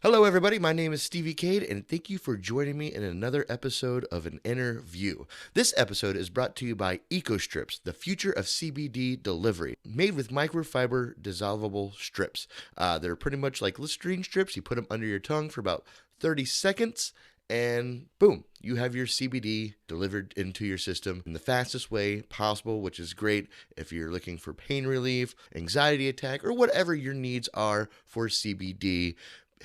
Hello, everybody. My name is Stevie Cade, and thank you for joining me in another episode of An Inner View. This episode is brought to you by EcoStrips, the future of CBD delivery, made with microfiber dissolvable strips. They're pretty much like Listerine strips. You put them under your tongue for about 30 seconds, and boom, you have your CBD delivered into your system in the fastest way possible, which is great if you're looking for pain relief, anxiety attack, or whatever your needs are for CBD.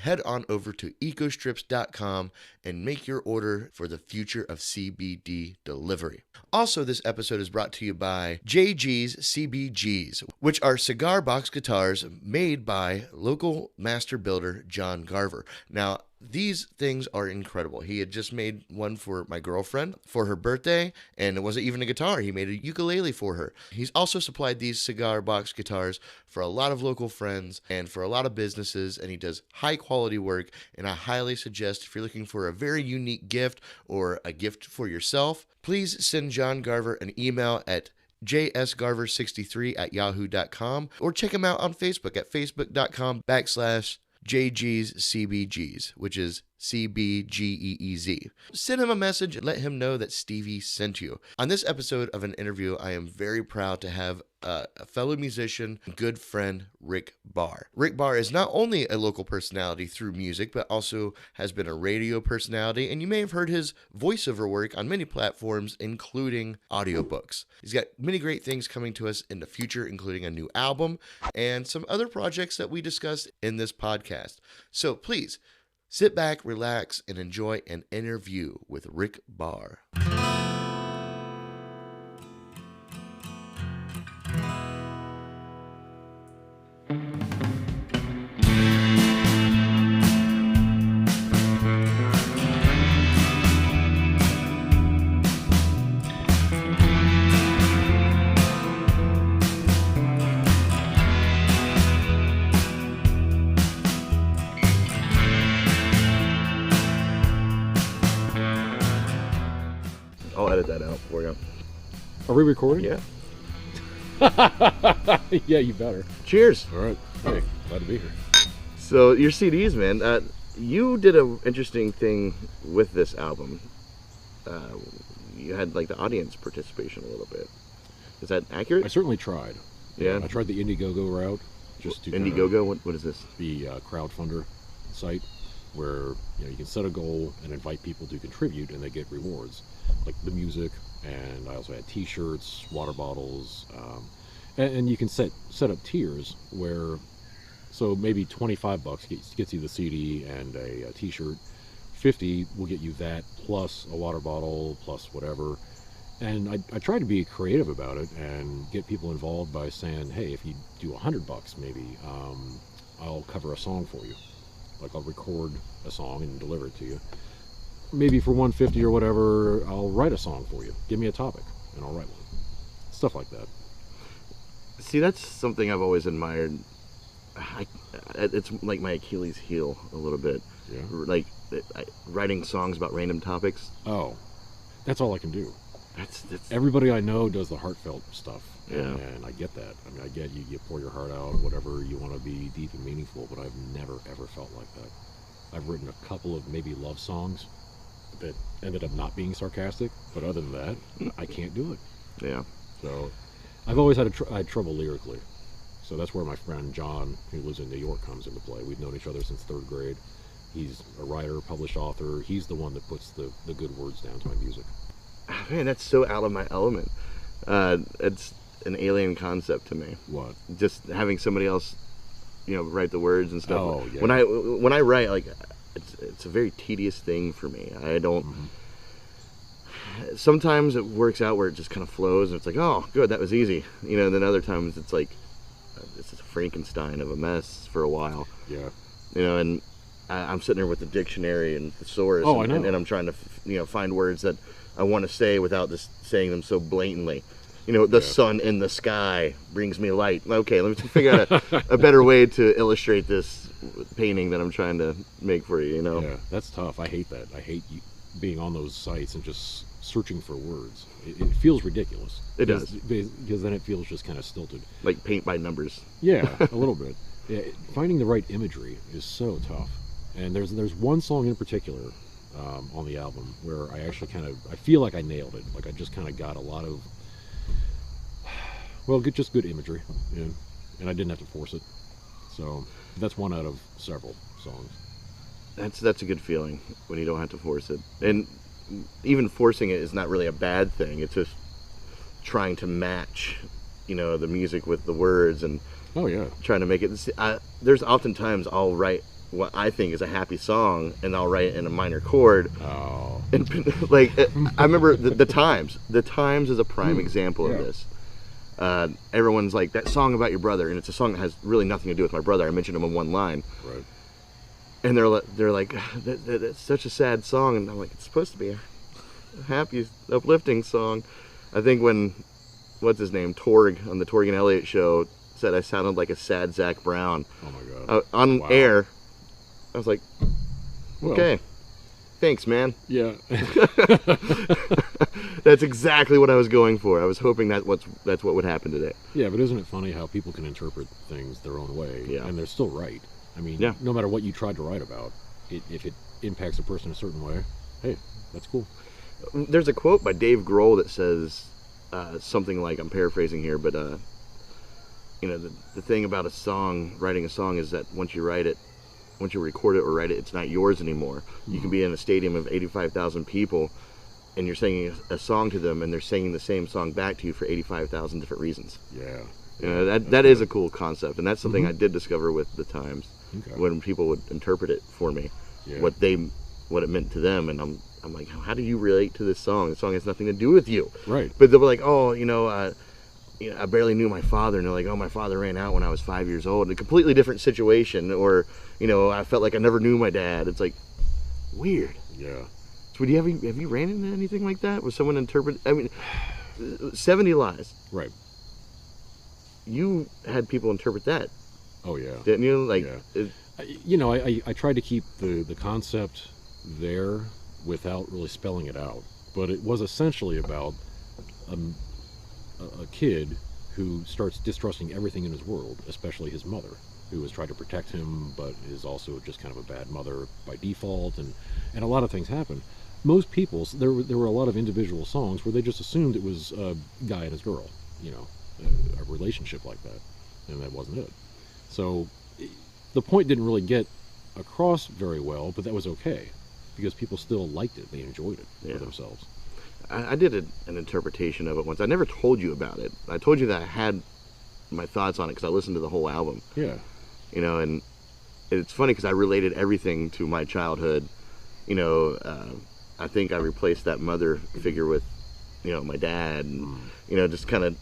Head on over to ecostrips.com and make your order for the future of CBD delivery. Also, this episode is brought to you by JG's CBGs, which are cigar box guitars made by local master builder John Garver. Now, these things are incredible. He had just made one for my girlfriend for her birthday, and it wasn't even a guitar. He made a ukulele for her. He's also supplied these cigar box guitars for a lot of local friends and for a lot of businesses, and he does high quality work, and I highly suggest if you're looking for a very unique gift or a gift for yourself, please send John Garver an email at jsgarver63@yahoo.com or check him out on Facebook at facebook.com/JG's CBGs, which is CBGEEZ. Send him a message and let him know that Stevie sent you. On this episode of An Interview, I am very proud to have a fellow musician, good friend, Rick Barr. Rick Barr is not only a local personality through music, but also has been a radio personality, and you may have heard his voiceover work on many platforms, including audiobooks. He's got many great things coming to us in the future, including a new album and some other projects that we discuss in this podcast. So please, sit back, relax, and enjoy an interview with Rick Barr. I'll edit that out for you. Are we recording? Yeah. Yeah, you better. Cheers. All right. Hey, glad to be here. So your CDs, man, you did an interesting thing with this album. You had like the audience participation a little bit. Is that accurate? I certainly tried. Yeah. I tried the Indiegogo route. Just to Indiegogo? What is this? The crowdfunder site where you can set a goal and invite people to contribute, and they get rewards like the music. And I also had T-shirts, water bottles, and you can set up tiers where, so maybe $25 gets you the CD and a T-shirt. $50 will get you that plus a water bottle plus whatever. And I try to be creative about it and get people involved by saying, hey, if you do $100 maybe, I'll cover a song for you. Like I'll record a song and deliver it to you. Maybe for $150 or whatever, I'll write a song for you. Give me a topic and I'll write one. Stuff like that. See, that's something I've always admired. It's like my Achilles heel a little bit. Yeah. Like writing songs about random topics. Oh, that's all I can do. That's Everybody I know does the heartfelt stuff. Yeah. And I get that. I mean, I get you pour your heart out, whatever, you want to be deep and meaningful, but I've never, ever felt like that. I've written a couple of maybe love songs that ended up not being sarcastic, but other than that, I can't do it. Yeah. So I've always had trouble lyrically. So that's where my friend John, who lives in New York, comes into play. We've known each other since 3rd grade. He's a writer, published author. He's the one that puts the good words down to my music. Man, that's so out of my element. It's an alien concept to me. What? Just having somebody else, write the words and stuff. Oh, yeah. When I write, like, it's a very tedious thing for me. I don't. Mm-hmm. Sometimes it works out where it just kind of flows, and it's like, oh, good, that was easy. And then other times it's like, it's a Frankenstein of a mess for a while. Yeah. And I'm sitting there with the dictionary and thesaurus, Oh, I know. and I'm trying to, find words that I want to say without just saying them so blatantly. The sun in the sky brings me light. Okay, let me figure out a better way to illustrate this painting that I'm trying to make for you, Yeah, that's tough. I hate that. I hate being on those sites and just searching for words. It feels ridiculous. It does. Because then it feels just kind of stilted. Like paint by numbers. Yeah, a little bit. Yeah, finding the right imagery is so tough. And there's one song in particular on the album where I actually I feel like I nailed it. Like I just kind of got a lot of, well, just good imagery, and I didn't have to force it. So that's one out of several songs. That's a good feeling when you don't have to force it. And even forcing it is not really a bad thing. It's just trying to match, the music with the words and Oh yeah. trying to make it. There's oftentimes I'll write what I think is a happy song, and I'll write it in a minor chord. Oh. And I remember the Times. The Times is a prime example of this. Everyone's like, that song about your brother, and it's a song that has really nothing to do with my brother. I mentioned him in one line. Right. And they're like, that's such a sad song, and I'm like, it's supposed to be a happy, uplifting song. I think when, what's his name, Torg on the Torg and Elliott show said I sounded like a sad Zach Brown. Oh my God. On air, I was like, okay, thanks, man. Yeah. That's exactly what I was going for. I was hoping that's what would happen today. Yeah, but isn't it funny how people can interpret things their own way, and they're still right? I mean, no matter what you tried to write about, if it impacts a person a certain way, hey, that's cool. There's a quote by Dave Grohl that says something like, I'm paraphrasing here, but the thing about writing a song is that once you record it or write it, it's not yours anymore. You can be in a stadium of 85,000 people, and you're singing a song to them, and they're singing the same song back to you for 85,000 different reasons. Yeah. That is a cool concept, and that's something I did discover with the Times, when people would interpret it for me, what it meant to them, and I'm like, how do you relate to this song? The song has nothing to do with you. Right. But they'll be like, I barely knew my father, and they're like, oh, my father ran out when I was 5 years old, in a completely different situation, or, I felt like I never knew my dad. It's like, weird. Yeah. So have you ran into anything like that? Was someone interpret? I mean, 70 Lies. Right. You had people interpret that. Oh yeah. Didn't you? Like, yeah. I tried to keep the concept there without really spelling it out, but it was essentially about a kid who starts distrusting everything in his world, especially his mother, who has tried to protect him, but is also just kind of a bad mother by default, and a lot of things happen. Most people, there were a lot of individual songs where they just assumed it was a guy and his girl, a relationship like that, and that wasn't it. So the point didn't really get across very well, but that was okay, because people still liked it, they enjoyed it for themselves. I did an interpretation of it once. I never told you about it. I told you that I had my thoughts on it because I listened to the whole album. Yeah. And it's funny because I related everything to my childhood. I think I replaced that mother figure with, my dad, and, just kind of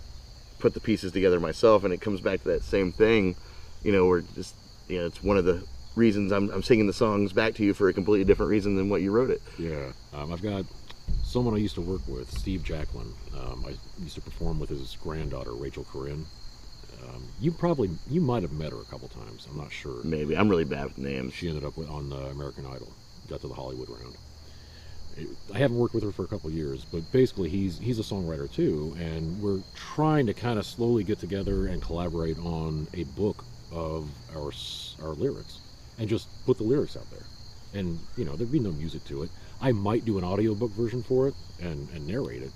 put the pieces together myself, and it comes back to that same thing, where just, it's one of the reasons I'm singing the songs back to you for a completely different reason than what you wrote it. Yeah. I've got someone I used to work with, Steve Jacklin. I used to perform with his granddaughter, Rachel Corinne. You might have met her a couple times. I'm not sure. Maybe. I'm really bad with names. She ended up on American Idol. Got to the Hollywood round. I haven't worked with her for a couple years, but basically he's a songwriter too, and we're trying to kind of slowly get together and collaborate on a book of our lyrics, and just put the lyrics out there. And there'd be no music to it. I might do an audiobook version for it and narrate it,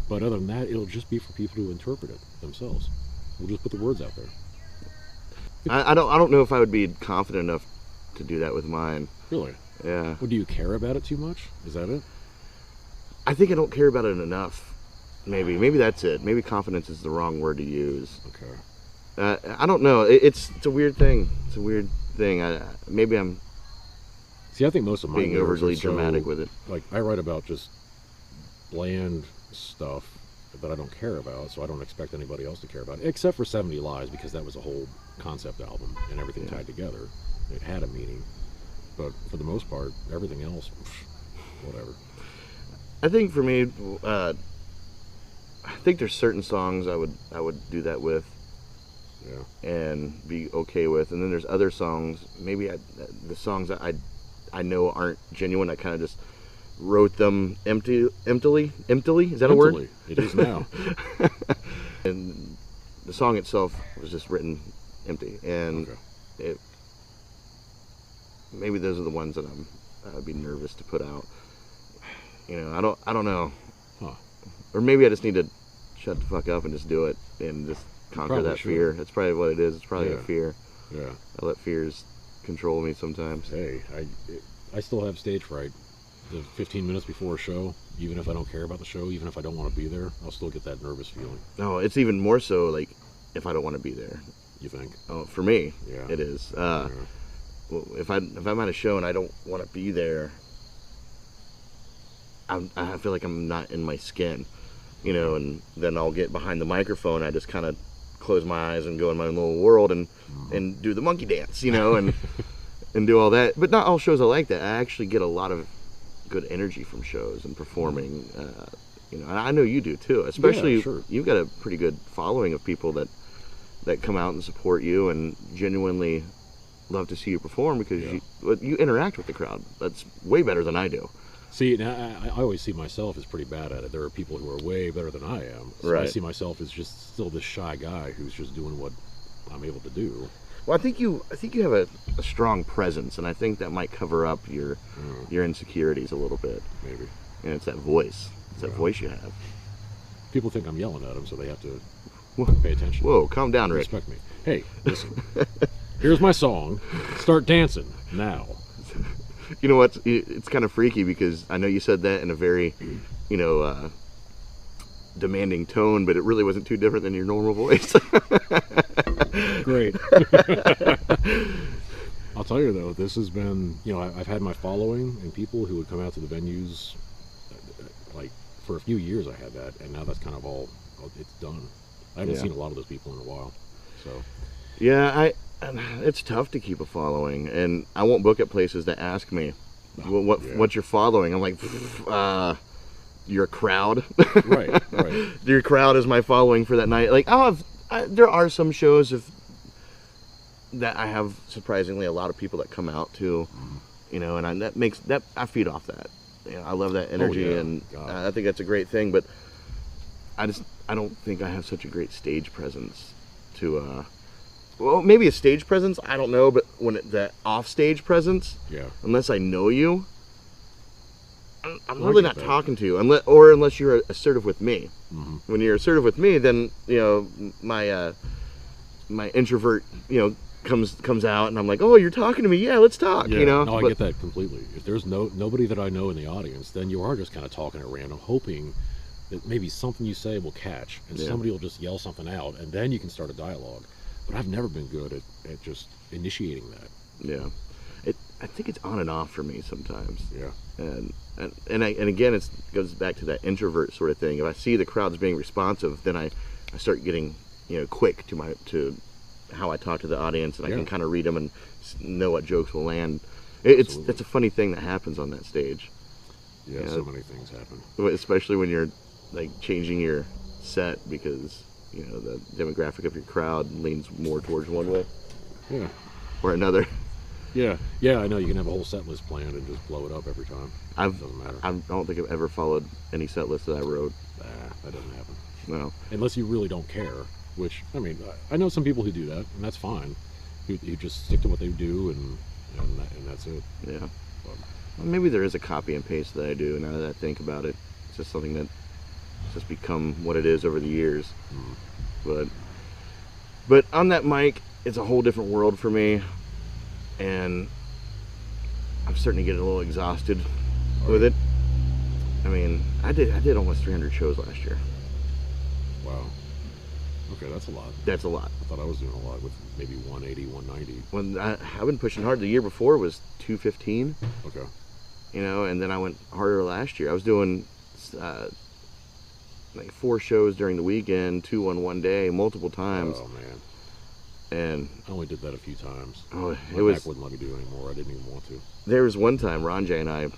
but other than that, it'll just be for people to interpret it themselves. We'll just put the words out there. I don't know if I would be confident enough to do that with mine. Really? Yeah. Well, do you care about it too much? Is that it? I think I don't care about it enough. Maybe that's it. Maybe confidence is the wrong word to use. Okay. I don't know. It's a weird thing. It's a weird thing. Maybe I'm. See, I think most of my being overly dramatic with it. Like, I write about just bland stuff that I don't care about, so I don't expect anybody else to care about it, except for 70 Lies, because that was a whole concept album and everything tied together. It had a meaning, but for the most part, everything else, whatever. I think for me, I think there's certain songs I would do that with, and be okay with, and then there's other songs. Maybe the songs that I know aren't genuine. I kind of just wrote them emptily. Is that a word? It is now. And the song itself was just written empty, and maybe those are the ones that I'd be nervous to put out. You know, I don't know. Huh. Or maybe I just need to shut the fuck up and just do it and just conquer that fear. That's probably what it is. It's probably a fear. Yeah. I let fears control me sometimes. Hey, I still have stage fright. The 15 minutes before a show, even if I don't care about the show, even if I don't want to be there, I'll still get that nervous feeling. No, it's even more so like if I don't want to be there. You think? Oh, for me, yeah, it is. Well, if I'm at a show and I don't want to be there, I feel like I'm not in my skin, you know, and then I'll get behind the microphone. I just kind of close my eyes and go in my little world and do the monkey dance, you know, and and do all that. But not all shows are like that. I actually get a lot of good energy from shows and performing, you know, and I know you do too. Especially, sure. You've got a pretty good following of people that come out and support you and genuinely love to see you perform because you interact with the crowd. That's way better than I do. See, now I always see myself as pretty bad at it. There are people who are way better than I am. So right. I see myself as just still this shy guy who's just doing what I'm able to do. Well, I think you have a strong presence, and I think that might cover up your insecurities a little bit. Maybe. And it's that voice. It's that voice you have. People think I'm yelling at them, so they have to pay attention. Whoa, calm down, Rick. Respect me. Hey, listen. Here's my song. Start dancing now. You know what? It's kind of freaky because I know you said that in a very, you know, demanding tone, but it really wasn't too different than your normal voice. Great. I'll tell you though, this has been, you know, I've had my following and people who would come out to the venues, like for a few years I had that, and now that's kind of all, it's done. I haven't seen a lot of those people in a while, so. Yeah, it's tough to keep a following, and I won't book at places that ask me, what's your following? I'm like, your crowd. Right. Your crowd is my following for that night. Like there are some shows that I have surprisingly a lot of people that come out to, you know, and I feed off that. You know, I love that energy, and I think that's a great thing. But I don't think I have such a great stage presence to. Well, maybe a stage presence, I don't know, but that off-stage presence, unless I know you, I'm really not talking to you, unless you're assertive with me. Mm-hmm. When you're assertive with me, then, you know, my introvert, you know, comes out, and I'm like, oh, you're talking to me, yeah, let's talk, you know? No, I get that completely. If there's nobody that I know in the audience, then you are just kind of talking at random, hoping that maybe something you say will catch, and somebody will just yell something out, and then you can start a dialogue. But I've never been good at just initiating that. Yeah, I think it's on and off for me sometimes. Yeah, and again, it goes back to that introvert sort of thing. If I see the crowd's being responsive, then I start getting, you know, quick to how I talk to the audience, and I can kind of read them and know what jokes will land. It's a funny thing that happens on that stage. Yeah, so many things happen. Especially when you're like changing your set because, you know, the demographic of your crowd leans more towards one way. Yeah. Or another. Yeah, I know you can have a whole set list planned and just blow it up every time. It doesn't matter. I don't think I've ever followed any set list that I wrote. That doesn't happen. No. Unless you really don't care, which, I mean, I know some people who do that, and that's fine. Who just stick to what they do, and that's it. Yeah. Well, maybe there is a copy and paste that I do now that I think about it. It's just something that just become what it is over the years. But on that mic, it's a whole different world for me, and I'm starting to get a little exhausted with it. I mean, I did almost 300 shows last year. Wow. Okay, that's a lot. That's a lot. I thought I was doing a lot with maybe 180, 190. When I've been pushing hard. The year before was 215. Okay. You know, and then I went harder last year. I was doing like 4 shows during the weekend, 2 on one day, multiple times. Oh man. And I only did that a few times. Oh, My back wouldn't let me do it anymore. I didn't even want to. There was one time Ron J and I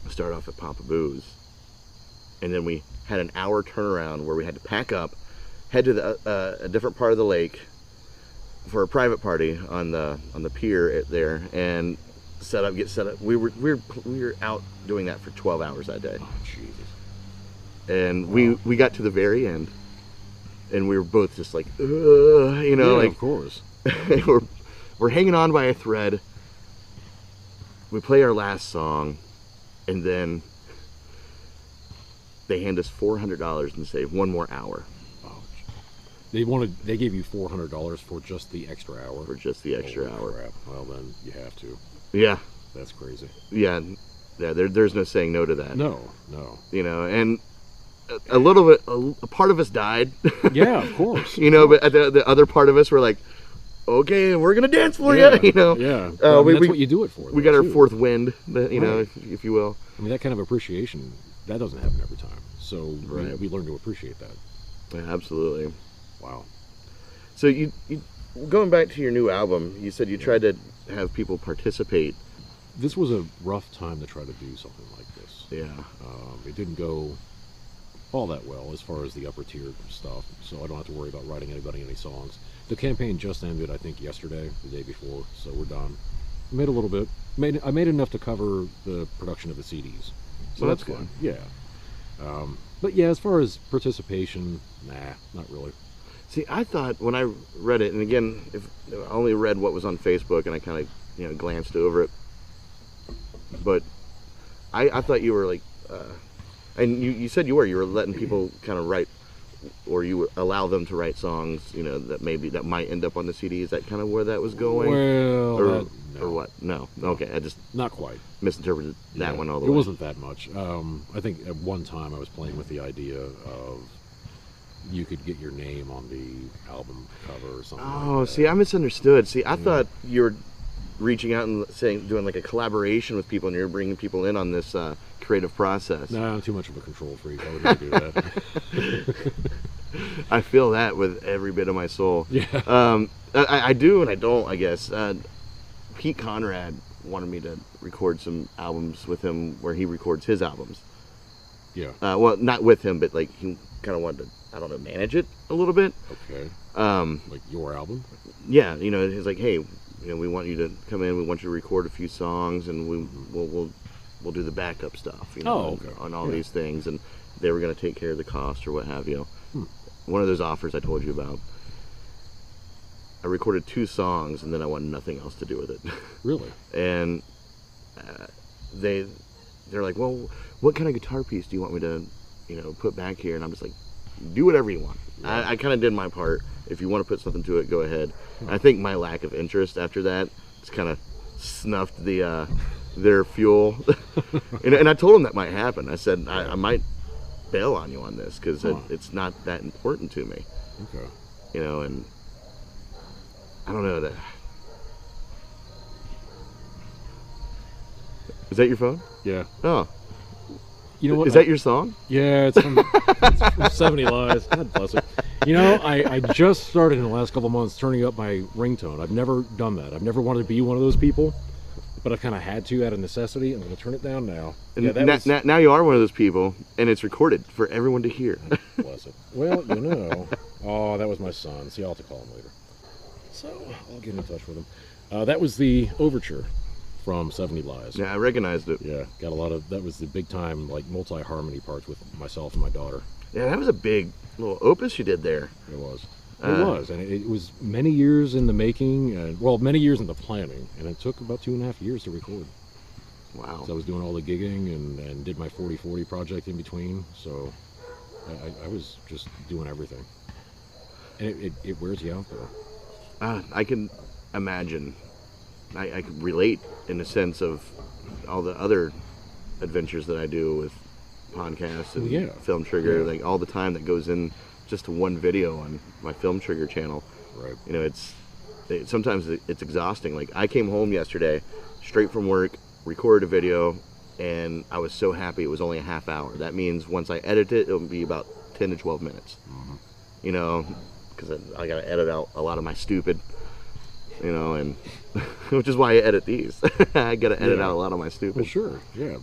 started off at Papa Boo's, and then we had an hour turnaround where we had to pack up, head to a different part of the lake for a private party on the pier there, and get set up. We were out doing that for 12 hours that day. Oh Jesus! And we got to the very end, and we were both just like, you know, yeah, like of course. we're hanging on by a thread, we play our last song, and then they hand us $400 and say 1 more hour. Oh, they gave you $400 for just the extra hour. For just the extra hour. Crap. Well, then you have to. Yeah. That's crazy. Yeah. There's no saying no to that. No. You know, and a little bit, a part of us died. Yeah, of course. You know, but the other part of us were like, okay, we're gonna dance for you. You know. Yeah. Well, that's what you do it for. We got our fourth wind, you know, if you will. I mean, that kind of appreciation, that doesn't happen every time. So we learn to appreciate that. Yeah, absolutely. Wow. So you going back to your new album, you said you tried to have people participate. This was a rough time to try to do something like this. Yeah. It didn't go all that well as far as the upper tier stuff, so I don't have to worry about writing anybody any songs. The campaign just ended, I think, yesterday, the day before, so we're done. I made a little bit. I made enough to cover the production of the CDs. So well, that's good. fun. Yeah. But yeah, as far as participation, nah, not really. See, I thought when I read it, and again, I only read what was on Facebook, and I kind of glanced over it, but I thought you were like, and you said you were letting people kind of write, or you would allow them to write songs, that might end up on the CD. Is that kind of where that was going? Well, or no. what? No. Okay, I just not quite misinterpreted that one all the way. It wasn't that much. I think at one time I was playing with the idea of you could get your name on the album cover or something. Oh, like that. See, I misunderstood. See, I thought you were reaching out and doing like a collaboration with people, and you're bringing people in on this creative process. No, I'm too much of a control freak. I wouldn't do that. I feel that with every bit of my soul. Yeah. I do and I don't, I guess. Pete Conrad wanted me to record some albums with him where he records his albums. Yeah. Well, not with him, but like he kind of wanted to, I don't know, manage it a little bit. Okay. Like your album? Yeah, he's like, hey, we want you to come in. We want you to record a few songs, and we'll do the backup stuff. On all these things, and they were going to take care of the cost or what have you. One of those offers I told you about. I recorded 2 songs, and then I wanted nothing else to do with it. Really? And they're like, well, what kind of guitar piece do you want me to, put back here? And I'm just like, do whatever you want. Yeah. I kind of did my part. If you want to put something to it, go ahead. I think my lack of interest after that just kind of snuffed their fuel. and I told them that might happen. I said, I might bail on you on this because it's not that important to me. Okay. And I don't know that. Is that your phone? Yeah. Oh. You know what? Is that your song? Yeah, it's from 70 Lies. God bless it. I just started in the last couple months turning up my ringtone. I've never done that. I've never wanted to be one of those people, but I kind of had to out of necessity. I'm going to turn it down now. And now you are one of those people, and it's recorded for everyone to hear. Bless it. Well, Oh, that was my son. See, I'll have to call him later. So I'll get in touch with him. That was the overture from 70 Lies. Yeah, I recognized it. Yeah, got a lot of, that was the big time, like, multi-harmony parts with myself and my daughter. Yeah, that was a big little opus you did there. It was. And it was many years in the making, many years in the planning, and it took about 2.5 years to record. Wow. So I was doing all the gigging and did my 40/40 project in between, so I was just doing everything. And it wears you out, though. I can imagine. I can relate in the sense of all the other adventures that I do with podcasts and Film Trigger, like all the time that goes in just to one video on my Film Trigger channel. Right. Sometimes it's exhausting. Like I came home yesterday, straight from work, recorded a video, and I was so happy it was only a half hour. That means once I edit it, it'll be about 10 to 12 minutes. Mm-hmm. Because I got to edit out a lot of my stupid, and which is why I edit these. I got to edit out a lot of my stupid. Well, sure, yeah,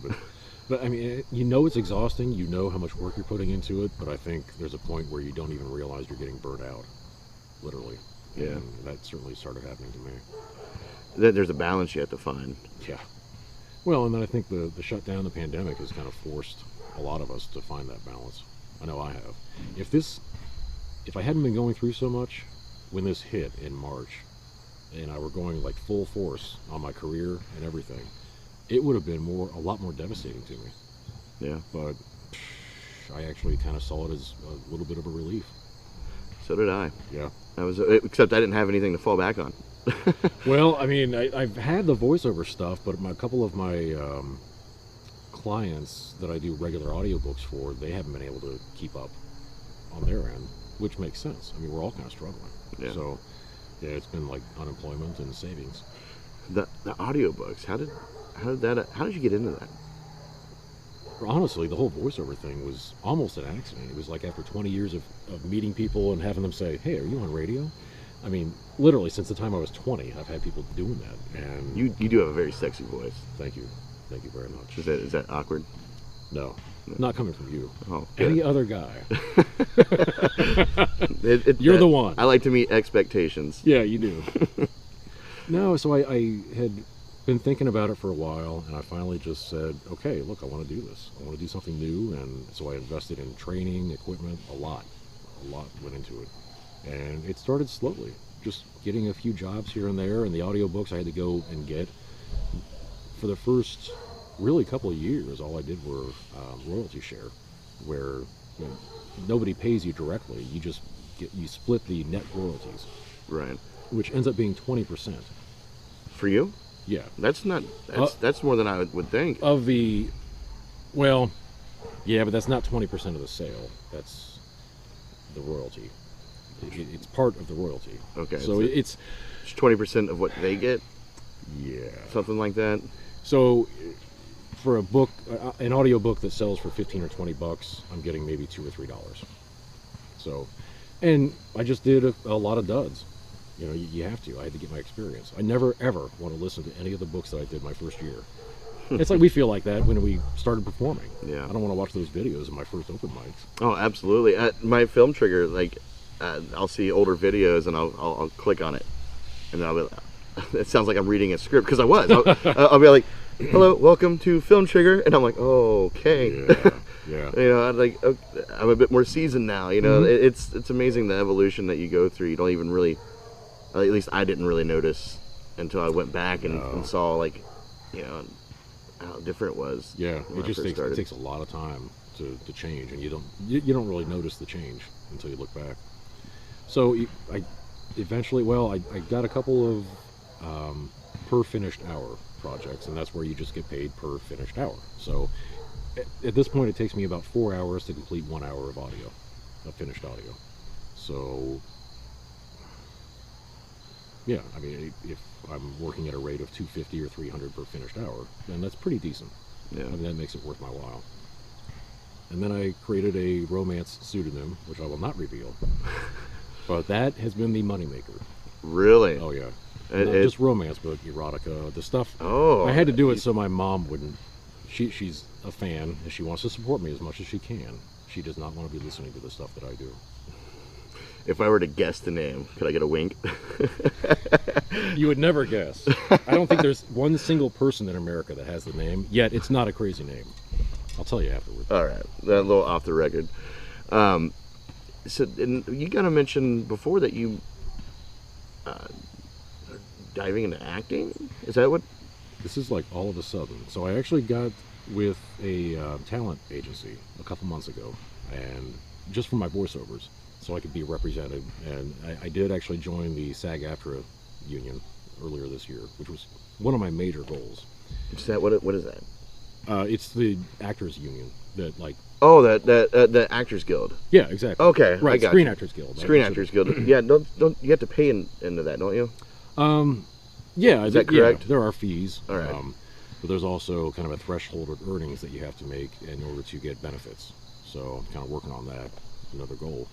but I mean, it's exhausting. You know how much work you're putting into it, but I think there's a point where you don't even realize you're getting burnt out, literally. Yeah, and that certainly started happening to me. There's a balance you have to find. Yeah. Well, and then I think the shutdown, the pandemic, has kind of forced a lot of us to find that balance. I know I have. If I hadn't been going through so much, when this hit in March, and I were going like full force on my career and everything, it would have been a lot more devastating to me. Yeah. But I actually kind of saw it as a little bit of a relief. So did I. Yeah. Except I didn't have anything to fall back on. Well, I mean, I've had the voiceover stuff, but a couple of my clients that I do regular audiobooks for, they haven't been able to keep up on their end, which makes sense. I mean, we're all kind of struggling. Yeah. So, yeah, it's been like unemployment and savings. The audiobooks, how did you get into that? Honestly, the whole voiceover thing was almost an accident. It was like after 20 years of meeting people and having them say, "Hey, are you on radio?" I mean, literally since the time I was 20, I've had people doing that. And You do have a very sexy voice. thank you very much. Is that awkward? No, not coming from you. Oh, Any other guy. You're the one. I like to meet expectations. Yeah, you do. No, so I had been thinking about it for a while, and I finally just said, okay, look, I want to do this. I want to do something new, and so I invested in training, equipment, a lot went into it. And it started slowly, just getting a few jobs here and there, and the audiobooks I had to go and get. For the first really couple of years, all I did were royalty share, where nobody pays you directly. You split the net royalties, Right. which ends up being 20%. For you? Yeah. That's more than I would think. Well, yeah, but that's not 20% of the sale. That's the royalty. It's part of the royalty. Okay. So it's 20% of what they get. Yeah. Something like that. So for a book, an audio book that sells for $15 or $20, I'm getting maybe $2 or $3. So, and I just did a lot of duds. You have to. I had to get my experience. I never, ever want to listen to any of the books that I did my first year. It's like we feel like that when we started performing. Yeah. I don't want to watch those videos of my first open mics. Oh, absolutely. At my film trigger, I'll see older videos and I'll click on it, and then I'll be like, it sounds like I'm reading a script, because I was. I'll be like, hello, welcome to Film Trigger, and I'm like, oh, okay. Yeah. I'm a bit more seasoned now. Mm-hmm. It's amazing the evolution that you go through. You don't even really, at least I didn't really notice until I went back and saw how different it was. Yeah, it takes a lot of time to change, and you don't really notice the change until you look back. So I got a couple of per finished hour projects, and that's where you just get paid per finished hour. So at this point, it takes me about 4 hours to complete 1 hour of finished audio. So yeah, I mean, if I'm working at a rate of $250 or $300 per finished hour, then that's pretty decent. Yeah. I mean, that makes it worth my while. And then I created a romance pseudonym, which I will not reveal. But that has been the moneymaker. Really? Oh, yeah. Not just romance, but erotica, the stuff. Oh. I had to do it so my mom wouldn't. She's a fan, and she wants to support me as much as she can. She does not want to be listening to the stuff that I do. If I were to guess the name, could I get a wink? You would never guess. I don't think there's one single person in America that has the name, yet it's not a crazy name. I'll tell you afterwards. All right. A little off the record. So and you got to mention before that you are diving into acting? Is that what? This is like all of a sudden. So I actually got with a talent agency a couple months ago, and just for my voiceovers, so I could be represented. And I did actually join the SAG-AFTRA union earlier this year, which was one of my major goals. Is that what is that? It's the actors union that like. Oh, the Actors Guild. Yeah, exactly. Okay, right. I got Screen you. Actors Guild. Screen Actors Guild. Yeah, don't you have to pay into that, don't you? Yeah, is that correct? Yeah, there are fees. All right. But there's also kind of a threshold of earnings that you have to make in order to get benefits. So I'm kind of working on that, another goal.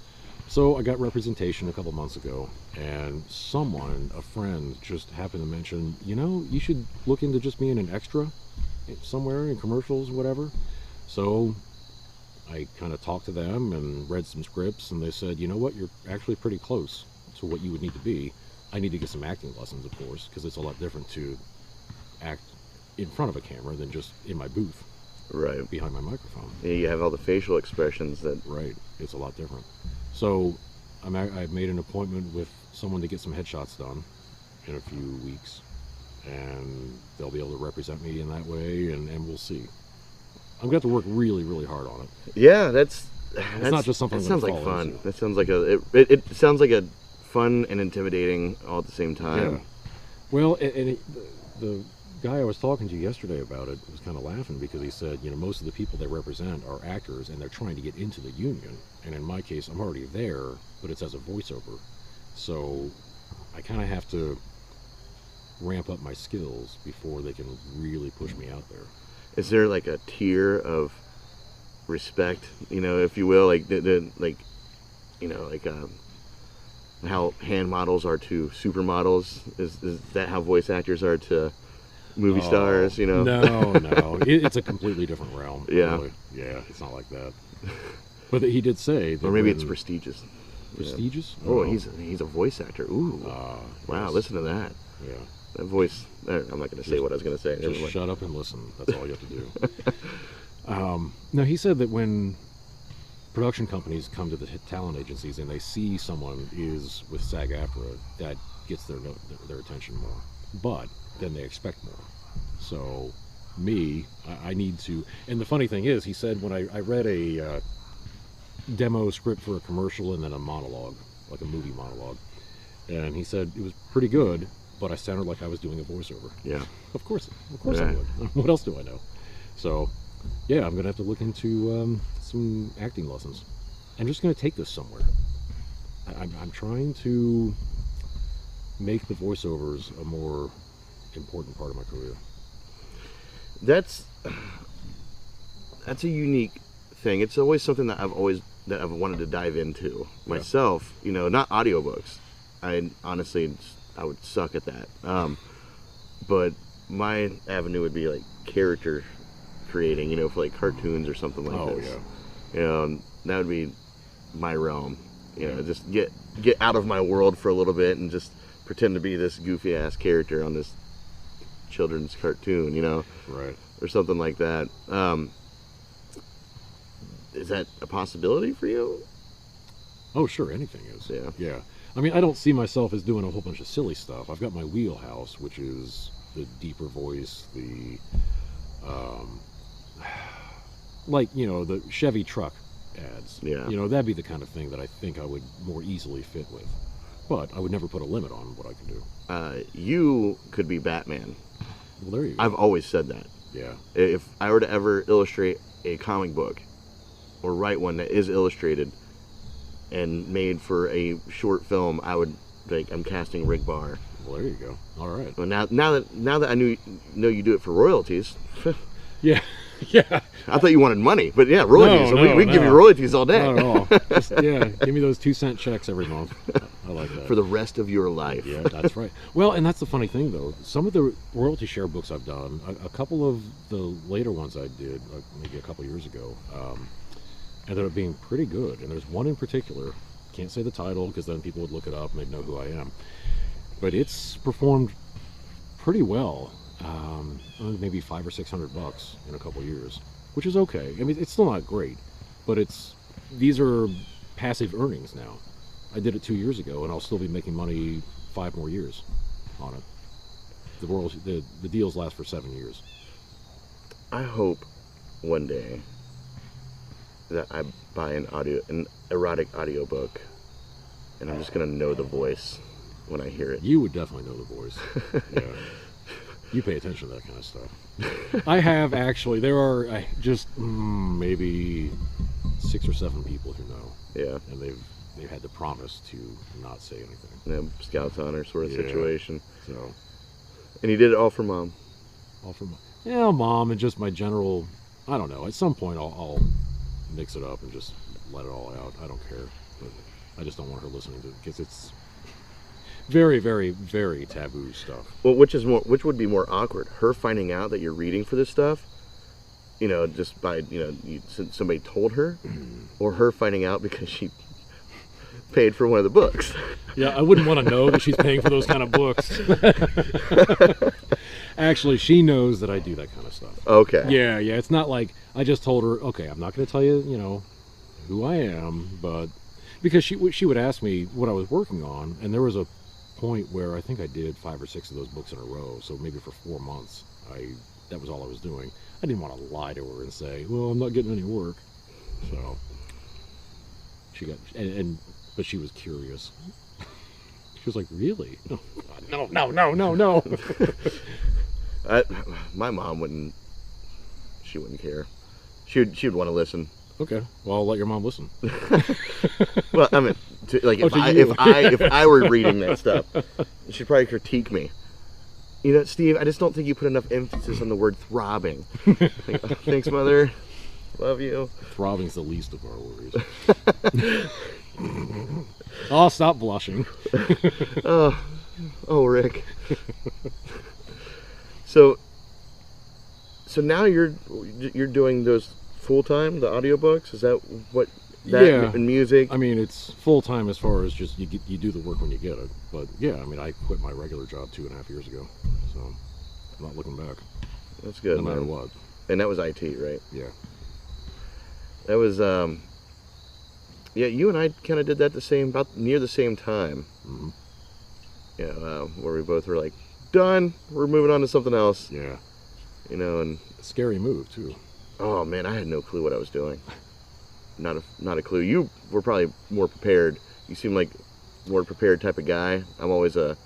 So I got representation a couple months ago, and a friend, just happened to mention, you should look into just being an extra somewhere in commercials, whatever. So I kind of talked to them and read some scripts, and they said, you know what, you're actually pretty close to what you would need to be. I need to get some acting lessons, of course, because it's a lot different to act in front of a camera than just in my booth, right behind my microphone. Yeah, you have all the facial expressions that. Right, it's a lot different. So I've made an appointment with someone to get some headshots done in a few weeks, and they'll be able to represent me in that way, and we'll see. I'm going to have to work really, really hard on it. Yeah, It's not just something That I'm sounds going like to fall fun. into. That sounds like it sounds like a fun and intimidating all at the same time. Yeah. Well, the guy I was talking to yesterday about it was kind of laughing because he said, most of the people they represent are actors and they're trying to get into the union. And in my case, I'm already there, but it's as a voiceover. So I kind of have to ramp up my skills before they can really push me out there. Is there like a tier of respect, if you will, like how hand models are to supermodels? Is that how voice actors are to movie stars? No, it's a completely different realm. Yeah, really. Yeah, it's not like that. But he did say that, or maybe it's prestigious. Prestigious? Yeah. Oh, he's a voice actor. Ooh, wow! Yes. Listen to that. Yeah. That voice. I'm not going to say what I was going to say. Just shut up and listen. That's all you have to do. Now, he said that when production companies come to the talent agencies and they see someone is with SAG-AFTRA, that gets their attention more. But then they expect more. So, I need to. And the funny thing is, he said when I read a demo script for a commercial and then a monologue, like a movie monologue, and he said it was pretty good, but I sounded like I was doing a voiceover. Yeah. Of course I would. What else do I know? So, yeah, I'm going to have to look into some acting lessons. I'm just going to take this somewhere. I'm trying to make the voiceovers a more important part of my career. That's a unique thing. It's always something that I've wanted to dive into myself. Not audiobooks. I would suck at that. But my avenue would be like character creating, for like cartoons or something like this. Yeah. That would be my realm. Just get out of my world for a little bit and just pretend to be this goofy ass character on this children's cartoon, Right. or something like that. Is that a possibility for you? Oh, sure, anything is. Yeah. Yeah. I mean, I don't see myself as doing a whole bunch of silly stuff. I've got my wheelhouse, which is the deeper voice, the the Chevy truck ads. Yeah. That'd be the kind of thing that I think I would more easily fit with. But I would never put a limit on what I can do. You could be Batman. Well, there you go. I've always said that. Yeah. If I were to ever illustrate a comic book or write one that is illustrated and made for a short film, I would I'm casting Rick Barr. Well, there you go. All right. Well, now that I know you do it for royalties. Yeah. Yeah. I thought you wanted money, but yeah, royalties. No, we can give you royalties all day. Not at all. Just, give me those 2-cent checks every month. I like that. For the rest of your life. Yeah, that's right. Well, and that's the funny thing, though. Some of the royalty share books I've done, a couple of the later ones I did, maybe a couple years ago, ended up being pretty good. And there's one in particular, can't say the title because then people would look it up and they'd know who I am. But it's performed pretty well. Maybe $500 or $600 in a couple years, which is okay. I mean, it's still not great, but these are passive earnings now. I did it 2 years ago, and I'll still be making money 5 more years on it. The deals last for 7 years. I hope one day that I buy an erotic audiobook, and I'm just gonna know the voice when I hear it. You would definitely know the voice. Yeah. You pay attention to that kind of stuff. I have actually. There are just maybe 6 or 7 people who know. Yeah. And they've had to promise to not say anything. Yeah, Scout's honor sort of situation. So. And he did it all for Mom. All for Mom, and just my general. I don't know. At some point, I'll mix it up and just let it all out. I don't care, but I just don't want her listening to it because it's very, very, very taboo stuff. Well, which would be more awkward? Her finding out that you're reading for this stuff, just by, somebody told her, or her finding out because she paid for one of the books. Yeah, I wouldn't want to know that she's paying for those kind of books. Actually, she knows that I do that kind of stuff. Okay. Yeah, it's not like I just told her, okay, I'm not going to tell you, who I am, but because she would ask me what I was working on, and there was a point where I think I did 5 or 6 of those books in a row. So maybe for 4 months, that was all I was doing. I didn't want to lie to her and say, "Well, I'm not getting any work." So she got, but she was curious. She was like, "Really? Oh, God, no." My mom wouldn't. She wouldn't care. She'd want to listen. Okay, well, I'll let your mom listen. Well, I mean, like Oh, if I were reading that stuff, she'd probably critique me. You know, Steve, I just don't think you put enough emphasis on the word throbbing. Like, oh, thanks, Mother. Love you. Throbbing's the least of our worries. Oh, stop blushing. Oh, Rick. So now you're doing those full time, the audiobooks? Is that what? Yeah. And music. I mean, it's full time as far as just you do the work when you get it. But yeah, I mean, I quit my regular job 2.5 years ago, so I'm not looking back. That's good. No matter man. what. And that was IT, right? Yeah. That was yeah. You and I kind of did that about near the same time. Mm-hmm. Yeah, where we both were like, done. We're moving on to something else. Yeah. You know, and Scary move too. oh man, I had no clue what I was doing. Not a clue. You were probably more prepared. You seem like more prepared type of guy. I'm always a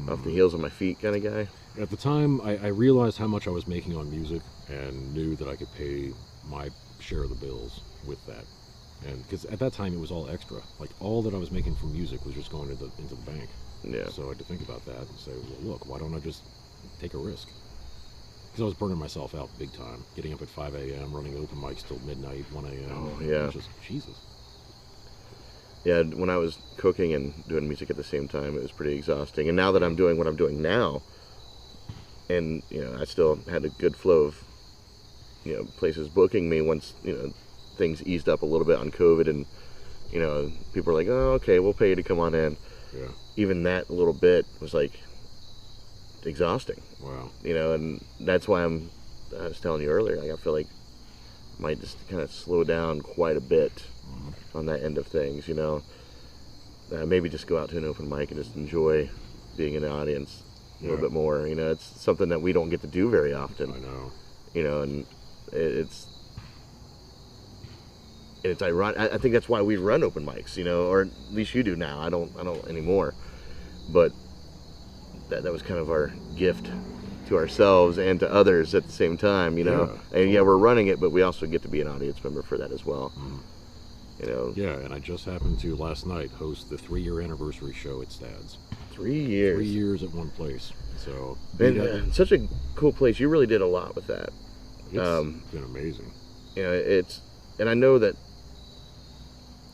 off the heels of my feet kind of guy. At the time, I realized how much I was making on music and knew that I could pay my share of the bills with that. And because at that time it was all extra. Like all that I was making from music was just going into the bank. Yeah. So I had to think about that and say, well, look, why don't I just take a risk? Because I was burning myself out big time, getting up at 5 a.m., running open mics till midnight, 1 a.m. Oh, yeah. It was just, Jesus. Yeah, when I was cooking and doing music at the same time, it was pretty exhausting. And now that I'm doing what I'm doing now, and, you know, I still had a good flow of, you know, places booking me once, you know, things eased up a little bit on COVID and, you know, people were like, oh, okay, we'll pay you to come on in. Yeah. Even that little bit was like exhausting. Wow. You know, and that's why I was telling you earlier, like I feel like I might just kind of slow down quite a bit on that end of things, you know. Maybe just go out to an open mic and just enjoy being in the audience a little bit more. You know, it's something that we don't get to do very often. I know. You know, and it's ironic. I think that's why we run open mics, you know, or at least you do now. I don't anymore. But that was kind of our gift to ourselves and to others at the same time, you know. Yeah, and yeah, we're running it, but we also get to be an audience member for that as well. You know. Yeah, and I just happened to last night host the 3-year anniversary show at Stad's. 3 years. 3 years at one place. So and such a cool place. You really did a lot with that. It's been amazing. You know, and I know that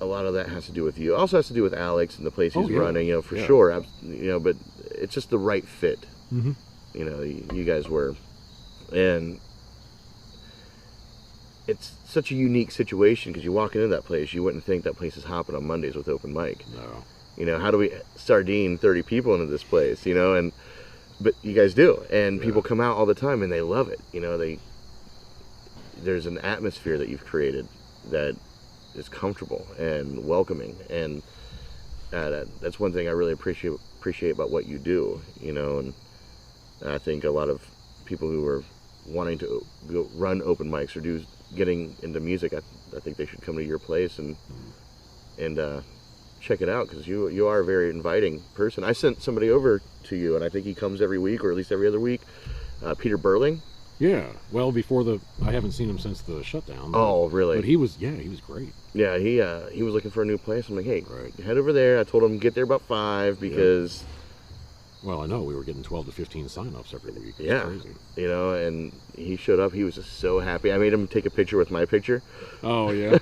a lot of that has to do with you. It also has to do with Alex and the place he's running, you know, for sure. You know, but it's just the right fit. Mm-hmm. You know, you guys were. And it's such a unique situation because you walk into that place, you wouldn't think that place is hopping on Mondays with open mic. No. You know, how do we sardine 30 people into this place, you know? But you guys do. And people come out all the time and they love it. You know, there's an atmosphere that you've created that is comfortable and welcoming, and that's one thing I really appreciate about what you do, you know. And I think a lot of people who are wanting to go run open mics or getting into music, I think they should come to your place and check it out, because you are a very inviting person. I sent somebody over to you, and I think he comes every week or at least every other week. Peter Burling. Yeah, well, I haven't seen him since the shutdown. Oh, really? But he was great. Yeah, he was looking for a new place. I'm like, hey, head over there. I told him get there about 5 because. Yeah. Well, I know we were getting 12 to 15 sign-ups every week. Yeah, crazy. You know, and he showed up. He was just so happy. I made him take a picture with my picture. Oh yeah.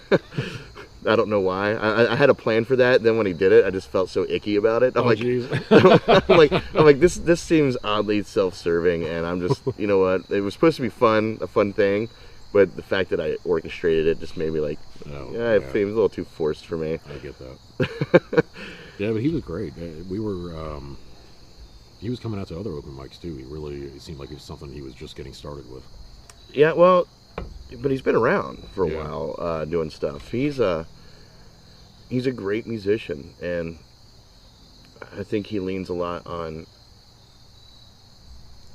I don't know why. I had a plan for that. Then when he did it, I just felt so icky about it. I'm like, I'm like, this seems oddly self-serving, and I'm just, you know what? It was supposed to be a fun thing, but the fact that I orchestrated it just made me like, it seems a little too forced for me. I get that. Yeah, but he was great. We were. He was coming out to other open mics too. It seemed like it was something he was just getting started with. Yeah, well, but he's been around for a while doing stuff. He's a great musician, and I think he leans a lot on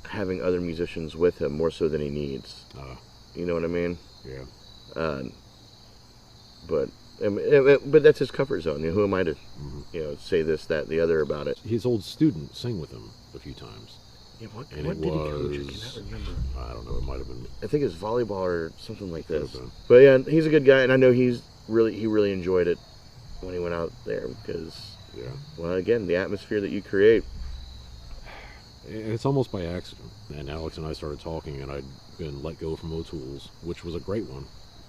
having other musicians with him more so than he needs. You know what I mean? Yeah. Uh, but but that's his comfort zone. Who am I to, say this, that, the other about it? His old student sang with him a few times. Yeah, what And did it he was, coach? I cannot remember. I don't know, it might have been. I think it's volleyball or something like Could this. have been. But yeah, he's a good guy, and I know he really enjoyed it when he went out there because, Yeah. well, again, the atmosphere that you create. And it's almost by accident. And Alex and I started talking, and I'd been let go from O'Toole's, which was a great one.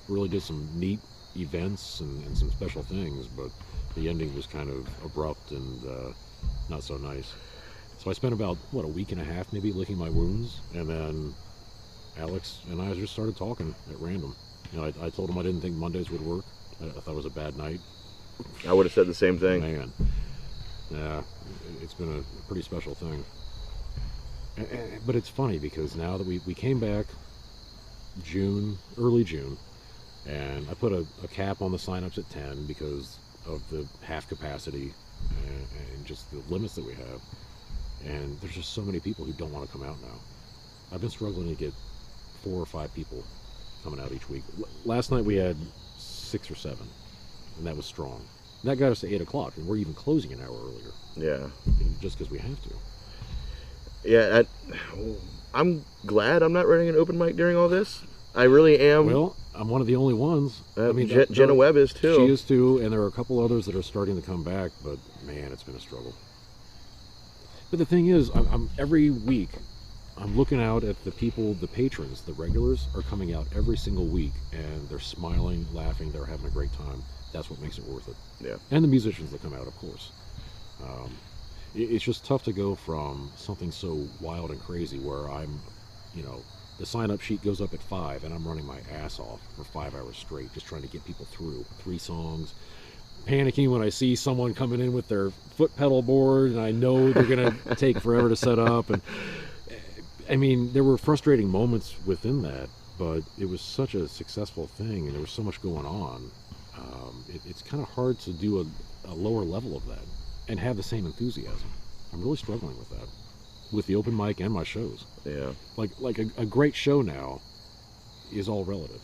Really did some neat events and some special things, but the ending was kind of abrupt and not so nice. So I spent about, a week and a half maybe licking my wounds, and then Alex and I just started talking at random. I told him I didn't think Mondays would work. I thought it was a bad night. I would have said the same thing. Man, yeah, it's been a pretty special thing. But it's funny because now that we came back early June, and I put a cap on the signups at 10 because of the half capacity and just the limits that we have. And there's just so many people who don't want to come out now. I've been struggling to get 4 or 5 people coming out each week. Last night we had 6 or 7, and that was strong. And that got us to 8 o'clock, and we're even closing an hour earlier. Yeah. Just because we have to. Yeah, I'm glad I'm not running an open mic during all this. I really am. Well, I'm one of the only ones. I mean, Jenna Webb is too. She is too, and there are a couple others that are starting to come back, but man, it's been a struggle. But the thing is, I'm every week, I'm looking out at the people, the patrons, the regulars are coming out every single week, and they're smiling, laughing, they're having a great time. That's what makes it worth it. Yeah. And the musicians that come out, of course. It's just tough to go from something so wild and crazy where I'm, the sign-up sheet goes up at 5 and I'm running my ass off for 5 hours straight just trying to get people through 3 songs, panicking when I see someone coming in with their foot pedal board and I know they're going to take forever to set up. And I mean, there were frustrating moments within that, but it was such a successful thing and there was so much going on. It's kind of hard to do a lower level of that and have the same enthusiasm. I'm really struggling with that, with the open mic and my shows. Yeah. Like a great show now is all relative.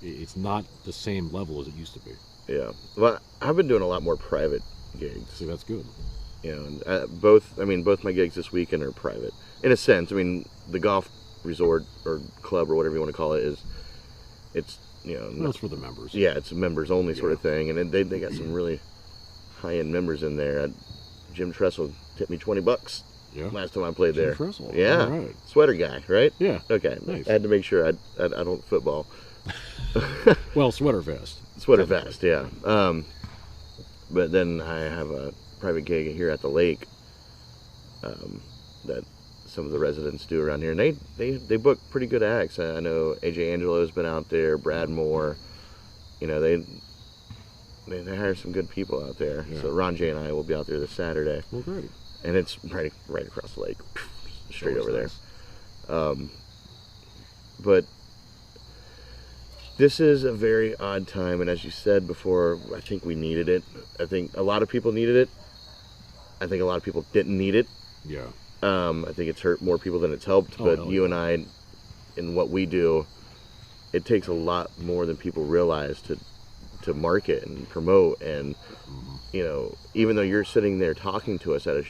It's not the same level as it used to be. Yeah. Well, I've been doing a lot more private gigs. See, that's good. And both my gigs this weekend are private. In a sense, I mean, the golf resort or club or whatever you want to call it it's Well, it's for the members. Yeah, it's a members only sort of thing, and they got some really high-end members in there. Jim Tressel tipped me $20 last time I played there. Jim Tressel. Yeah, All right. Sweater guy, right? Yeah. Okay, nice. I had to make sure I don't football. Well, sweater vest. Sweater vest, yeah. But then I have a private gig here at the lake that some of the residents do around here, and they book pretty good acts. I know AJ Angelo's been out there, Brad Moore. They hire some good people out there. Yeah. So Ron J and I will be out there this Saturday. Well, great. And it's right across the lake, straight over there. Nice. But this is a very odd time, and as you said before, I think we needed it. I think a lot of people needed it. I think a lot of people didn't need it. Yeah. I think it's hurt more people than it's helped. But you and I, in what we do, it takes a lot more than people realize to market and promote. And even though you're sitting there talking to us at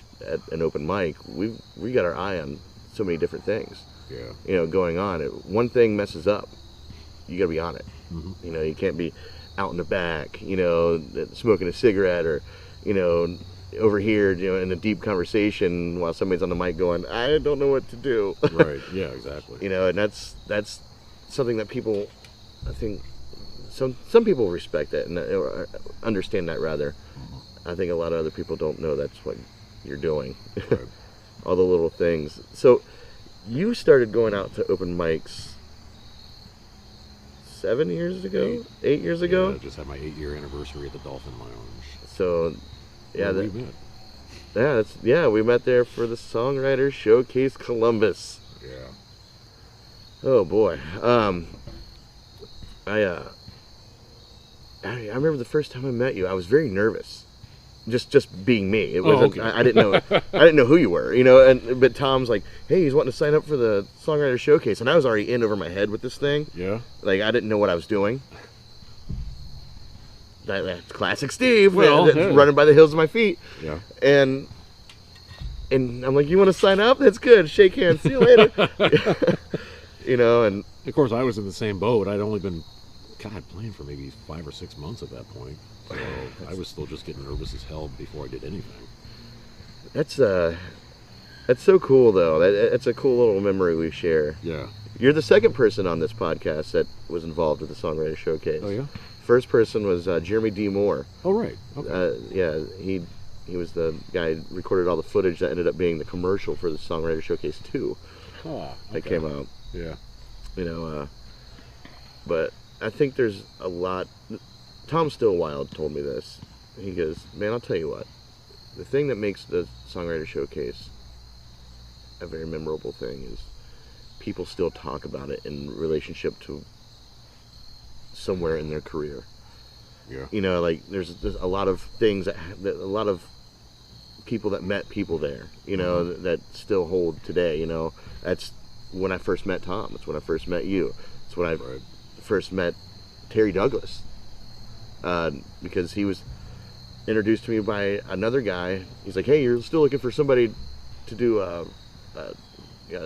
an open mic, we got our eye on so many different things. Yeah. Going on. One thing messes up, you got to be on it. Mm-hmm. You can't be out in the back, smoking a cigarette or, over here, in a deep conversation while somebody's on the mic going, I don't know what to do. Right. Yeah, exactly. And that's something that people, I think, some people respect that and understand that rather. I think a lot of other people don't know that's what you're doing. Right. All the little things. So you started going out to open mics 7 years ago? 8 years ago? Yeah, I just had my 8-year anniversary at the Dolphin Lounge. So, yeah. We met. We met there for the Songwriters Showcase Columbus. Yeah. Oh, boy. I remember the first time I met you, I was very nervous. just being me. It Oh, wasn't. okay. I didn't know. I didn't know who you were. But Tom's like, hey, he's wanting to sign up for the songwriter showcase, and I was already in over my head with this thing. Yeah. Like I didn't know what I was doing. That's classic Steve. Well, That's running by the hills of my feet. Yeah. And I'm like, you want to sign up? That's good. Shake hands. See you later. And Of course, I was in the same boat. I'd only been, playing for maybe 5 or 6 months at that point. So I was still just getting nervous as hell before I did anything. that's so cool though. That's a cool little memory we share. Yeah. You're the second person on this podcast that was involved with the Songwriter Showcase. Oh, yeah? First person was Jeremy D. Moore. Oh, right. Okay. Yeah, he was the guy who recorded all the footage that ended up being the commercial for the Songwriter Showcase 2 that came out. Yeah. But I think there's a lot. Tom Stillwild told me this. He goes, man, I'll tell you what. The thing that makes the Songwriter Showcase a very memorable thing is people still talk about it in relationship to somewhere in their career. Yeah. Like there's a lot of things that a lot of people that met people there, that still hold today. That's when I first met Tom. It's when I first met you. It's when I first met Terry Douglas, because he was introduced to me by another guy. He's like, hey, you're still looking for somebody to do a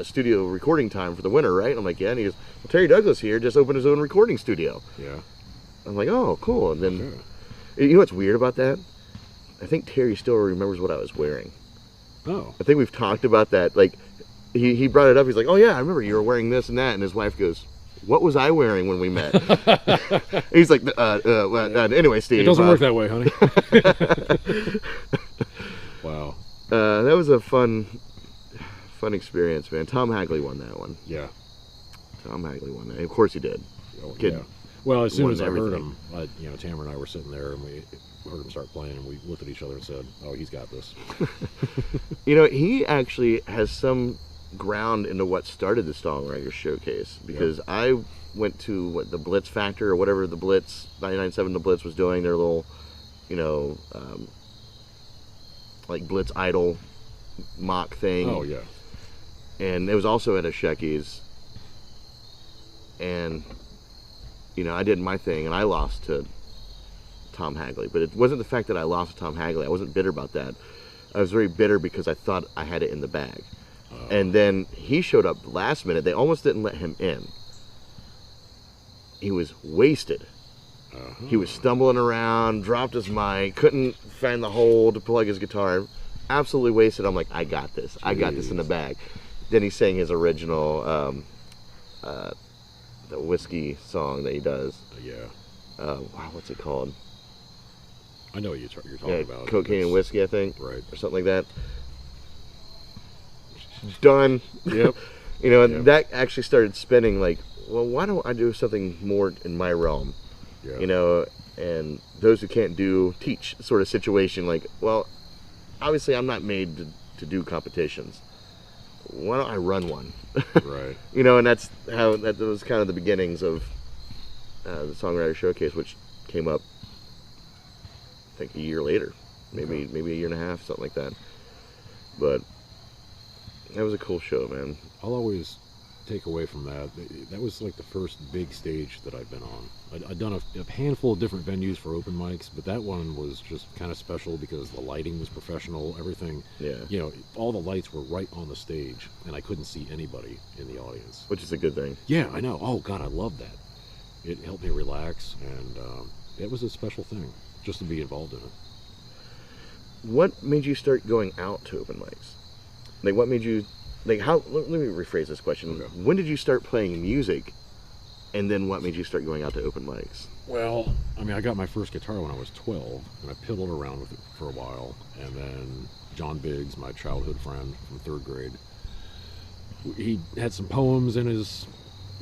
studio recording time for the winter, right? I'm like, yeah. And he goes, well, Terry Douglas here just opened his own recording studio. Yeah. I'm like, oh, cool. And then, you know what's weird about that? I think Terry still remembers what I was wearing. Oh. I think we've talked about that. Like, he brought it up. He's like, oh, yeah, I remember you were wearing this and that. And his wife goes, what was I wearing when we met? He's like, anyway, Steve. It doesn't work that way, honey. Wow. That was a fun experience, man. Tom Hagley won that one. Yeah. Tom Hagley won that. Of course he did. Oh, Kid yeah. Well, as soon as I heard everything. him, Tamara and I were sitting there and we heard him start playing and we looked at each other and said, oh, he's got this. He actually has some ground into what started the Songwriters Showcase, because I went to the Blitz Factor or whatever the Blitz 99.7 the Blitz was doing their little, like Blitz Idol mock thing. Oh yeah. And it was also at a Shecky's, and I did my thing and I lost to Tom Hagley. But it wasn't the fact that I lost to Tom Hagley. I wasn't bitter about that. I was very bitter because I thought I had it in the bag. And then he showed up last minute. They almost didn't let him in. He was wasted. He was stumbling around, dropped his mic, couldn't find the hole to plug his guitar. Absolutely wasted. I'm like, I got this. I got this in the bag. Then he sang his original, the whiskey song that he does. Wow, what's it called? I know what you're talking about. Cocaine and Whiskey, I think. Right. Or something like that. Done. Yep. And that actually started spinning like, well, why don't I do something more in my realm? Yeah. And those who can't do, teach sort of situation. Like, well, obviously I'm not made to do competitions. Why don't I run one? Right. And that's how, that was kind of the beginnings of the Songwriter Showcase, which came up, I think, a year later. Maybe a year and a half, something like that. But that was a cool show, man. I'll always take away from that. That was like the first big stage that I've been on. I'd done a handful of different venues for open mics, but that one was just kind of special because the lighting was professional, everything. Yeah. All the lights were right on the stage, and I couldn't see anybody in the audience. Which is a good thing. Yeah, I know. Oh, God, I love that. It helped me relax, and it was a special thing, just to be involved in it. What made you start going out to open mics? Like, what made you, like, how, let me rephrase this question. Okay. When did you start playing music, and then what made you start going out to open mics? Well, I got my first guitar when I was 12, and I piddled around with it for a while, and then John Biggs, my childhood friend from 3rd grade, he had some poems in his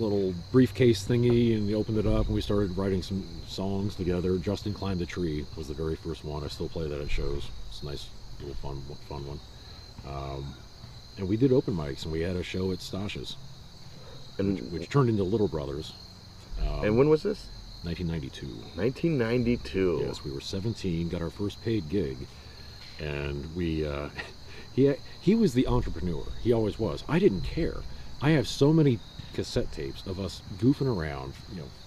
little briefcase thingy, and he opened it up, and we started writing some songs together. Justin Climbed a Tree was the very first one. I still play that at shows. It's a nice little fun one. And we did open mics, and we had a show at Stasha's, which turned into Little Brothers. And when was this? 1992. 1992. Yes, we were 17, got our first paid gig, and we he was the entrepreneur. He always was. I didn't care. I have so many cassette tapes of us goofing around,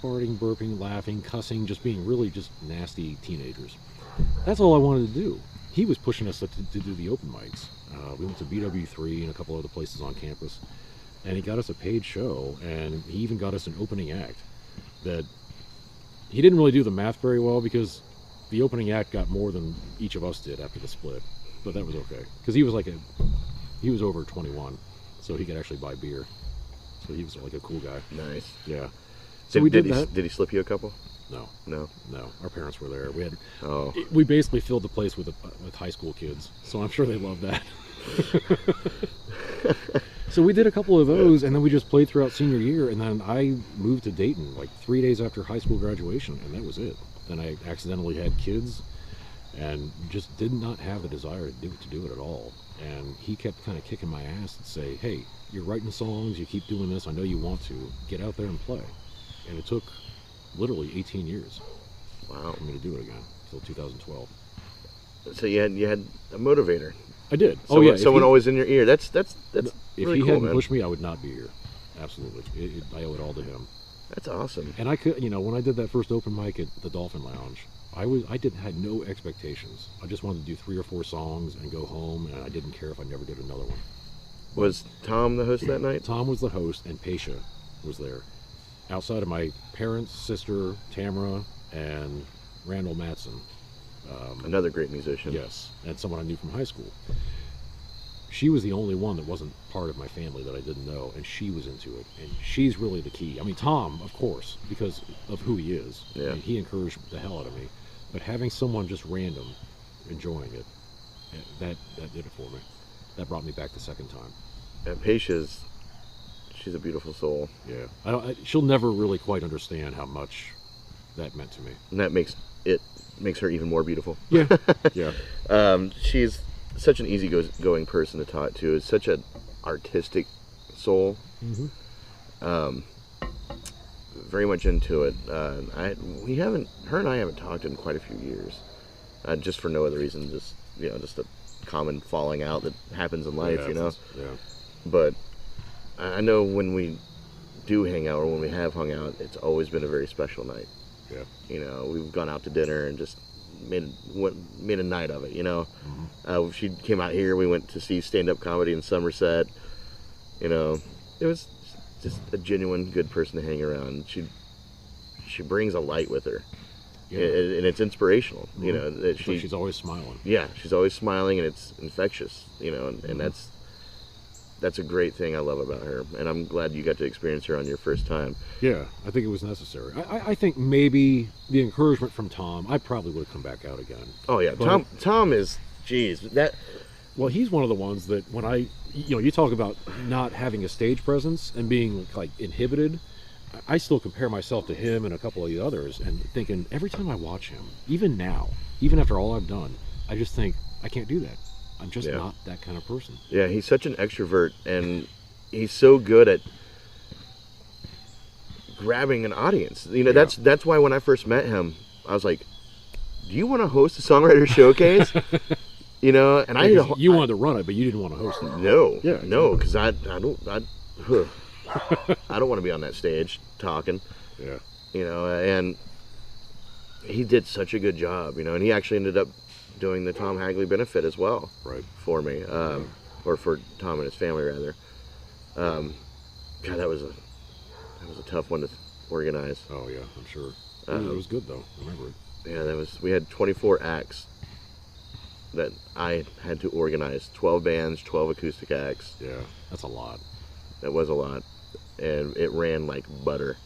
farting, burping, laughing, cussing, just being really just nasty teenagers. That's all I wanted to do. He was pushing us to do the open mics. We went to BW3 and a couple other places on campus, and he got us a paid show, and he even got us an opening act that he didn't really do the math very well, because the opening act got more than each of us did after the split, but that was okay, because he was over 21, so he could actually buy beer, so he was like a cool guy. Nice. Yeah. So we did that. Did he slip you a couple? No. Our parents were there. Oh. We basically filled the place with high school kids, so I'm sure they loved that. So we did a couple of those, and then we just played throughout senior year, and then I moved to Dayton like 3 days after high school graduation, and that was it. Then I accidentally had kids, and just did not have the desire to do it at all. And he kept kind of kicking my ass and say, "Hey, you're writing songs, you keep doing this, I know you want to, get out there and play." And it took literally 18 years for me to do it again, until 2012. So you had a motivator. I did. Someone always in your ear. That's if really he cool, hadn't man. pushed me, I would not be here. Absolutely. I owe it all to him. That's awesome. And I could, when I did that first open mic at the Dolphin Lounge, had no expectations. I just wanted to do 3 or 4 songs and go home, and I didn't care if I never did another one. Was Tom the host that night? Tom was the host, and Paisha was there. Outside of my parents, sister, Tamara, and Randall Matson. Another great musician. Yes, and someone I knew from high school. She was the only one that wasn't part of my family that I didn't know, and she was into it. And she's really the key. I mean, Tom, of course, because of who he is. Yeah. I mean, he encouraged the hell out of me. But having someone just random enjoying it, that did it for me. That brought me back the second time. And she's a beautiful soul. Yeah. She'll never really quite understand how much that meant to me. And that makes her even more beautiful. Yeah. Yeah. She's such an easygoing person to talk to. Is such an artistic soul. Mm-hmm. Very much into it. Her and I haven't talked in quite a few years. Just for no other reason, just a common falling out that happens in life, Yeah. But I know when we do hang out, or when we have hung out, it's always been a very special night. Yeah. We've gone out to dinner and just made a night of it. Mm-hmm. She came out here. We went to see stand-up comedy in Somerset. It was just a genuine good person to hang around. She brings a light with her, Yeah. and it's inspirational. Mm-hmm. That she's always smiling. Yeah, she's always smiling, and it's infectious. And Mm-hmm. that's a great thing I love about her, and I'm glad you got to experience her on your first time. Yeah, I think it was necessary. I think maybe the encouragement from Tom, I probably would have come back out again. Oh yeah, But Tom is, geez, that. Well, he's one of the ones that when you talk about not having a stage presence and being like inhibited, I still compare myself to him and a couple of the others, and thinking every time I watch him, even now, even after all I've done, I just think I can't do that. I'm just not that kind of person. Yeah, he's such an extrovert, and he's so good at grabbing an audience. That's why when I first met him, I was like, "Do you want to host a songwriter showcase?" And you wanted to run it, but you didn't want to host it. No, Yeah, no, because I don't want to be on that stage talking. Yeah. And he did such a good job. And he actually ended up doing the Tom Hagley benefit as well. Right. For me, or for Tom and his family rather. God, that was a tough one to organize. Oh yeah, I'm sure. It was good though. I remember it. Yeah, we had 24 acts that I had to organize. 12 bands, 12 acoustic acts. Yeah, that's a lot. That was a lot, and it ran like butter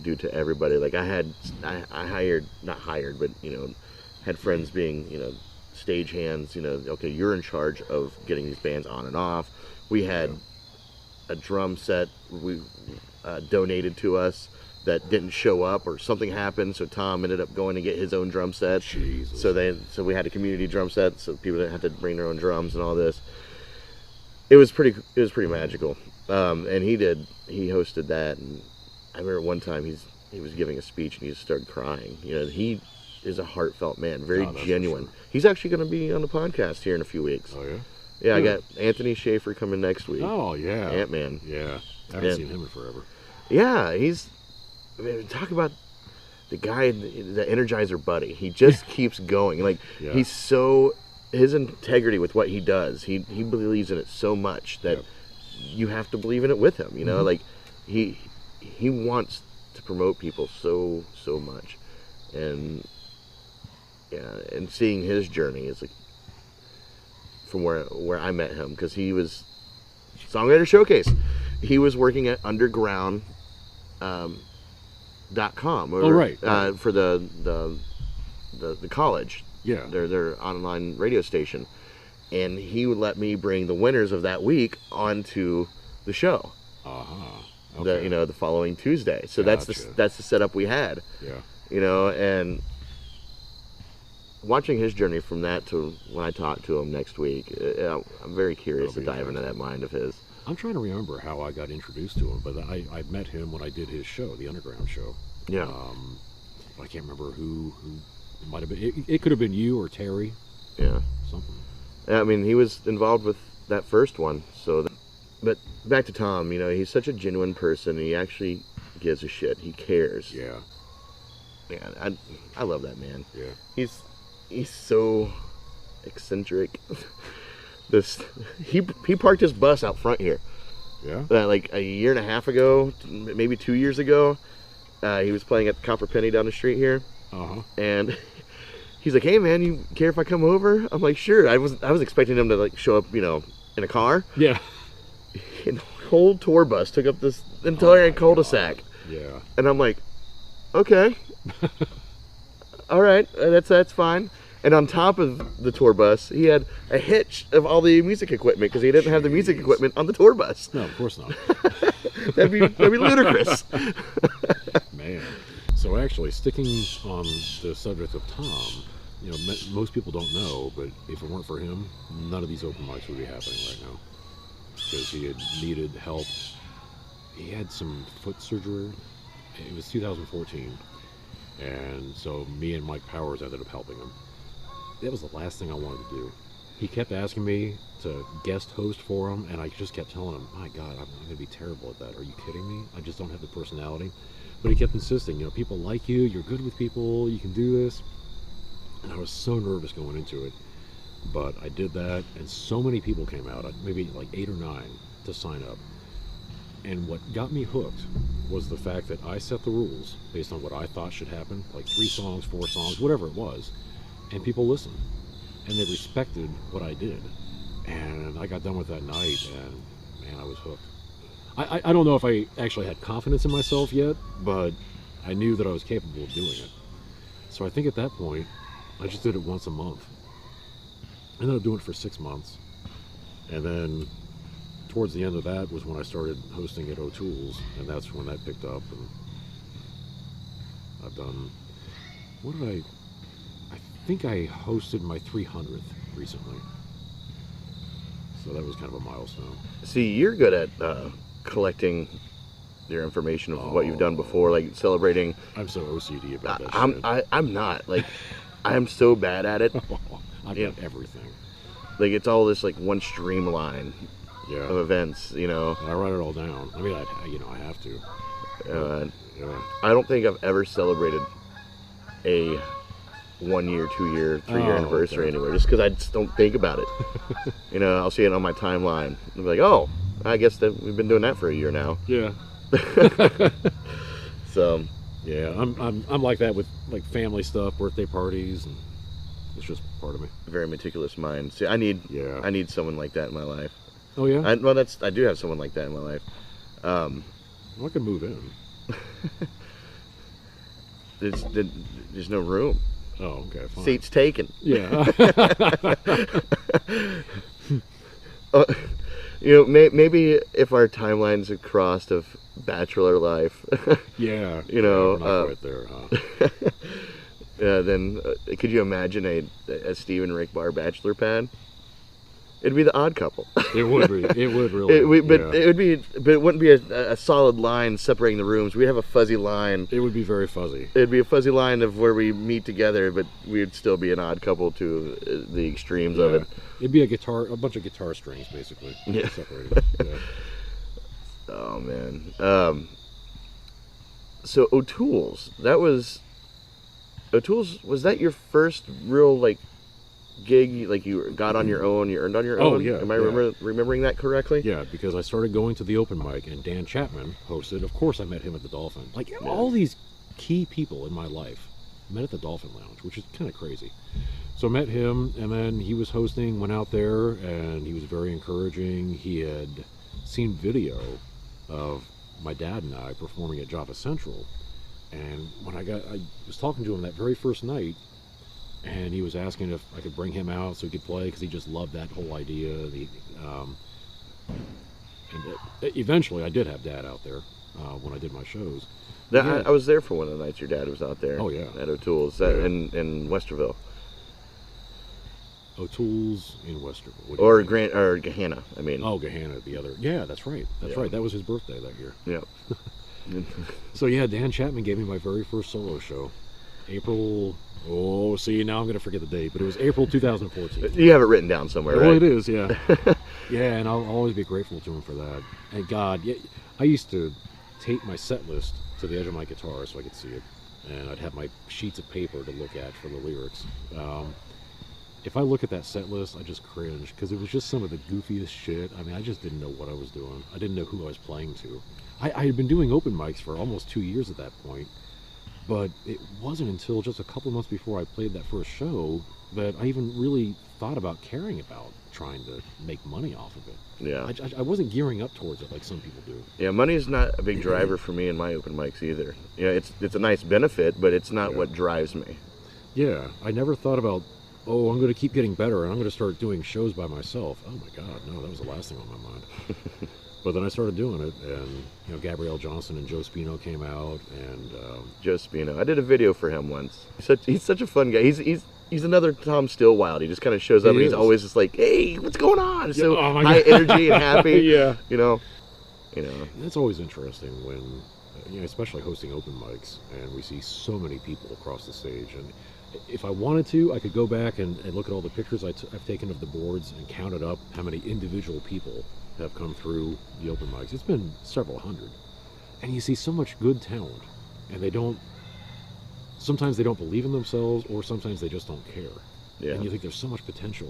due to everybody. Like I had friends being, stage hands, okay, you're in charge of getting these bands on and off. We had a drum set donated to us that didn't show up, or something happened, so Tom ended up going to get his own drum set. Jesus. So we had a community drum set, so people didn't have to bring their own drums and all this. It was pretty magical. And he hosted that, and I remember one time he was giving a speech and he just started crying. is a heartfelt man, very that's for genuine. sure. He's actually going to be on the podcast here in a few weeks. Oh, yeah? Yeah, I got Anthony Schaefer coming next week. Oh, yeah. Ant-Man. Yeah. I haven't seen him in forever. Yeah, talk about the guy, the Energizer Buddy. He just keeps going. Like, he's so, his integrity with what he does, he believes in it so much that you have to believe in it with him, you know? Like, he wants to promote people so much. And, yeah, and seeing his journey is like, from where I met him, because he was Songwriter Showcase. He was working at Underground, .com for the college, their online radio station, and he would let me bring the winners of that week onto the show. Okay. The following Tuesday. So that's the setup we had. Yeah. And watching his journey from that to when I talk to him next week, I'm very curious to dive into that mind of his. I'm trying to remember how I got introduced to him, but I met him when I did his show, the Underground show. Yeah. I can't remember who it might have been. It could have been you or Terry. Yeah. Something. I mean, he was involved with that first one. But back to Tom, he's such a genuine person. He actually gives a shit. He cares. Yeah. Man, I love that man. Yeah. He's so eccentric. He parked his bus out front here. Yeah. Like a year and a half ago, maybe 2 years ago, he was playing at the Copper Penny down the street here. And he's like, "Hey man, you care if I come over?" I'm like, "Sure." I was expecting him to like show up, in a car. Yeah. And the whole tour bus took up this entire cul-de-sac. God. Yeah. And I'm like, "Okay, all right, that's fine." And on top of the tour bus, he had a hitch of all the music equipment because he didn't have the music equipment on the tour bus. No, of course not. that'd be ludicrous. Man. So actually, sticking on the subject of Tom, most people don't know, but if it weren't for him, none of these open mics would be happening right now. Because he had needed help. He had some foot surgery. It was 2014. And so me and Mike Powers ended up helping him. That was the last thing I wanted to do. He kept asking me to guest host for him, and I just kept telling him, "My God, I'm going to be terrible at that. Are you kidding me? I just don't have the personality." But he kept insisting, people like you, you're good with people, you can do this. And I was so nervous going into it. But I did that, and so many people came out, maybe like 8 or 9, to sign up. And what got me hooked was the fact that I set the rules based on what I thought should happen, like 3 songs, 4 songs, whatever it was. And people listened, and they respected what I did. And I got done with that night, and man, I was hooked. I don't know if I actually had confidence in myself yet, but I knew that I was capable of doing it. So I think at that point, I just did it once a month. I ended up doing it for 6 months. And then towards the end of that was when I started hosting at O'Toole's, and that's when that picked up. And I've done, I think I hosted my 300th recently. So that was kind of a milestone. See, you're good at collecting your information of what you've done before, like celebrating. I'm so OCD about that shit. I'm not. Like, I am so bad at it. I've got everything. Like, it's all this, like, one streamline of events, And I write it all down. I mean, I have to. I don't think I've ever celebrated a 1 year, 2 year, 3 year anniversary anywhere, just because I just don't think about it. I'll see it on my timeline. I'll be like, oh, I guess that we've been doing that for a year now. Yeah. So. Yeah, I'm like that with like family stuff, birthday parties, and it's just part of me. Very meticulous mind. See, I need someone like that in my life. Oh yeah. I do have someone like that in my life. I can move in. There's no room. Oh, okay, fine. Seats taken. Yeah. Maybe if our timelines had crossed of bachelor life. Yeah. We're not quite there, huh? Then could you imagine a Steve and Rick Barr bachelor pad? It'd be the odd couple. It would be. It would really. But it wouldn't be a solid line separating the rooms. We'd have a fuzzy line. It would be very fuzzy. It'd be a fuzzy line of where we meet together, but we'd still be an odd couple to the extremes of it. It'd be a bunch of guitar strings, basically. Yeah. Separated. Yeah. Oh man. So O'Toole's. Was that your first real like gig? Like you got on your own, you earned on your own? Oh yeah. Am I remembering that correctly? Yeah, because I started going to the open mic, and Dan Chapman hosted. Of course, I met him at the Dolphin. Like all these key people in my life, I met at the Dolphin Lounge, which is kind of crazy. So I met him, and then he was hosting. Went out there, and he was very encouraging. He had seen video of my dad and I performing at Java Central. And when I was talking to him that very first night, and he was asking if I could bring him out so he could play, because he just loved that whole idea. Eventually, I did have Dad out there when I did my shows. I was there for one of the nights your dad was out there. Oh yeah, at O'Toole's in Westerville. O'Toole's in Westerville. Or Gahanna. I mean. Oh, Gahanna, the other. Yeah, that's right. That's right. That was his birthday that year. Yeah. So yeah, Dan Chapman gave me my very first solo show. April. Oh, see, now I'm going to forget the date, but it was April 2014. You have it written down somewhere, right? Well, it is, yeah. Yeah, and I'll always be grateful to him for that. And God, yeah, I used to tape my set list to the edge of my guitar so I could see it, and I'd have my sheets of paper to look at for the lyrics. If I look at that set list, I just cringe, because it was just some of the goofiest shit. I mean, I just didn't know what I was doing. I didn't know who I was playing to. I had been doing open mics for almost 2 years at that point, but it wasn't until just a couple months before I played that first show that I even really thought about caring about trying to make money off of it. Yeah. I wasn't gearing up towards it like some people do. Yeah, money's not a big driver for me in my open mics either. Yeah, it's a nice benefit, but it's not what drives me. Yeah, I never thought about, oh, I'm going to keep getting better and I'm going to start doing shows by myself. Oh my God, no, that was the last thing on my mind. But then I started doing it, and Gabrielle Johnson and Joe Spino came out, and Joe Spino. I did a video for him once. He's such a fun guy. He's another Tom Stillwild. He just kind of shows up, and he's always just like, "Hey, what's going on?" So high energy and happy. Yeah, you know. That's always interesting when, especially hosting open mics, and we see so many people across the stage. And if I wanted to, I could go back and look at all the pictures I've taken of the boards and counted up how many individual people have come through the open mics. It's been several hundred, and you see so much good talent, and sometimes they don't believe in themselves, or sometimes they just don't care. Yeah. And you think there's so much potential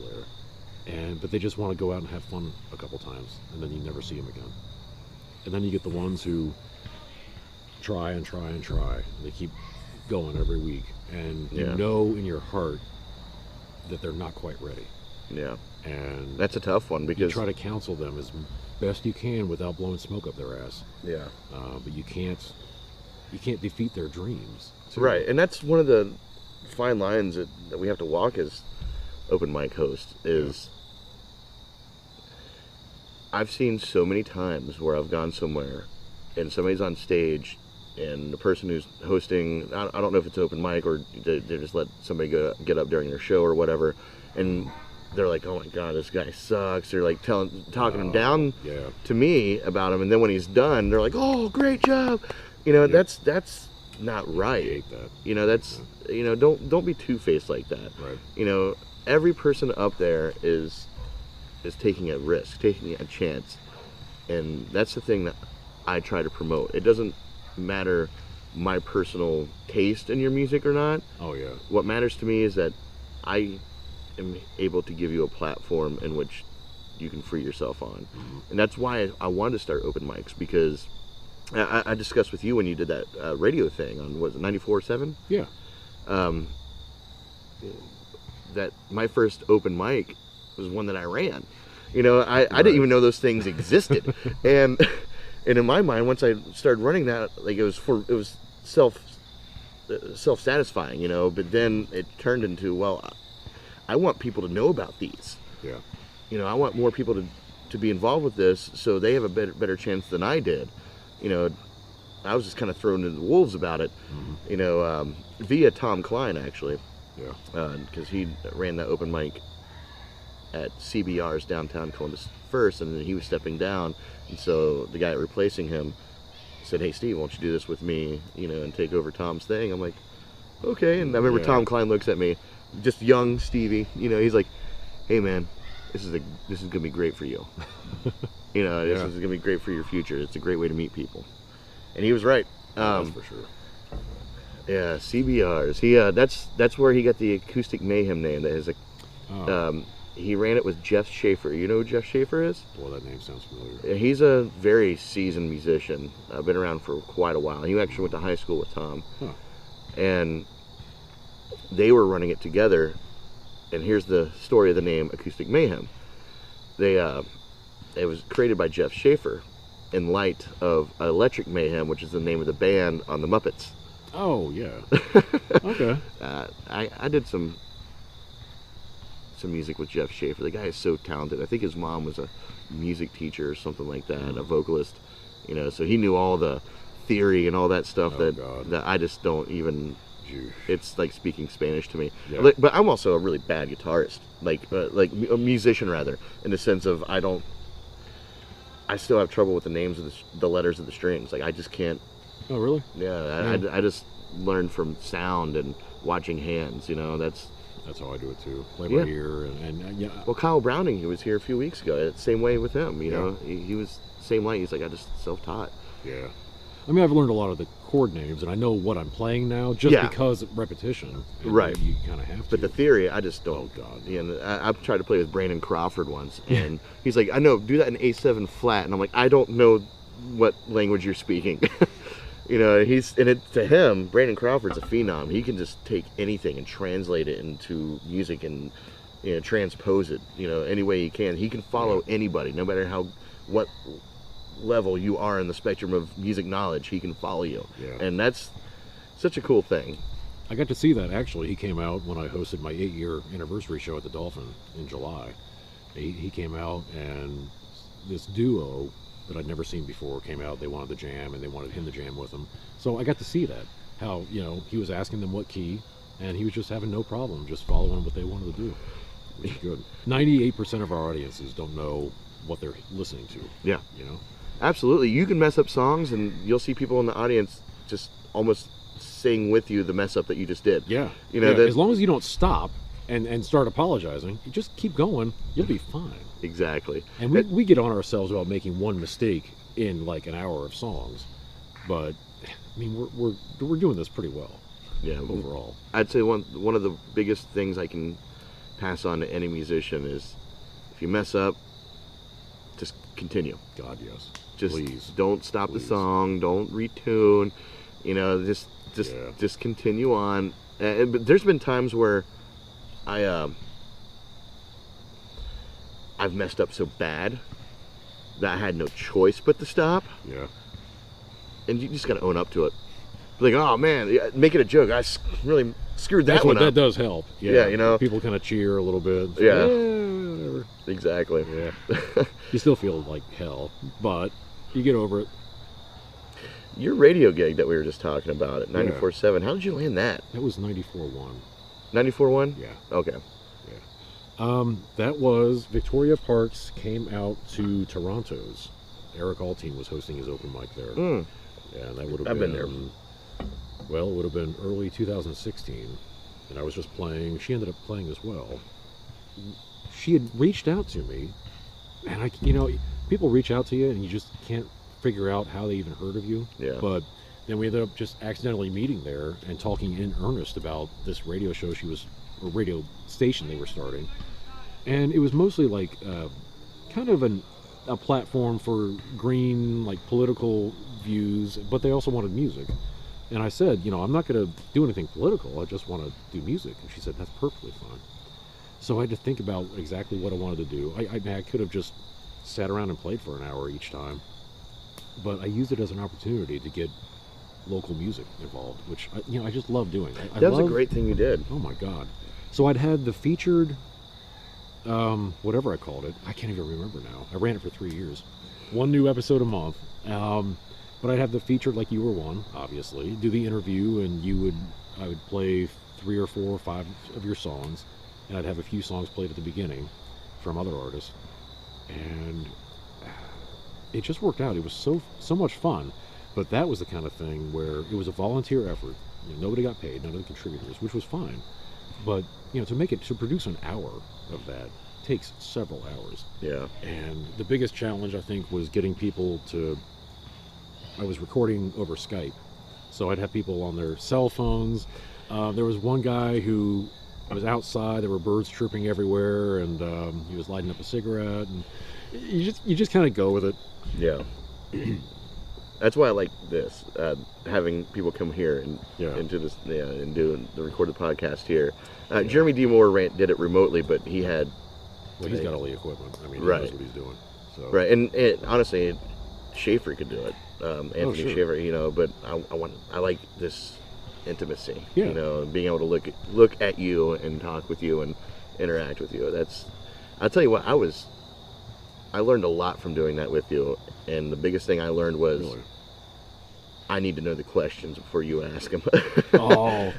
there, but they just want to go out and have fun a couple times, and then you never see them again. And then you get the ones who try and try and try, and they keep going every week, and you know in your heart that they're not quite ready. Yeah. And that's a tough one, because you try to counsel them as best you can without blowing smoke up their ass. Yeah. But you can't defeat their dreams. Too. Right, and that's one of the fine lines that we have to walk as open mic hosts. Is I've seen so many times where I've gone somewhere and somebody's on stage, and the person who's hosting, I don't know if it's open mic or they just let somebody get up during their show or whatever, and they're like, "Oh my God, this guy sucks." They're like talking him down to me about him, and then when he's done, they're like, "Oh, great job." That's not right. I hate that. That's don't be two-faced like that. Right. Every person up there is taking a risk, taking a chance, and that's the thing that I try to promote. It doesn't matter my personal taste in your music or not. Oh yeah. What matters to me is that I am able to give you a platform in which you can free yourself on. Mm-hmm. And that's why I wanted to start open mics, because I discussed with you when you did that radio thing on, was it 94.7? Yeah. That my first open mic was one that I ran. I didn't even know those things existed. and in my mind, once I started running that, like it was self-satisfying, but then it turned into, well, I want people to know about these. Yeah. I want more people to be involved with this, so they have a better chance than I did. I was just kind of thrown into the wolves about it, via Tom Klein, actually. Yeah. Because he ran that open mic at CBR's downtown Columbus first, and then he was stepping down, and so the guy replacing him said, "Hey Steve, won't you do this with me, and take over Tom's thing?" I'm like, "Okay." And I remember Tom Klein looks at me, just young Stevie, he's like, "Hey man, this is gonna be great for you. This is gonna be great for your future. It's a great way to meet people." And he was right. That's for sure. Yeah, CBRs. He that's where he got the Acoustic Mayhem name. That is he ran it with Jeff Schaefer. You know who Jeff Schaefer is? Well, that name sounds familiar. He's a very seasoned musician. Been around for quite a while. He actually went to high school with Tom. Huh. And they were running it together. And here's the story of the name Acoustic Mayhem. It was created by Jeff Schaefer in light of Electric Mayhem, which is the name of the band on the Muppets. Oh, yeah. Okay. I did some music with Jeff Schaefer. The guy is so talented. I think his mom was a music teacher or something like that, a vocalist. So he knew all the theory and all that stuff that I just don't even. It's like speaking Spanish to me. Yeah. But I'm also a really bad guitarist, like a musician rather, in the sense of I still have trouble with the names of the letters of the strings. Like I just can't. Oh really? Yeah, I just learned from sound and watching hands. That's how I do it too. Play by ear and yeah. Well, Kyle Browning, he was here a few weeks ago. Same way with him. He was same way. He's like, I just self-taught. Yeah. I mean, I've learned a lot of the chord names, and I know what I'm playing now just because of repetition. Right. You kind of have to. But the theory, I just don't. Oh, God. And I've tried to play with Brandon Crawford once, and he's like, I know, do that in A7 flat. And I'm like, I don't know what language you're speaking. To him, Brandon Crawford's a phenom. He can just take anything and translate it into music and, transpose it, any way he can. He can follow anybody, no matter what level you are in the spectrum of music knowledge, he can follow you. Yeah. And that's such a cool thing. I got to see that actually. He came out when I hosted my 8-year anniversary show at the Dolphin in July. He came out, and this duo that I'd never seen before came out. They wanted to jam, and they wanted him to jam with them. So I got to see that, how he was asking them what key, and he was just having no problem just following what they wanted to do, which is good. 98% of our audiences don't know what they're listening to. Yeah. Absolutely. You can mess up songs, and you'll see people in the audience just almost sing with you the mess up that you just did. Yeah. As long as you don't stop and start apologizing, you just keep going, you'll be fine. Exactly. And we get on ourselves about making one mistake in like an hour of songs, but I mean we're doing this pretty well. Yeah. Overall, I'd say one of the biggest things I can pass on to any musician is, if you mess up, just continue. God, yes. Please don't stop the song. Don't retune. Just continue on. But there's been times where I've messed up so bad that I had no choice but to stop. Yeah. And you just gotta own up to it. Like, oh man, make it a joke. I really screwed that one up. That does help. Yeah. People kind of cheer a little bit. Yeah. Whatever. Exactly. Yeah. You still feel like hell, but you get over it. Your radio gig that we were just talking about at 94.7, how did you land that? That was 94.1. 94.1? Yeah. Okay. Yeah. That was Victoria Parks came out to Toronto's. Eric Alteen was hosting his open mic there. Mm. Yeah, and that would have I've been there. Well, it would have been early 2016, and I was just playing. She ended up playing as well. She had reached out to me, and people reach out to you, and you just can't figure out how they even heard of you. Yeah. But then we ended up just accidentally meeting there and talking in earnest about this radio show or radio station they were starting, and it was mostly like kind of a platform for green, like political views, but they also wanted music. And I said, I'm not going to do anything political. I just want to do music. And she said, that's perfectly fine. So I had to think about exactly what I wanted to do. I could have just sat around and played for an hour each time, but I used it as an opportunity to get local music involved, which I just love doing. That was a great thing you did. Oh my God. So I'd had the featured, whatever I called it. I can't even remember now. I ran it for 3 years. One new episode a month. But I'd have the featured, like you were one, obviously, do the interview, and I would play 3 or 4 or 5 of your songs, and I'd have a few songs played at the beginning from other artists, and it just worked out. It was so much fun, but that was the kind of thing where it was a volunteer effort. Nobody got paid, none of the contributors, which was fine. But to produce an hour of that takes several hours. Yeah. And the biggest challenge, I think, was getting people to. I was recording over Skype, so I'd have people on their cell phones. There was one guy who was outside. There were birds chirping everywhere, and he was lighting up a cigarette. And you just kind of go with it. Yeah. That's why I like this, having people come here and into this, and do the recorded podcast here. Jeremy D. Moore did it remotely, but he had. Well, he's got all the equipment. I mean, he right. knows what he's doing. So. Right, and honestly, Schaefer could do it. Anthony sure. Schaefer, but I like this intimacy. Yeah. Being able to look at you and talk with you and interact with you. I'll tell you what, I learned a lot from doing that with you, and the biggest thing I learned was. Really? I need to know the questions before you ask them. Oh.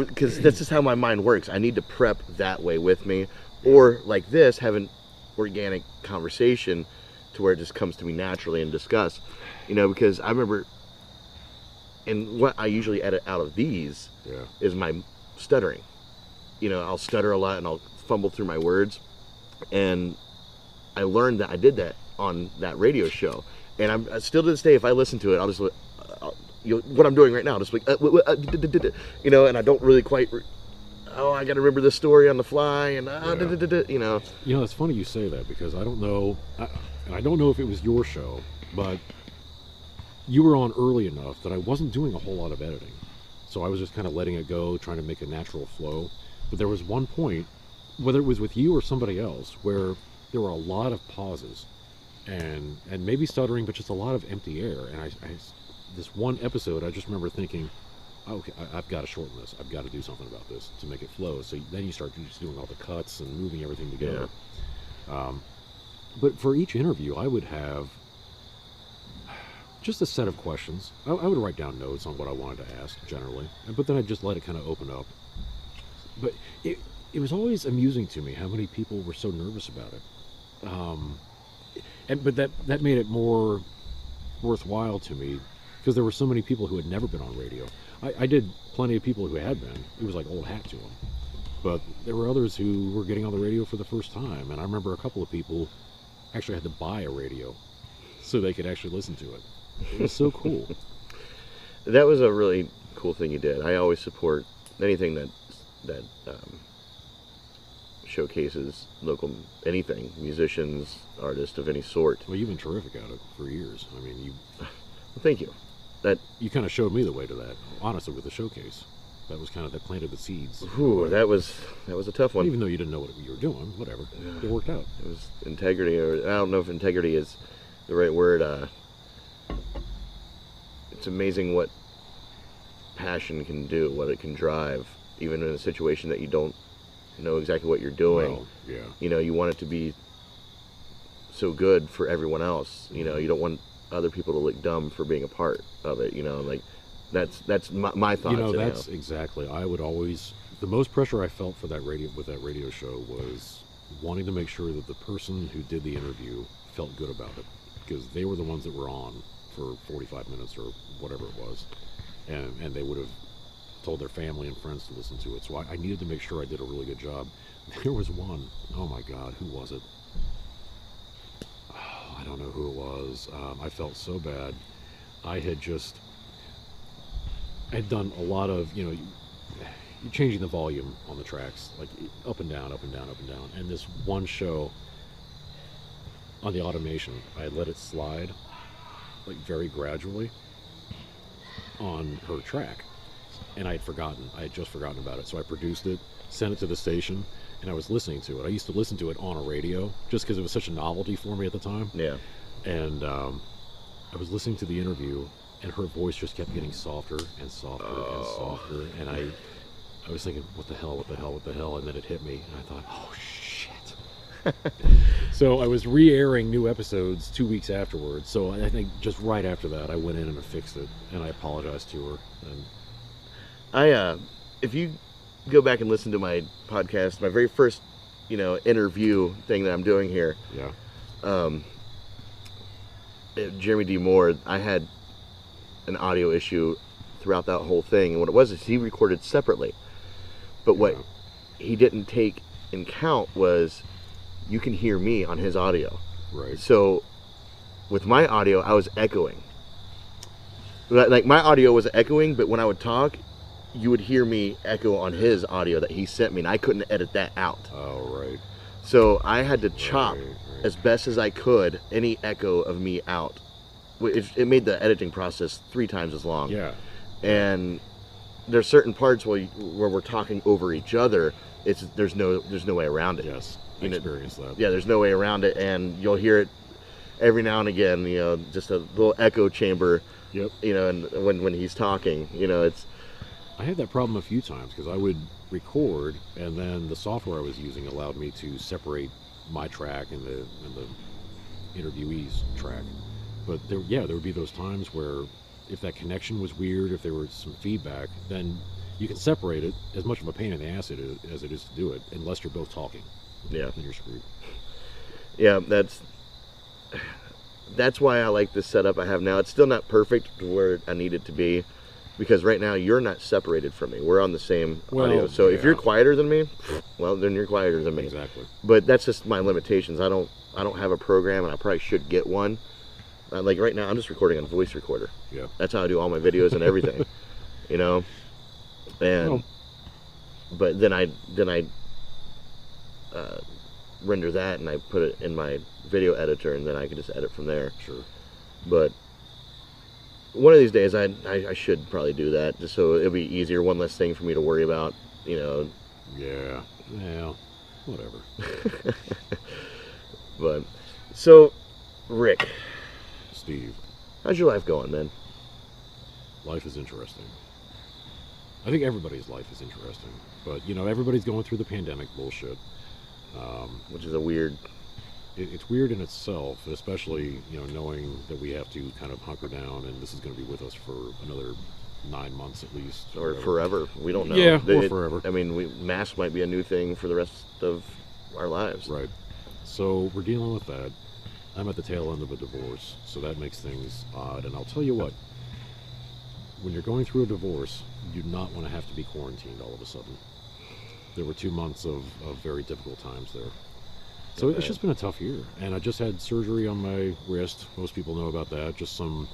Because that's just how my mind works. I need to prep that way with me. Or like this, have an organic conversation to where it just comes to me naturally and discuss. Because I remember, and what I usually edit out of these is my stuttering. I'll stutter a lot and I'll fumble through my words. And I learned that I did that on that radio show. And I'm still to this day, if I listen to it, I'll just what I'm doing right now, just like and I don't really quite. I got to remember this story on the fly, and It's funny you say that because I don't know, and I don't know if it was your show, but you were on early enough that I wasn't doing a whole lot of editing, so I was just kind of letting it go, trying to make a natural flow. But there was one point, whether it was with you or somebody else, where there were a lot of pauses. And maybe stuttering, but just a lot of empty air. And I this one episode, I just remember thinking, okay, I've got to shorten this. I've got to do something about this to make it flow. So then you start just doing all the cuts and moving everything together. Yeah. But for each interview, I would have just a set of questions. I would write down notes on what I wanted to ask, generally. But then I'd just let it kind of open up. But it was always amusing to me how many people were so nervous about it. But that made it more worthwhile to me because there were so many people who had never been on radio. I did plenty of people who had been. It was like old hat to them. But there were others who were getting on the radio for the first time. And I remember a couple of people actually had to buy a radio so they could actually listen to it. It was so cool. That was a really cool thing you did. I always support anything that showcases local anything, musicians, artists of any sort. Well, you've been terrific at it for years. I mean, Well, thank you. You kind of showed me the way to that, honestly, with the showcase. That was kind of that planted the seeds. Ooh, that was a tough one. Even though you didn't know what you were doing, whatever, it worked out. It was integrity, or I don't know if integrity is the right word. It's amazing what passion can do, what it can drive, even in a situation that you don't know exactly what you're doing. Well, yeah. You want it to be so good for everyone else. You don't want other people to look dumb for being a part of it. Like that's my thoughts. That's exactly. I would always. The most pressure I felt for that radio show was wanting to make sure that the person who did the interview felt good about it, because they were the ones that were on for 45 minutes or whatever it was, and they would have told their family and friends to listen to it. So I needed to make sure I did a really good job. There was one, oh my God, who was it? Oh, I don't know who it was. I felt so bad. I had done a lot of, you're changing the volume on the tracks, like up and down, up and down, up and down. And this one show on the automation, I had let it slide, like very gradually on her track. And I had just forgotten about it. So I produced it, sent it to the station, and I was listening to it. I used to listen to it on a radio just because it was such a novelty for me at the time. Yeah. And I was listening to the interview, and her voice just kept getting softer and softer and softer. And I was thinking, what the hell? And then it hit me, and I thought, oh, shit. So I was re-airing new episodes 2 weeks afterwards. So I think just right after that, I went in and I fixed it, and I apologized to her. And if you go back and listen to my podcast, my very first interview thing that I'm doing here. Yeah. Jeremy D. Moore, I had an audio issue throughout that whole thing, and what it was is he recorded separately. But what he didn't take in count was you can hear me on his audio. Right. So with my audio, I was echoing. Like my audio was echoing, but when I would talk, you would hear me echo on his audio that he sent me, and I couldn't edit that out. Oh, right. So I had to chop Right. as best as I could any echo of me out. It made the editing process 3 times as long. Yeah. And there's certain parts where we're talking over each other. There's no way around it. Yes. I experienced that. Yeah, there's no way around it, and you'll hear it every now and again. Just a little echo chamber. Yep. And when he's talking, it's. I had that problem a few times because I would record, and then the software I was using allowed me to separate my track and the interviewee's track. But there would be those times where if that connection was weird, if there was some feedback, then you can separate it. As much of a pain in the ass as it is to do it, unless you're both talking. Yeah. Then you're screwed. Yeah, that's why I like this setup I have now. It's still not perfect to where I need it to be, because right now you're not separated from me. We're on the same audio. So if you're quieter than me, well, then you're quieter than me. Exactly. But that's just my limitations. I don't have a program, and I probably should get one. Like right now, I'm just recording on a voice recorder. Yeah. That's how I do all my videos and everything. And but then I render that, and I put it in my video editor, and then I can just edit from there. Sure. But one of these days, I should probably do that, just so it'll be easier, one less thing for me to worry about. Yeah. Well, whatever. But so, Rick, Steve, how's your life going, man? life is interesting. I think everybody's life is interesting, but everybody's going through the pandemic bullshit. Which is a weird. It's weird in itself, especially knowing that we have to kind of hunker down, and this is going to be with us for another 9 months at least, Or whatever. forever. We don't know. Yeah, or forever. I mean, masks might be a new thing for the rest of our lives. Right. So we're dealing with that. I'm at the tail end of a divorce, so that makes things odd. And I'll tell you what, when you're going through a divorce, you do not want to have to be quarantined all of a sudden. There were 2 months of very difficult times there. So it's just been a tough year. And I just had surgery on my wrist. Most people know about that. Just some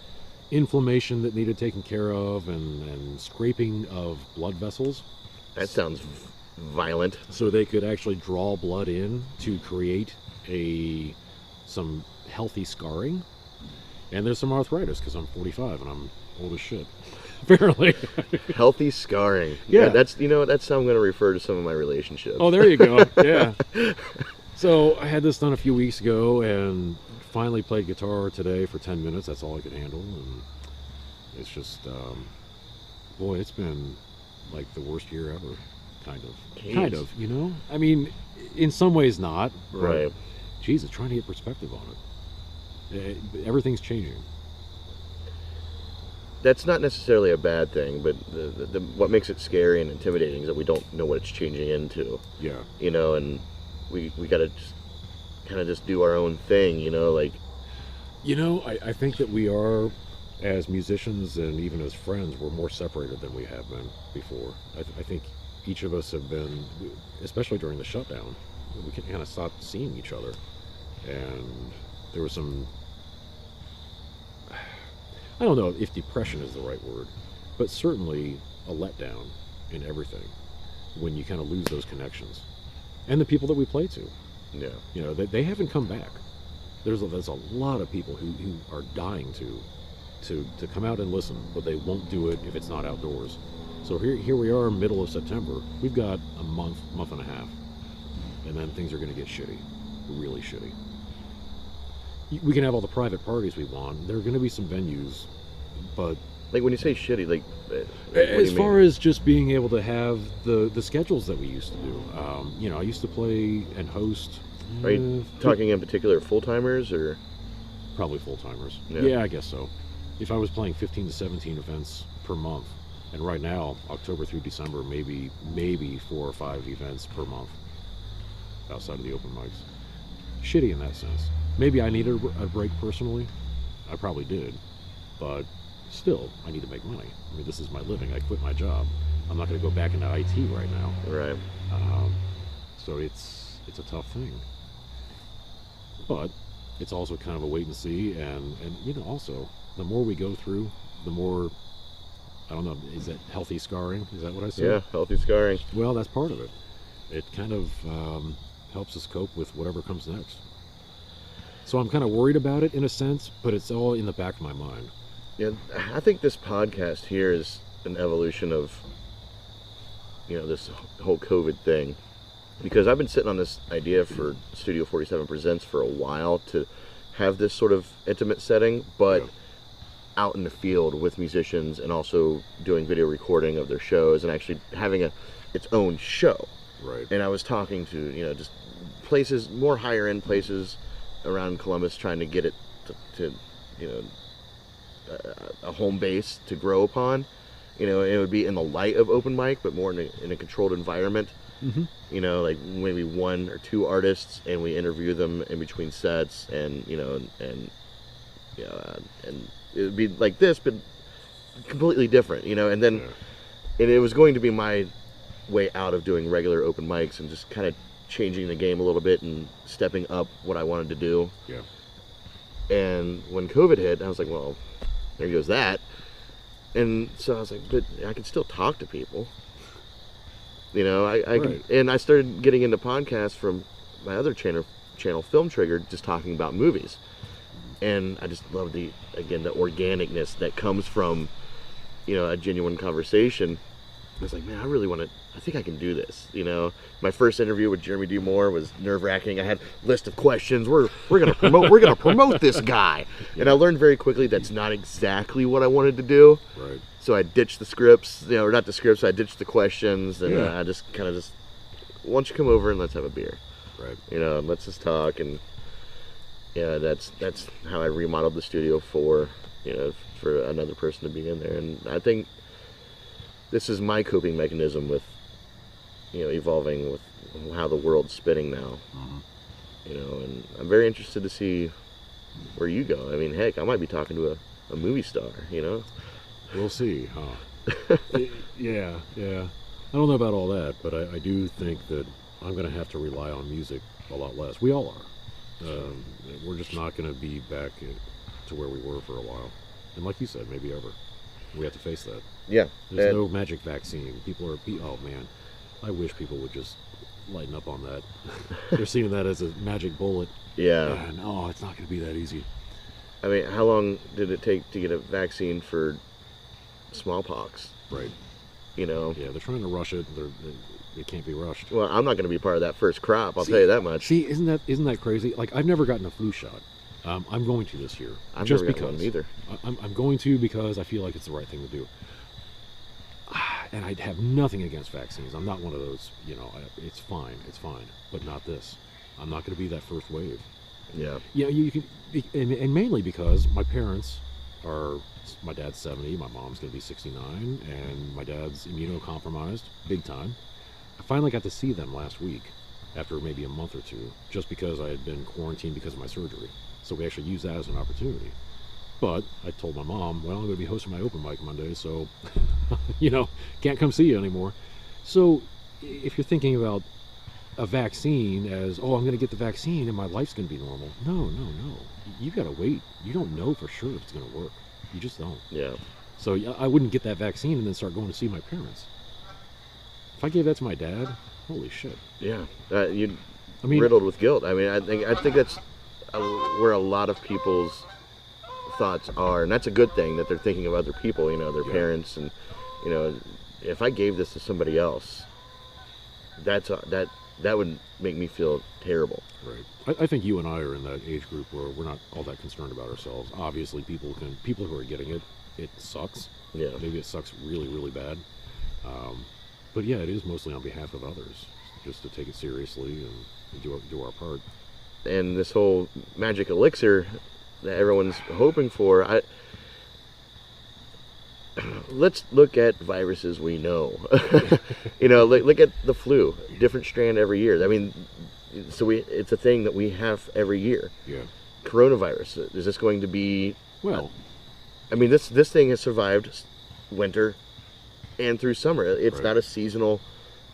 inflammation that needed taken care of, and scraping of blood vessels. That sounds violent. So they could actually draw blood in to create some healthy scarring. And there's some arthritis because I'm 45 and I'm old as shit. Apparently. Healthy scarring. Yeah. That's that's how I'm going to refer to some of my relationships. Oh, there you go. Yeah. So I had this done a few weeks ago and finally played guitar today for 10 minutes. That's all I could handle. And it's just, boy, it's been like the worst year ever. Kind of. Jeez. Kind of, I mean, in some ways not. But, Right. Jesus, trying to get perspective on it. Everything's changing. That's not necessarily a bad thing, but what makes it scary and intimidating is that we don't know what it's changing into. Yeah. And we got to just kind of just do our own thing, like. I think that we are, as musicians and even as friends, we're more separated than we have been before. I think each of us have been, especially during the shutdown, we kind of stopped seeing each other. And there was some, I don't know if depression is the right word, but certainly a letdown in everything when you kind of lose those connections. And the people that we play to. Yeah. They haven't come back. There's a lot of people who are dying to come out and listen, but they won't do it if it's not outdoors. So here we are, middle of September. We've got a month and a half, and then things are going to get shitty, really shitty. We can have all the private parties we want. There are going to be some venues, but Like when you say shitty, like as far as just being able to have the schedules that we used to do. I used to play and host. Are you talking in particular full-timers or? Probably full-timers. Yeah. Yeah, I guess so. If I was playing 15 to 17 events per month, and right now, October through December, maybe 4 or 5 events per month. outside of the open mics. Shitty in that sense. Maybe I needed a break personally. I probably did, but still, I need to make money. I mean, this is my living. I quit my job. I'm not going to go back into IT right now. Right. So it's a tough thing. But it's also kind of a wait and see, and also the more we go through, the more, I don't know, is that healthy scarring? Is that what I said? Yeah, healthy scarring. Well, that's part of it. It kind of helps us cope with whatever comes next. So I'm kind of worried about it in a sense, but it's all in the back of my mind. Yeah, I think this podcast here is an evolution of, this whole COVID thing. Because I've been sitting on this idea for Studio 47 Presents for a while to have this sort of intimate setting, but out in the field with musicians and also doing video recording of their shows and actually having its own show. Right. And I was talking to, just places, more higher end places around Columbus, trying to get it to a home base to grow upon. It would be in the light of open mic, but more in a controlled environment. Mm-hmm. Like maybe 1 or 2 artists, and we interview them in between sets, and and it would be like this, but completely different, and then and it was going to be my way out of doing regular open mics and just kind of changing the game a little bit and stepping up what I wanted to do. Yeah. And when COVID hit, I was like, well, there goes that. And so I was like, but I can still talk to people. And I started getting into podcasts from my other channel, Film Trigger, just talking about movies. And I just love the organicness that comes from, a genuine conversation. I was like, man, I think I can do this. My first interview with Jeremy D. Moore was nerve-wracking. I had a list of questions. We're gonna promote this guy. Yeah. And I learned very quickly that's not exactly what I wanted to do. Right. So I ditched the scripts, or not the scripts, I ditched the questions, and I just kind of why don't you come over and let's have a beer? Right. And let's just talk, and that's how I remodeled the studio for another person to be in there. And I think this is my coping mechanism with, evolving with how the world's spinning now. Mm-hmm. And I'm very interested to see where you go. I mean, heck, I might be talking to a movie star, We'll see, huh? Yeah. I don't know about all that, but I do think that I'm going to have to rely on music a lot less. We all are. We're just not going to be back to where we were for a while. And like you said, maybe ever. We have to face that. Yeah. There's no magic vaccine. Oh man, I wish people would just lighten up on that. They're seeing that as a magic bullet. Yeah. And it's not going to be that easy. I mean, how long did it take to get a vaccine for smallpox? Right. Yeah, they're trying to rush it. It can't be rushed. Well, I'm not going to be part of that first crop. I'll tell you that much. See, isn't that crazy? Like, I've never gotten a flu shot. I'm going to this year. I've just never because. gotten one either. I'm going to because I feel like it's the right thing to do. And I have nothing against vaccines. I'm not one of those. It's fine, but not this. I'm not going to be that first wave. Yeah. You can, and mainly because my parents are. My dad's 70, my mom's going to be 69, and my dad's immunocompromised, big time. I finally got to see them last week, after maybe a month or two, just because I had been quarantined because of my surgery. So we actually used that as an opportunity. But I told my mom, well, I'm going to be hosting my open mic Monday, so, can't come see you anymore. So if you're thinking about a vaccine as, I'm going to get the vaccine and my life's going to be normal. No. You got to wait. You don't know for sure if it's going to work. You just don't. Yeah. So I wouldn't get that vaccine and then start going to see my parents. If I gave that to my dad, holy shit. Yeah. Riddled with guilt. I mean, I think that's where a lot of people's thoughts are, and that's a good thing that they're thinking of other people, their parents, and if I gave this to somebody else, that would make me feel terrible. Right. I think you and I are in that age group where we're not all that concerned about ourselves. Obviously, people who are getting it sucks. Yeah. Maybe it sucks really, really bad. But yeah, it is mostly on behalf of others, just to take it seriously and do our part. And this whole magic elixir that everyone's hoping for, let's look at viruses we know. Look at the flu, different strand every year. I mean, So it's a thing that we have every year. Yeah. Coronavirus. Is this going to be? Well, I mean, this thing has survived winter and through summer. It's Right. not a seasonal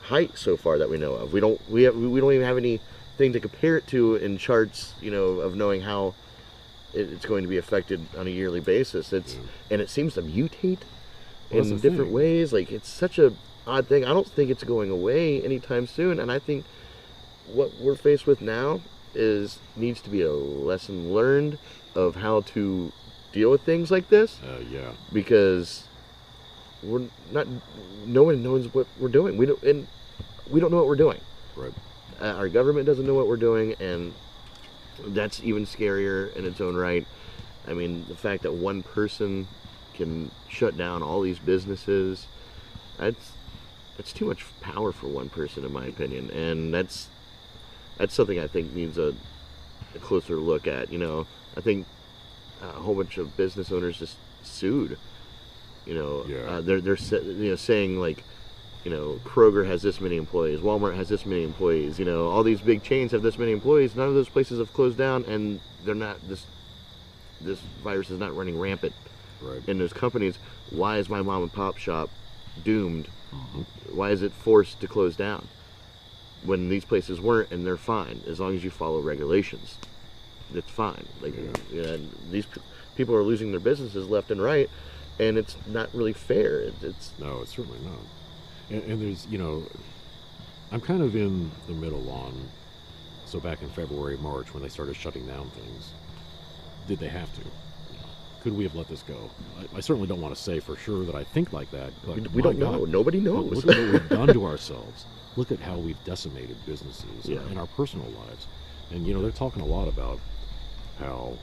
height so far that we know of. We don't even have anything to compare it to in charts, of knowing how it's going to be affected on a yearly basis. And it seems to mutate Well, that's in the different thing. ways. Like, it's such a odd thing. I don't think it's going away anytime soon. And I think what we're faced with now needs to be a lesson learned of how to deal with things like this, yeah. because no one knows what we're doing. We don't know what we're doing. Right. Our government doesn't know what we're doing, and that's even scarier in its own right. I mean, the fact that one person can shut down all these businesses, that's too much power for one person, in my opinion, and that's something I think needs a closer look at. I think a whole bunch of business owners just sued. Yeah. They're saying, like, Kroger has this many employees, Walmart has this many employees, all these big chains have this many employees. None of those places have closed down, and they're not this virus is not running rampant Right. in those companies. Why is my mom and pop shop doomed? Mhm. Why is it forced to close down when these places weren't, and they're fine as long as you follow regulations? It's fine. Like, these people are losing their businesses left and right, and it's not really fair. It's No, it's certainly not. And there's, I'm kind of in the middle on, so back in February, March, when they started shutting down things, did they have to? Could we have let this go? I certainly don't want to say for sure that I think like that. But we my don't know. God, Nobody Look knows. at what we've done to ourselves. Look at how we've decimated businesses Yeah. and our personal lives. And, they're talking a lot about how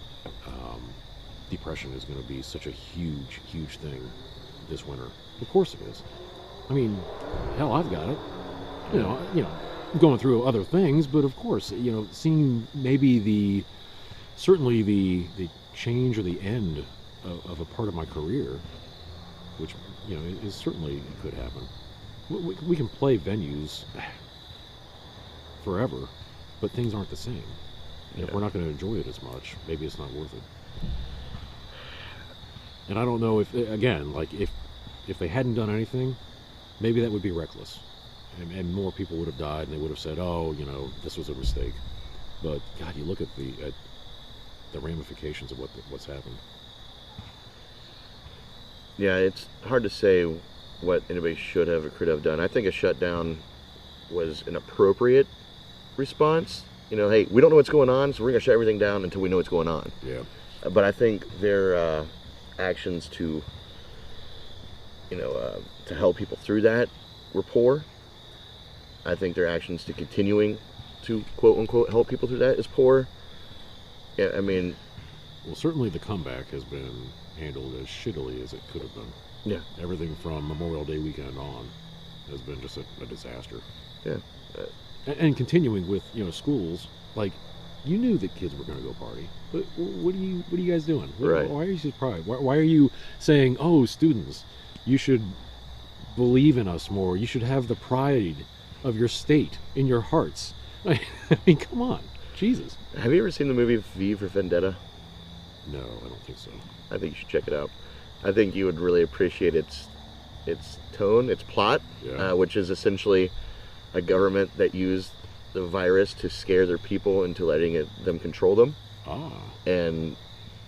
depression is going to be such a huge, huge thing this winter. Of course it is. I mean, hell, I've got it. Going through other things, but of course, seeing maybe certainly the change or the end of a part of my career, which, is certainly could happen. We can play venues forever, but things aren't the same. And if we're not going to enjoy it as much, maybe it's not worth it. And I don't know if they hadn't done anything, maybe that would be reckless, and more people would have died, and they would have said, "Oh, this was a mistake." But God, you look at the ramifications of what's happened. Yeah, it's hard to say what anybody should have or could have done. I think a shutdown was an appropriate response. Hey, we don't know what's going on, so we're going to shut everything down until we know what's going on. Yeah. But I think their actions to help people through that were poor. I think their actions to continuing to quote unquote help people through that is poor. Yeah, I mean, Well, certainly the comeback has been handled as shittily as it could have been. yeah, Everything from Memorial Day weekend on has been just a disaster. yeah. And continuing with schools, like, you knew that kids were going to go party, but what are you guys doing? Right. Why are you surprised? Why are you saying, oh, students, you should believe in us more. You should have the pride of your state in your hearts. I mean, come on, Jesus. Have you ever seen the movie V for Vendetta? No, I don't think so. I think you should check it out. I think you would really appreciate its tone, its plot, Yeah. which is essentially a government that used the virus to scare their people into letting them control them, Ah, and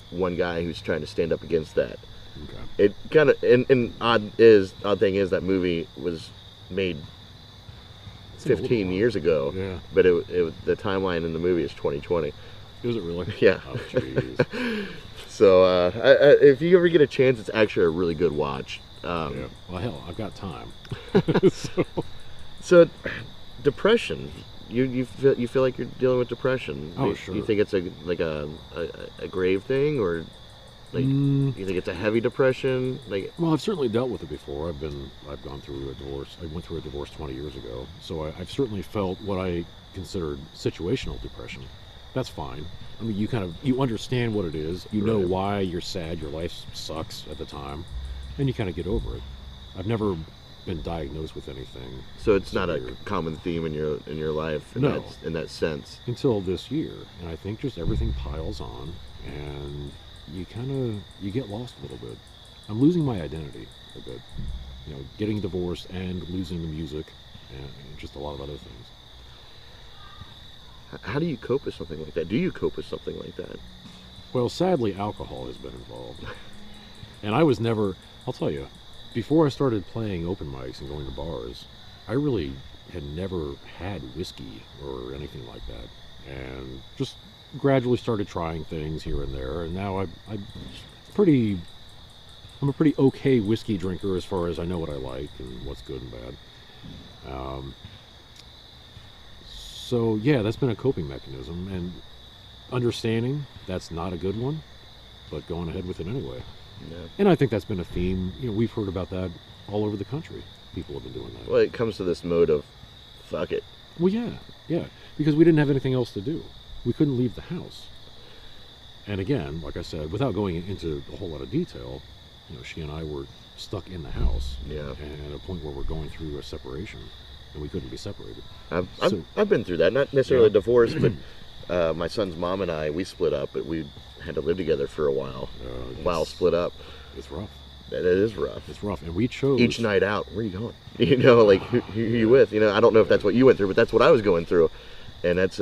one guy who's trying to stand up against that. okay. It kind of and odd thing is that movie was made It's an older 15 one. years ago, Yeah. but the timeline in the movie is 2020. Is it really? Yeah. Oh, jeez. So if you ever get a chance, it's actually a really good watch. Yeah. Well, hell, I've got time. So, So, depression. You feel like you're dealing with depression. Oh, Do sure. you think it's a grave thing, or like you think it's a heavy depression? Like, well, I've certainly dealt with it before. I've gone through a divorce. I went through a divorce 20 years ago, so I've certainly felt what I considered situational depression. That's fine. I mean, you understand what it is. You know Right. why you're sad. Your life sucks at the time, and you kind of get over it. I've never been diagnosed with anything. So it's not a severe common theme in your life No. in that sense. until this year, and I think just everything piles on, and you get lost a little bit. I'm losing my identity a bit, getting divorced and losing the music, and just a lot of other things. How do you cope with something like that? Do you cope with something like that? Well, sadly, alcohol has been involved, and I was never. I'll tell you, before I started playing open mics and going to bars, I really had never had whiskey or anything like that, and just gradually started trying things here and there, and now I'm a pretty okay whiskey drinker as far as I know what I like and what's good and bad. So yeah, that's been a coping mechanism, and understanding that's not a good one, but going ahead with it anyway. Yeah. And I think that's been a theme. We've heard about that all over the country. People have been doing that. Well, it comes to this mode of, fuck it. Well, yeah, because we didn't have anything else to do. We couldn't leave the house. And again, like I said, without going into a whole lot of detail, she and I were stuck in the house. Yeah. And at a point where we're going through a separation, and we couldn't be separated. I've been through that. Not necessarily Yeah. divorce, but my son's mom and I, we split up, but we had to live together for a while. While split up. It's rough. It is rough. It's rough, and we chose Each night out, where are you going? Like who are you with? I don't know if that's what you went through, but that's what I was going through, and it's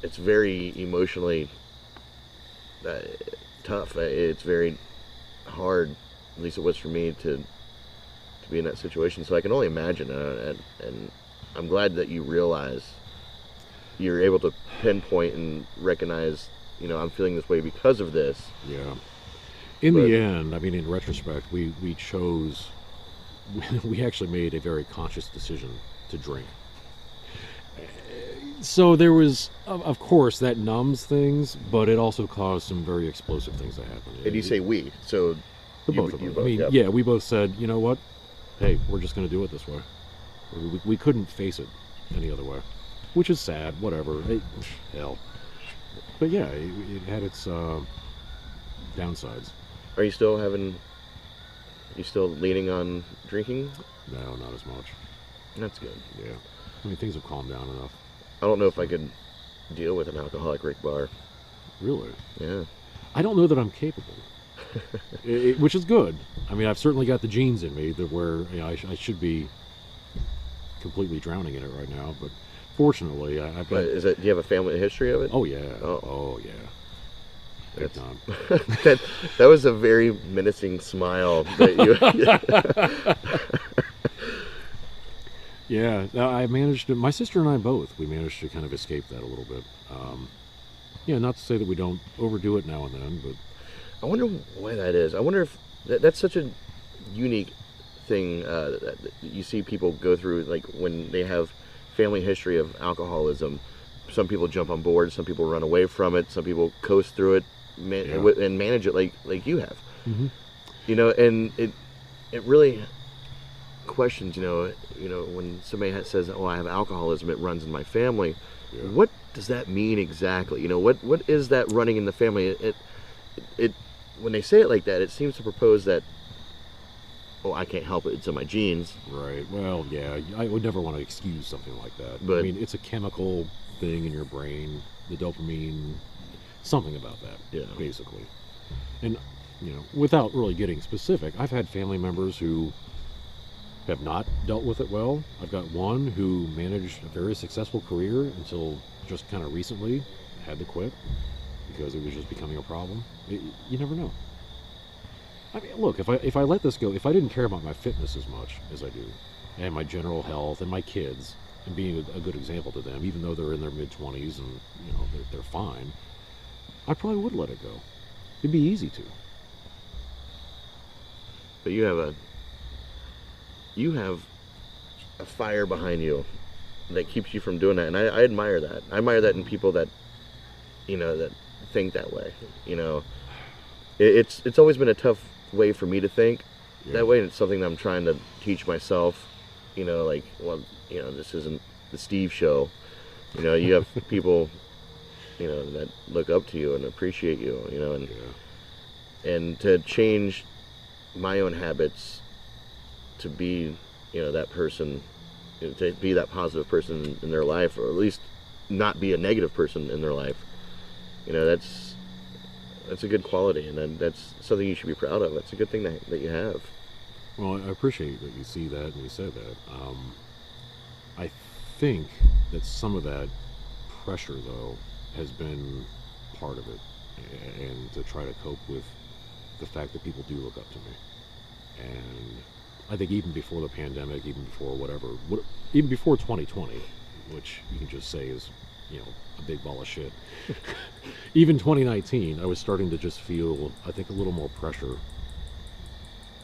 very emotionally tough. It's very hard, at least it was for me to be in that situation. So I can only imagine, and I'm glad that you realize you're able to pinpoint and recognize. I'm feeling this way because of this. Yeah. In the end, I mean, in retrospect, we chose, we actually made a very conscious decision to drink. So there was, of course, that numbs things, but it also caused some very explosive things to happen. And you say we, so the you, both of you us. both, I mean, yep. yeah, we both said, you know what? Hey, we're just going to do it this way. We couldn't face it any other way, which is sad. Whatever. Hey, hell. But yeah, it had its downsides. Are you still leaning on drinking? No, not as much. That's good. Yeah. I mean, things have calmed down enough. I don't know if I could deal with an alcoholic Rick Barr. Really? Yeah. I don't know that I'm capable, which is good. I mean, I've certainly got the genes in me that where I should be completely drowning in it right now, but fortunately, I've got... But do you have a family history of it? Oh, yeah. Oh. Oh, yeah. Big time. that was a very menacing smile that you... Yeah, I managed to... My sister and I both, we managed to kind of escape that a little bit. Not to say that we don't overdo it now and then, but... I wonder why that is. I wonder if... That's such a unique thing that you see people go through, like when they have family history of alcoholism. Some people jump on board, some people run away from it, some people coast through it and manage it like you have. Mm-hmm. And it really questions, when somebody says, "Oh, I have alcoholism, it runs in my family." Yeah. What does that mean exactly? What is that running in the family? It when they say it like that, it seems to propose that, oh, I can't help it, it's in my genes. Right. Well, yeah, I would never want to excuse something like that. But I mean, it's a chemical thing in your brain, the dopamine, something about that, basically. And, without really getting specific, I've had family members who have not dealt with it well. I've got one who managed a very successful career until just kind of recently had to quit because it was just becoming a problem. You never know. I mean, look, if I let this go, if I didn't care about my fitness as much as I do, and my general health and my kids, and being a good example to them, even though they're in their mid-20s and they're fine, I probably would let it go. It'd be easy to. But you have a fire behind you that keeps you from doing that, and I admire that. I admire that in people that that think that way. It's always been a tough way for me to think that way, and it's something that I'm trying to teach myself. This isn't the Steve show. You have people that look up to you and appreciate you, and to change my own habits to be, that person, to be that positive person in their life, or at least not be a negative person in their life. That's a good quality, and that's something you should be proud of. It's a good thing that you have. Well, I appreciate that you see that and you said that. I think that some of that pressure, though, has been part of it, and to try to cope with the fact that people do look up to me. And I think even before the pandemic, even before even before 2020, which you can just say is, a big ball of shit. Even 2019, I was starting to just feel, I think, a little more pressure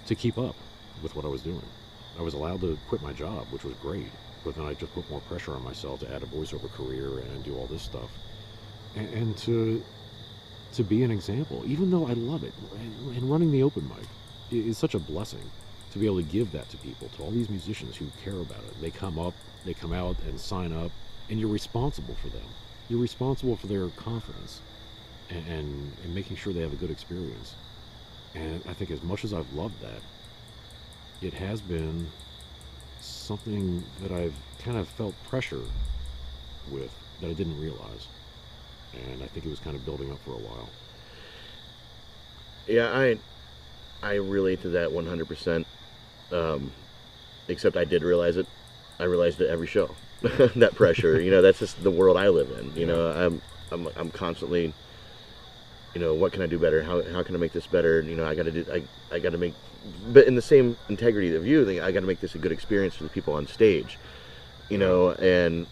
to keep up with what I was doing. I was allowed to quit my job, which was great, but then I just put more pressure on myself to add a voiceover career and do all this stuff. And to be an example, even though I love it, and running the open mic is such a blessing to be able to give that to people, to all these musicians who care about it. They come out and sign up, and you're responsible for them. You're responsible for their confidence and making sure they have a good experience. And I think as much as I've loved that, it has been something that I've kind of felt pressure with that I didn't realize. And I think it was kind of building up for a while. Yeah, I relate to that 100%. Except I did realize it. I realized it every show. That pressure, that's just the world I live in. I'm constantly, what can I do better? How can I make this better? I got to make, but in the same integrity of you, I got to make this a good experience for the people on stage. And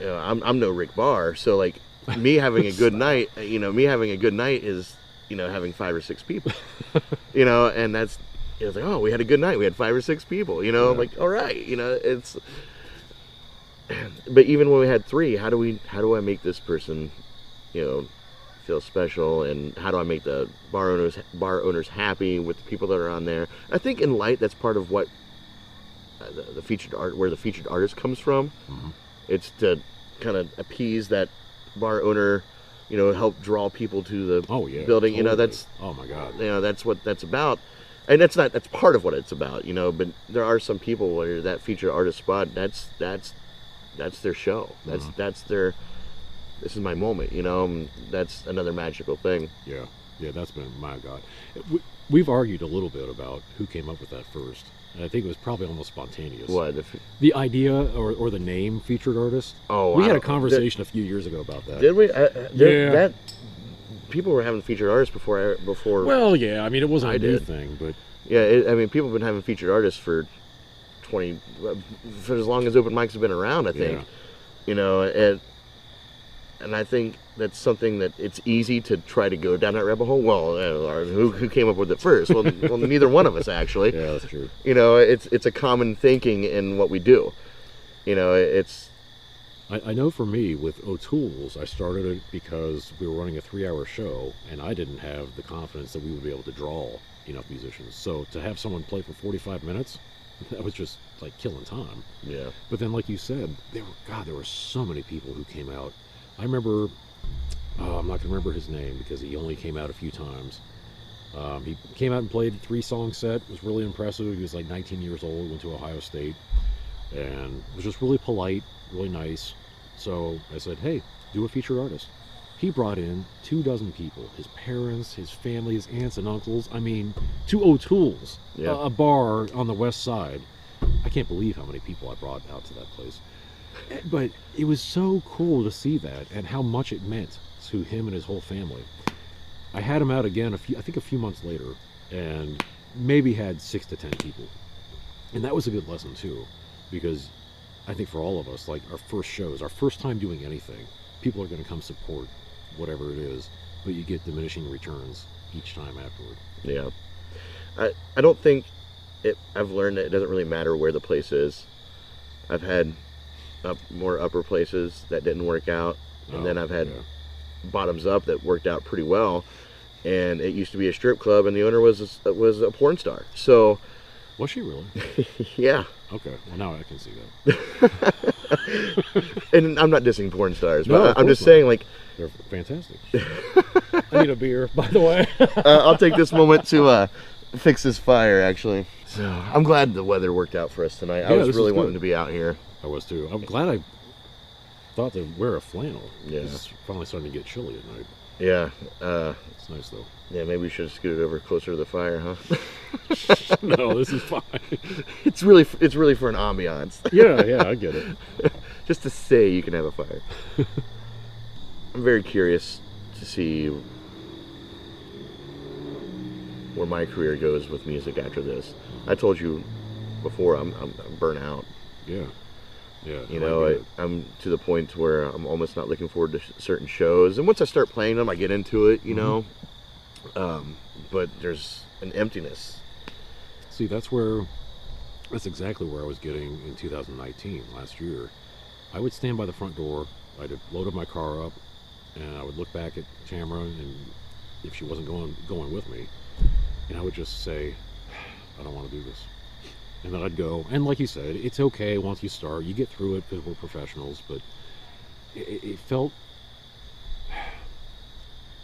I'm no Rick Barr, so like me having a good night, is having 5 or 6 people, and that's. It's like, oh, we had a good night. We had 5 or 6 people, I'm like, all right, it's. But even when we had 3, how do I make this person, feel special, and how do I make the bar owners happy with the people that are on there? I think in Light, that's part of what the featured art, where the featured artist comes from. Mm-hmm. It's to kind of appease that bar owner, help draw people to the building. Totally. That's oh my god, that's what that's about. And that's part of what it's about, but there are some people where that featured artist spot, that's their show. That's their, this is my moment, that's another magical thing. Yeah, that's been, my god. We've argued a little bit about who came up with that first. And I think it was probably almost spontaneous. What? The idea or the name featured artist? Oh, we had a conversation a few years ago about that. Did we? Yeah. People were having featured artists before. Well, yeah. I mean, it wasn't a new thing, but yeah. People have been having featured artists for as long as open mics have been around. I think, and I think that's something that it's easy to try to go down that rabbit hole. Well, who came up with it first? Well, neither one of us actually. Yeah, that's true. It's a common thinking in what we do. It's. I know for me, with O'Toole's, I started it because we were running a 3-hour show, and I didn't have the confidence that we would be able to draw enough musicians. So to have someone play for 45 minutes, that was just like killing time. Yeah. But then, like you said, there were so many people who came out. I remember, I'm not going to remember his name because he only came out a few times. He came out and played a 3-song set. It was really impressive. He was like 19 years old, went to Ohio State, and was just really polite, really nice. So I said, hey, do a featured artist. He brought in 24 people, his parents, his family, his aunts and uncles. I mean, to O'Toole's, a bar on the west side. I can't believe how many people I brought out to that place. But it was so cool to see that and how much it meant to him and his whole family. I had him out again, I think a few months later, and maybe had 6 to 10 people. And that was a good lesson too, because I think for all of us, like our first shows, our first time doing anything, people are going to come support whatever it is, but you get diminishing returns each time afterward. Yeah. I don't think I've learned that it doesn't really matter where the place is. I've had more upper places that didn't work out, and then I've had bottoms up that worked out pretty well. And it used to be a strip club, and the owner was a porn star. So. Was she really? Yeah. Okay. Well, now I can see that. And I'm not dissing porn stars, no, but I'm just saying, like, they're fantastic. I need a beer, by the way. I'll take this moment to fix this fire, actually. So I'm glad the weather worked out for us tonight. I Yeah, was this really is wanting good. to be out here. I was too. I'm glad I thought to wear a flannel. Yeah. It's finally starting to get chilly at night. Yeah. It's nice though. Yeah, maybe we should have scooted over closer to the fire, huh? No, this is fine. It's really for an ambiance. Yeah, I get it. Just to say you can have a fire. I'm very curious to see where my career goes with music after this. I told you before, I'm burnt out. Yeah. You know, I'm to the point where I'm almost not looking forward to certain shows. And once I start playing them, I get into it, you know. But there's an emptiness. See, that's exactly where I was getting in 2019, last year. I would stand by the front door, I'd have loaded my car up, and I would look back at Tamara, and if she wasn't going with me, and I would just say, I don't want to do this. And then I'd go, and like you said, it's okay once you start, you get through it because we're professionals, but it felt,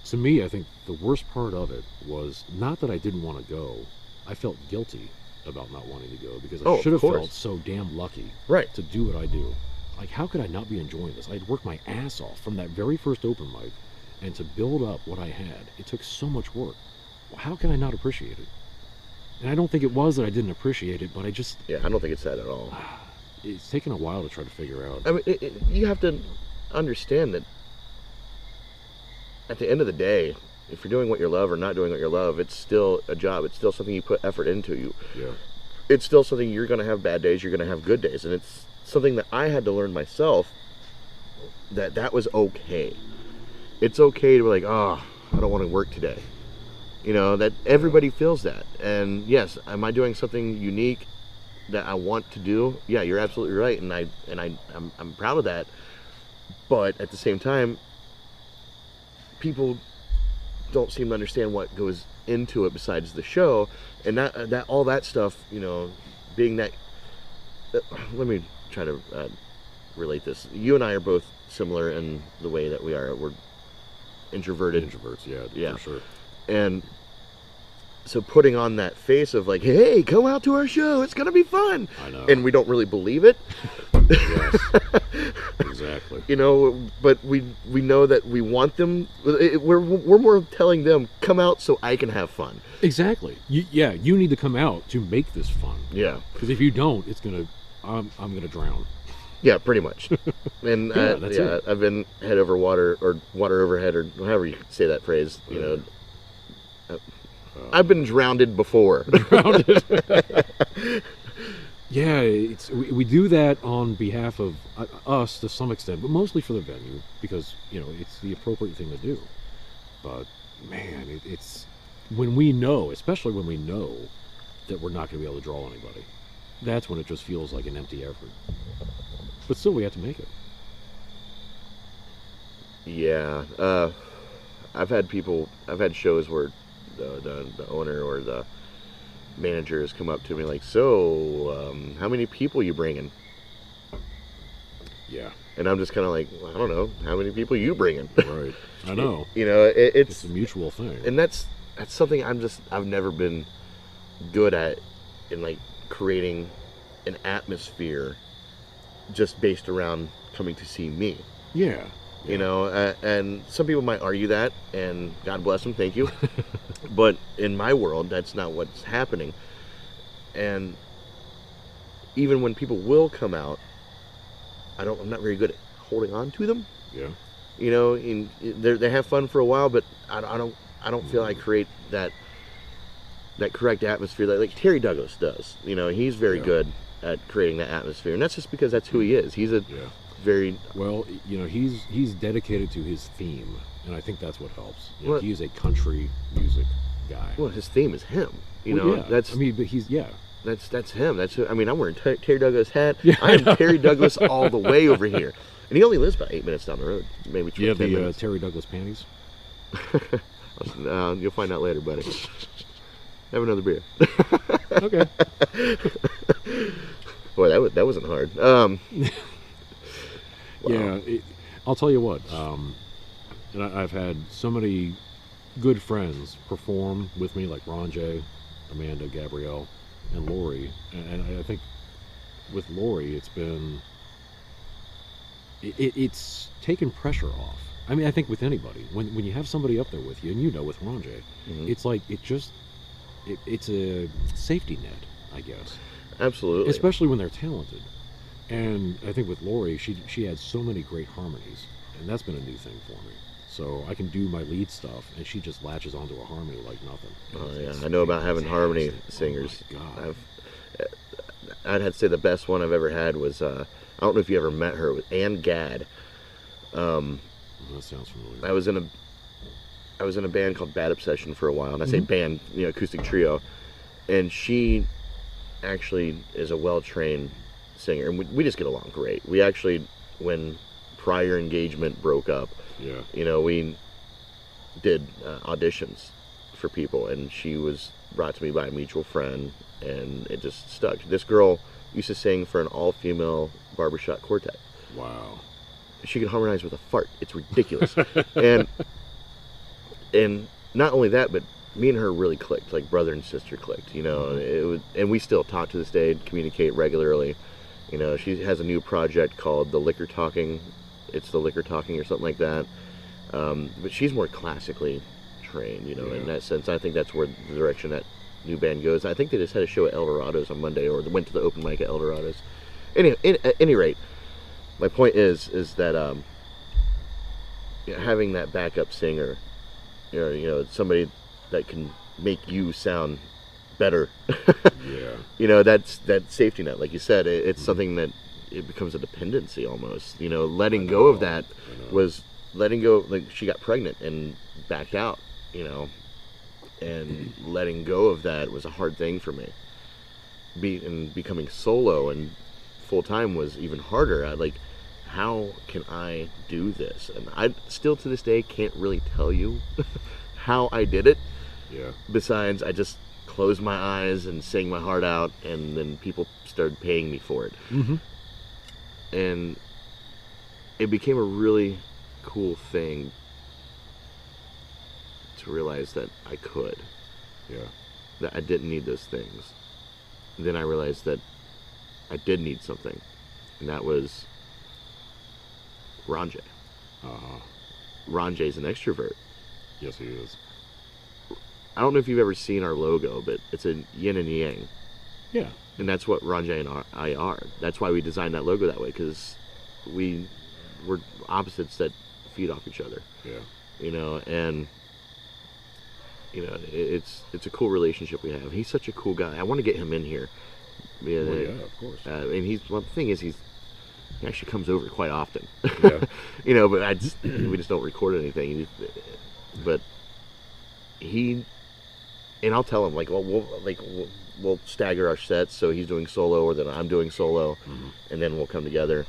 to me, I think the worst part of it was not that I didn't want to go, I felt guilty about not wanting to go because I should have felt so damn lucky to do what I do. Like, how could I not be enjoying this? I'd worked my ass off from that very first open mic, and to build up what I had, it took so much work. How can I not appreciate it? And I don't think it was that I didn't appreciate it, but I just... Yeah, I don't think it's that at all. It's taken a while to try to figure out. I mean, you have to understand that at the end of the day, if you're doing what you love or not doing what you love, it's still a job. It's still something you put effort into. It's still something you're going to have bad days, you're going to have good days. And it's something that I had to learn myself, that was okay. It's okay to be like, oh, I don't want to work today. You know, that everybody feels that. And yes, am I doing something unique that I want to do? Yeah, you're absolutely right, and I'm proud of that. But at the same time, people don't seem to understand what goes into it besides the show, and that all that stuff, you know, being that. Let me try to relate this. You and I are both similar in the way that we're introverted. Introverts, yeah, for sure. And so putting on that face of like, hey, come out to our show, it's gonna be fun. I know. And we don't really believe it. Yes. Exactly. You know, but we know that we want them. We're more telling them, come out so I can have fun. Exactly. You need to come out to make this fun. Yeah. Because if you don't, I'm gonna drown. Yeah, pretty much. And that's it. I've been head over water, or water overhead, or however you say that phrase. You know, I've been drowned before. Yeah, we do that on behalf of us to some extent, but mostly for the venue because, you know, it's the appropriate thing to do. But man, it's when we know, especially when we know that we're not going to be able to draw anybody, that's when it just feels like an empty effort. But still, we have to make it. Yeah, I've had shows where the owner or the manager has come up to me like, so how many people you bringing? Yeah. And I'm just kind of like, well, I don't know, how many people you bringing? Right. I know. You know, it's a mutual thing. And that's something I've never been good at, in like creating an atmosphere just based around coming to see me. Yeah. You know, and some people might argue that, and God bless them, thank you. But in my world, that's not what's happening. And even when people will come out, I'm not very good at holding on to them. Yeah. You know, they have fun for a while, but I don't feel I create that correct atmosphere like Terry Douglas does. You know, he's very good at creating that atmosphere, and that's just because that's who he is. He's a very well, you know, he's dedicated to his theme, and I think that's what helps. You know, he's a country music guy. Well, his theme is him. You know, that's. I mean, but he's That's him. I'm wearing Terry Douglas hat. I am Terry Douglas all the way over here, and he only lives about 8 minutes down the road. Maybe 10 minutes. Terry Douglas panties. You'll find out later, buddy. Have another beer. Okay. Boy, that wasn't hard. Wow. Yeah, I'll tell you what. And I've had so many good friends perform with me, like Ron J, Amanda, Gabrielle, and Lori, and I think with Lori, it's taken pressure off. I mean, I think with anybody, when you have somebody up there with you, and with Ronjay, it's like it's a safety net, I guess. Absolutely. Especially when they're talented. And I think with Lori, she had so many great harmonies, and that's been a new thing for me. So I can do my lead stuff, and she just latches onto a harmony like nothing. Oh yeah, I know about having harmony singers. Oh my God. I'd have to say the best one I've ever had was I don't know if you ever met her, with Ann Gadd. That sounds familiar. I was in a band called Bad Obsession for a while, and I say band, acoustic trio, and she actually is a well-trained singer, and we just get along great. We actually, when prior engagement broke up, we did auditions for people, and she was brought to me by a mutual friend, and it just stuck. This girl used to sing for an all-female barbershop quartet. Wow. She can harmonize with a fart. It's ridiculous. and not only that, but me and her really clicked, like brother and sister clicked, and we still talk to this day, communicate regularly. She has a new project called The Liquor Talking. It's The Liquor Talking or something like that. But she's more classically trained, in that sense. I think that's where the direction that new band goes. I think they just had a show at Eldorado's on Monday, or they went to the open mic at Eldorado's. At any rate, my point is that having that backup singer, somebody that can make you sound better. That's that safety net, like you said. It's something that it becomes a dependency almost. Letting go of that was letting go. Like, she got pregnant and backed out. And letting go of that was a hard thing for me. And becoming solo and full time was even harder. How can I do this? And I still to this day can't really tell you how I did it. Yeah. Besides, I just closed my eyes and sang my heart out, and then people started paying me for it. Mm-hmm. And it became a really cool thing to realize that I could. Yeah. That I didn't need those things. And then I realized that I did need something, and that was Ronjay. Ronjay's an extrovert. Yes, he is. I don't know if you've ever seen our logo, but it's a yin and yang. Yeah. And that's what Ronjay and I are. That's why we designed that logo that way, because we're opposites that feed off each other. Yeah. And it's a cool relationship we have. He's such a cool guy. I want to get him in here. Yeah, of course. And the thing is, he actually comes over quite often. Yeah. But we just don't record anything. But and I'll tell him, we'll stagger our sets, so he's doing solo, or then I'm doing solo, and then we'll come together.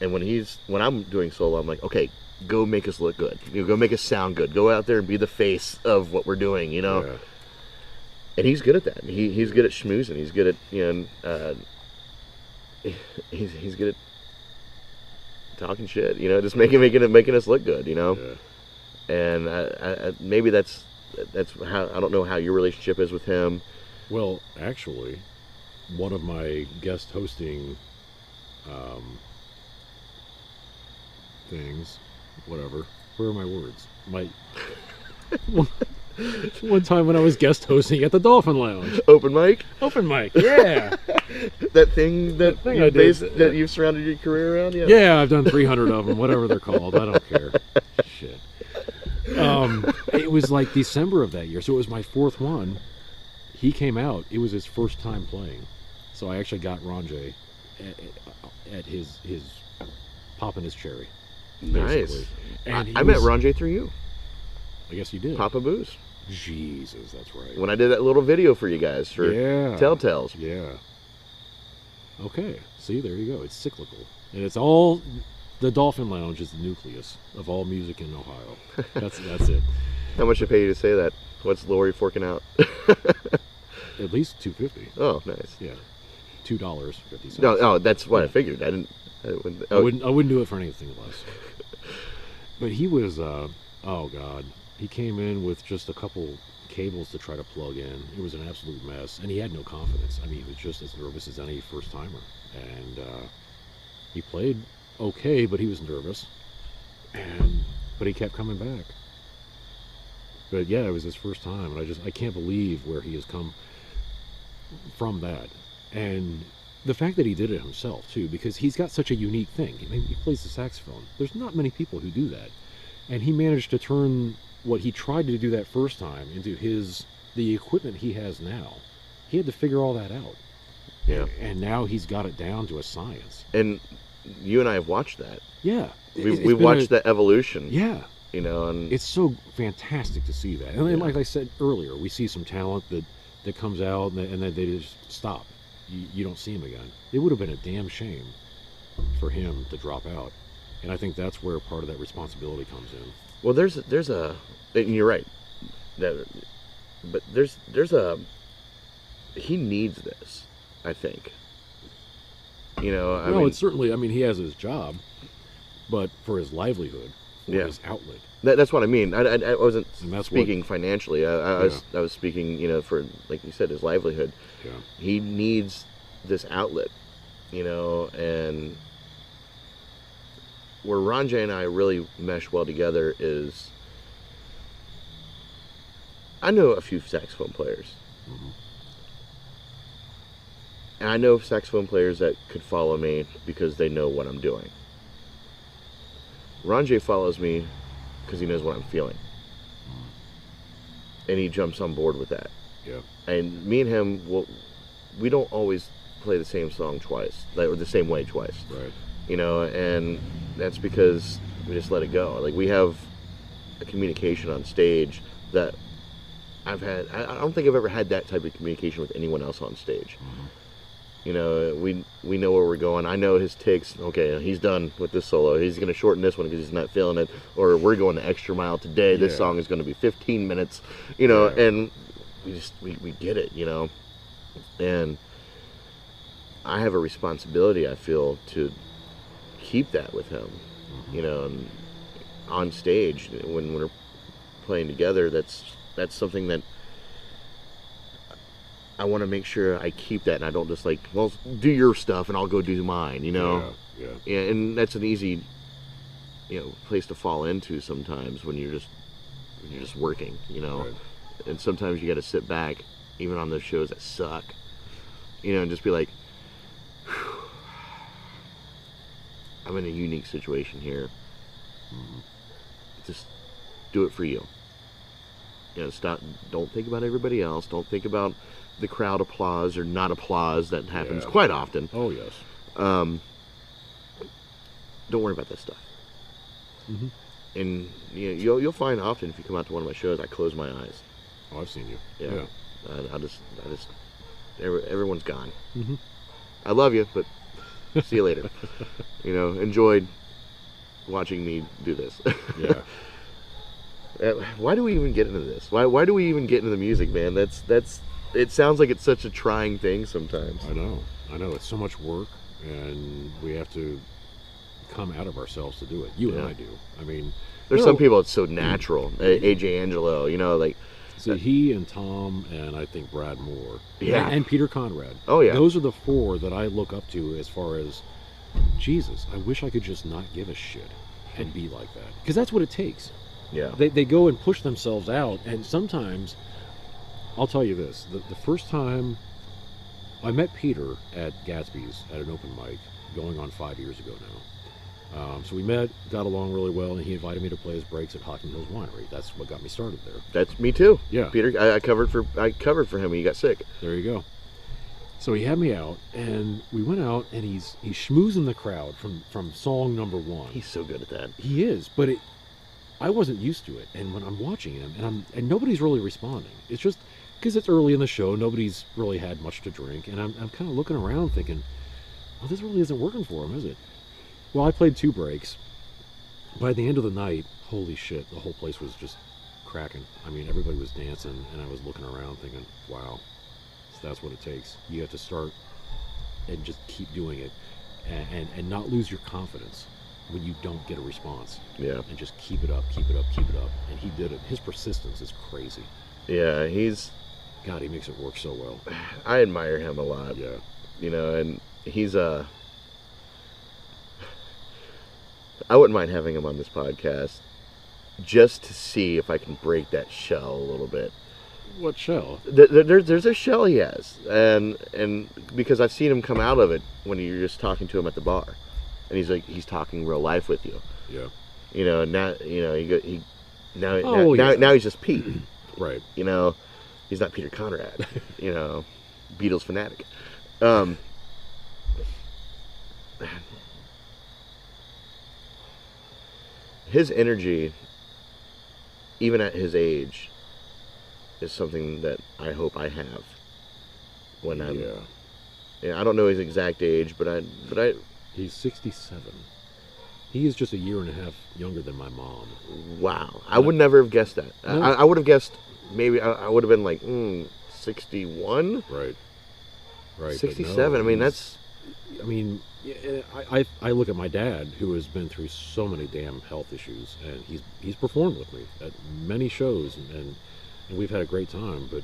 And when I'm doing solo, I'm like, okay, go make us look good. Go make us sound good. Go out there and be the face of what we're doing. Yeah. And he's good at that. He's good at schmoozing. He's good at he's good at talking shit. Just making us look good. Yeah. And I maybe that's how, I don't know how your relationship is with him. Well, actually, one of my guest hosting things, whatever. Where are my words? One time when I was guest hosting at the Dolphin Lounge. Open mic? Open mic, yeah. that thing I did. that you've surrounded your career around? Yeah. Yeah, I've done 300 of them, whatever they're called. I don't care. Shit. It was like December of that year, so it was my fourth one. He came out. It was his first time playing. So I actually got Ronjay at his popping his cherry. Nice. And I met Ronjay through you. I guess you did. Papa Booze. Jesus, that's right. When I did that little video for you guys for Telltales. Yeah. Okay. See, there you go. It's cyclical. And it's all... The Dolphin Lounge is the nucleus of all music in Ohio. That's it. How much I pay you to say that? What's Lori forking out? At least $2.50. Oh, nice. Yeah. $2.50. No, that's what I figured. I wouldn't do it for anything less. But he was, oh God, he came in with just a couple cables to try to plug in. It was an absolute mess, and he had no confidence. I mean, he was just as nervous as any first-timer. And he played okay, but he was nervous. But he kept coming back. But yeah, it was his first time, and I can't believe where he has come from that. And the fact that he did it himself too, because he's got such a unique thing. I mean, he plays the saxophone. There's not many people who do that, and he managed to turn what he tried to do that first time into the equipment he has now. He had to figure all that out. Yeah. And now he's got it down to a science. And you and I have watched that. Yeah. We've watched that evolution. Yeah. You know, and it's so fantastic to see that. And then, like I said earlier, we see some talent that comes out and then they just stop. You don't see him again. It would have been a damn shame for him to drop out. And I think that's where part of that responsibility comes in. Well, there's a, and you're right. But there's a, he needs this, I think. You know, I mean, it's certainly, I mean, he has his job, but for his livelihood, for his outlet. That's what I mean. I wasn't speaking what, financially. I was speaking, you know, for, like you said, his livelihood. Yeah. He needs this outlet, you know, and where Ranjay and I really mesh well together is, I know a few saxophone players. Mm-hmm. And I know saxophone players that could follow me because they know what I'm doing. Ranjay follows me because he knows what I'm feeling. And he jumps on board with that. Yeah. And me and him, we don't always play the same song twice, or the same way twice. Right. You know, and that's because we just let it go. Like, we have a communication on stage that I don't think I've ever had that type of communication with anyone else on stage. Mm-hmm. You know, we know where we're going. I know his takes. Okay, he's done with this solo. He's going to shorten this one because he's not feeling it. Or we're going the extra mile today. This song is going to be 15 minutes. You know, and we get it, you know. And I have a responsibility, I feel, to keep that with him. Mm-hmm. You know, and on stage when we're playing together, that's something that I want to make sure I keep that, and I don't just like, well, do your stuff and I'll go do mine, you know? Yeah. And that's an easy, you know, place to fall into sometimes when you're just working, you know? Right. And sometimes you got to sit back, even on those shows that suck, you know, and just be like, I'm in a unique situation here. Mm-hmm. Just do it for you. You know, don't think about everybody else. Don't think about the crowd applause or not applause that happens quite often. Oh, yes. Don't worry about that stuff. Mm-hmm. And you'll find often if you come out to one of my shows, I close my eyes. Oh, I've seen you. Yeah. I just everyone's gone. Mm-hmm. I love you, but see you later. You know, enjoyed watching me do this. Yeah. Why do we even get into this? Why do we even get into the music, man? It sounds like it's such a trying thing sometimes. I know. It's so much work, and we have to come out of ourselves to do it. You and I do. I mean, there's some people it's so natural. AJ Angelo, you know, like. See, he and Tom and I think Brad Moore. Yeah. And Peter Conrad. Oh, yeah. Those are the four that I look up to as far as, Jesus, I wish I could just not give a shit and be like that. Because that's what it takes. Yeah. They go and push themselves out, and sometimes, I'll tell you this, the first time I met Peter at Gatsby's at an open mic, going on 5 years ago now. So we met, got along really well, and he invited me to play his breaks at Hocking Hills Winery. That's what got me started there. That's me too. Yeah. Peter, I covered for him when he got sick. There you go. So he had me out, and we went out, and he's schmoozing the crowd from song number one. He's so good at that. He is, but I wasn't used to it, and when I'm watching him, and nobody's really responding. It's just because it's early in the show, nobody's really had much to drink, and I'm kind of looking around thinking, well, this really isn't working for him, is it? Well, I played 2 breaks. By the end of the night, holy shit, the whole place was just cracking. I mean, everybody was dancing, and I was looking around thinking, wow, so that's what it takes. You have to start and just keep doing it, and not lose your confidence when you don't get a response. Yeah. And just keep it up, keep it up, keep it up. And he did it. His persistence is crazy. Yeah, he's. God, he makes it work so well. I admire him a lot. Yeah. You know, and he's I wouldn't mind having him on this podcast just to see if I can break that shell a little bit. What shell? There's a shell he has, and because I've seen him come out of it when you're just talking to him at the bar, and he's talking real life with you. Yeah. You know, now Oh, yeah. now he's just Pete. Right. You know, he's not Peter Conrad. You know, Beatles fanatic. His energy, even at his age, is something that I hope I have when I'm. Yeah. Yeah, I don't know his exact age, but I. He's 67. He is just a year and a half younger than my mom. Wow, I would never have guessed that. No. I would have guessed maybe I would have been like 61. Right. Right. 67. I mean, that's. I mean, yeah, I look at my dad, who has been through so many damn health issues, and he's performed with me at many shows, and we've had a great time, but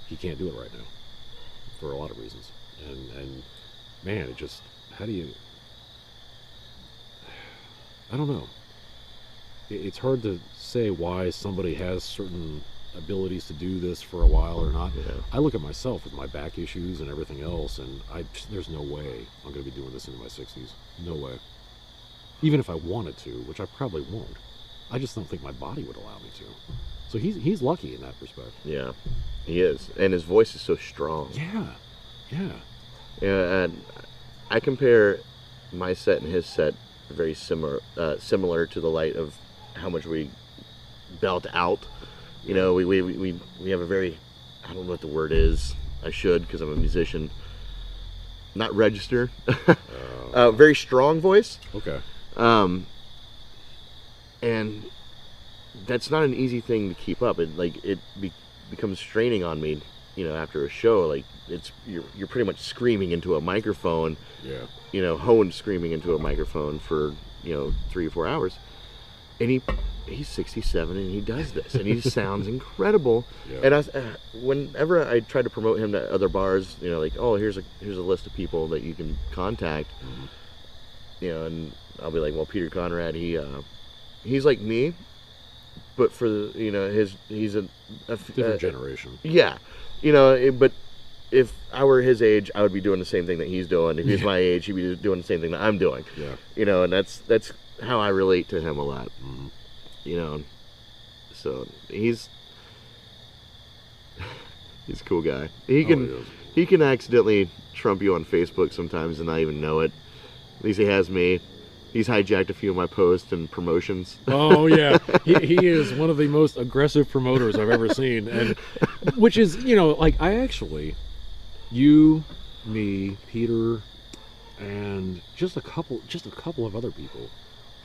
he can't do it right now for a lot of reasons. And man, it just, how do you, I don't know. It's hard to say why somebody has certain abilities to do this for a while or not. Yeah. I look at myself with my back issues and everything else, and there's no way I'm going to be doing this into my 60s. No way. Even if I wanted to, which I probably won't. I just don't think my body would allow me to. So he's lucky in that respect. Yeah, he is, and his voice is so strong. Yeah, yeah. Yeah, and I compare my set and his set very similar to the light of how much we belt out. You know, we have a very, I don't know what the word is. I should, because I'm a musician. Not register. Very strong voice. Okay. And that's not an easy thing to keep up. It becomes straining on me. You know, after a show, like you're pretty much screaming into a microphone. Yeah. You know, Hohen screaming into a microphone for 3 or 4 hours, and he's 67 and he does this and he sounds incredible. Yeah. And whenever I try to promote him to other bars, you know, like, oh, here's a list of people that you can contact. Mm-hmm. You know, and I'll be like, well, Peter Conrad, he's like me, but for he's a Different generation. Yeah, you know, but if I were his age, I would be doing the same thing that he's doing. If he's my age, he'd be doing the same thing that I'm doing. Yeah. You know, and that's how I relate to him a lot. Mm-hmm. You know, so he's a cool guy. He can accidentally trump you on Facebook sometimes and not even know it. At least he has me. He's hijacked a few of my posts and promotions. Oh yeah, he is one of the most aggressive promoters I've ever seen, and which is, you know, like you, me, Peter, and just a couple of other people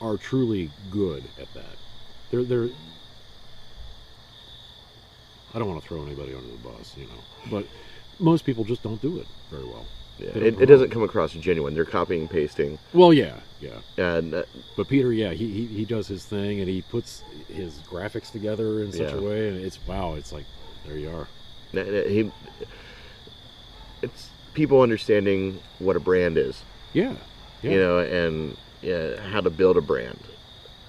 are truly good at that. They're I don't want to throw anybody under the bus, you know, but most people just don't do it very well. Yeah, it doesn't come across genuine. They're copying and pasting. Well, yeah. And but Peter, yeah, he does his thing, and he puts his graphics together in such a way, and it's like, there you are. It's people understanding what a brand is. Yeah. You know, and how to build a brand.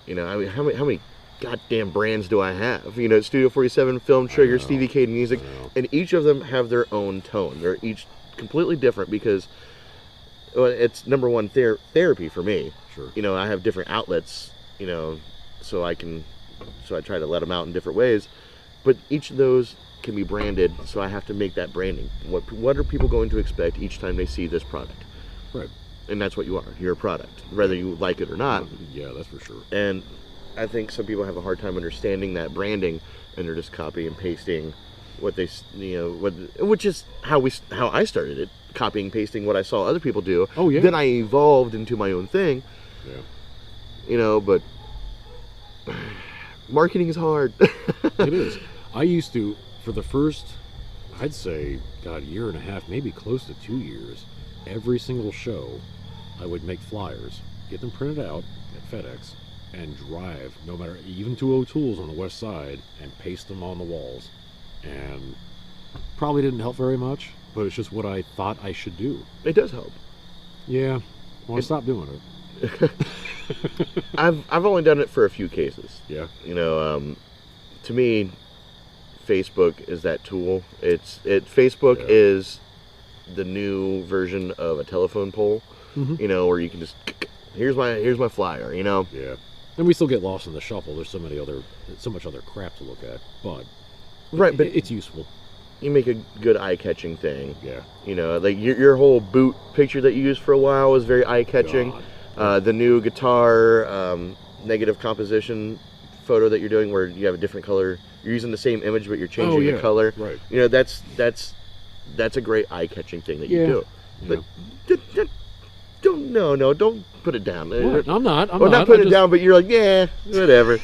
You know, I mean, how many goddamn brands do I have? You know, Studio 47, Film Trigger, Stevie K Music, and each of them have their own tone. They're each completely different because it's number one therapy for me. Sure. You know, I have different outlets, you know, so I try to let them out in different ways, but each of those can be branded, so I have to make that branding. What are people going to expect each time they see this product? Right. And that's what you are. You're a product, whether you like it or not. Yeah, that's for sure. And I think some people have a hard time understanding that branding, and they're just copying and pasting what they, which is how I started it, copying and pasting what I saw other people do. Oh yeah. Then I evolved into my own thing. Yeah. You know, but marketing is hard. It is. I used to, for the first, I'd say, year and a half, maybe close to 2 years, every single show, I would make flyers, get them printed out at FedEx, and drive, no matter, even to O'Toole's on the west side, and paste them on the walls. and probably didn't help very much, but it's just what I thought I should do. It does help. Yeah, well, I stopped doing it. I've only done it for a few cases. Yeah. You know, to me, Facebook is that tool. Facebook is the new version of a telephone pole. Mm-hmm. You know, where you can just here's my flyer. You know. Yeah. And we still get lost in the shuffle. There's so much other crap to look at, but right, but it's useful. You make a good eye-catching thing. Yeah. You know, like your whole boot picture that you used for a while was very eye-catching. The new guitar negative composition photo that you're doing, where you have a different color. You're using the same image, but you're changing the color. Right. You know, that's a great eye-catching thing that you do. But don't put it down. What? I'm not putting it down, but you're like, yeah, whatever.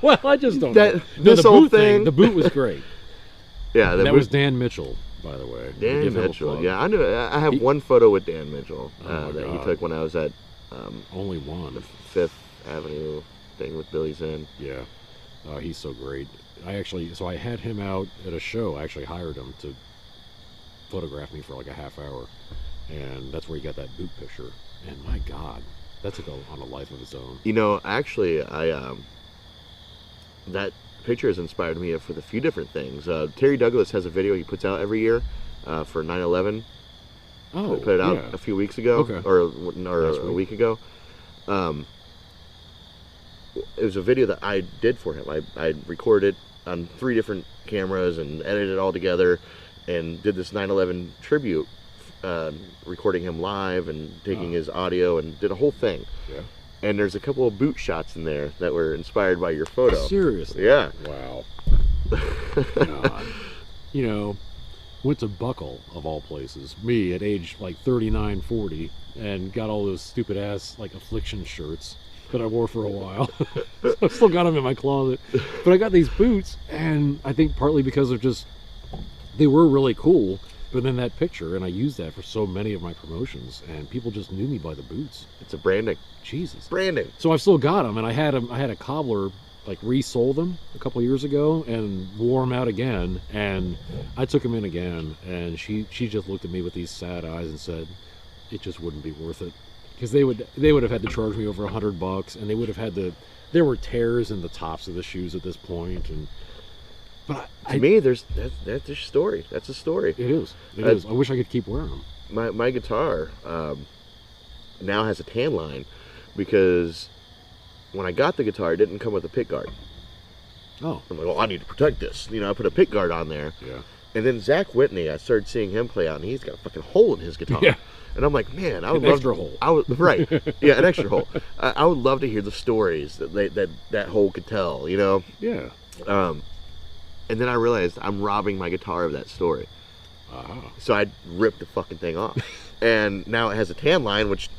Well, I just don't. This whole thing. The boot was great. Yeah, that was Dan Mitchell, by the way. Dan Mitchell. Yeah, I knew. I have one photo with Dan Mitchell that he took when I was at only one the Fifth Avenue thing with Billy Zinn. Yeah, he's so great. I had him out at a show. I actually hired him to photograph me for like a half hour, and that's where he got that boot picture. And my God, that took on a life of its own. You know, actually, that picture has inspired me for a few different things. Terry Douglas has a video he puts out every year for 9/11. Oh, put it out a few weeks ago, or a week ago. It was a video that I did for him. I recorded on 3 different cameras and edited it all together, and did this 9/11 tribute, recording him live and taking his audio, and did a whole thing. Yeah. And there's a couple of boot shots in there that were inspired by your photo. Seriously? Yeah. Wow. God. You know, went to Buckle, of all places, me at age like 39, 40, and got all those stupid ass like Affliction shirts that I wore for a while. I've still got them in my closet. But I got these boots, and I think partly because of just, they were really cool. But then that picture, and I used that for so many of my promotions, and people just knew me by the boots. It's a branding. Jesus. Branding. So I've still got them, and I had a cobbler like resold them a couple years ago and wore them out again, and I took them in again, and she just looked at me with these sad eyes and said, it just wouldn't be worth it, because they would have had to charge me over $100, and they would have had there were tears in the tops of the shoes at this point, and. But to me, that's a story. That's a story. It is. It is. I wish I could keep wearing them. My guitar now has a tan line, because when I got the guitar, it didn't come with a pick guard. Oh. I'm like, well, I need to protect this. You know, I put a pick guard on there. Yeah. And then Zach Whitney, I started seeing him play out, and he's got a fucking hole in his guitar. Yeah. And I'm like, man, I would an love extra hole. Right. Yeah, an extra hole. I would love to hear the stories that hole could tell. You know. Yeah. And then I realized I'm robbing my guitar of that story. So I ripped the fucking thing off. And now it has a tan line, which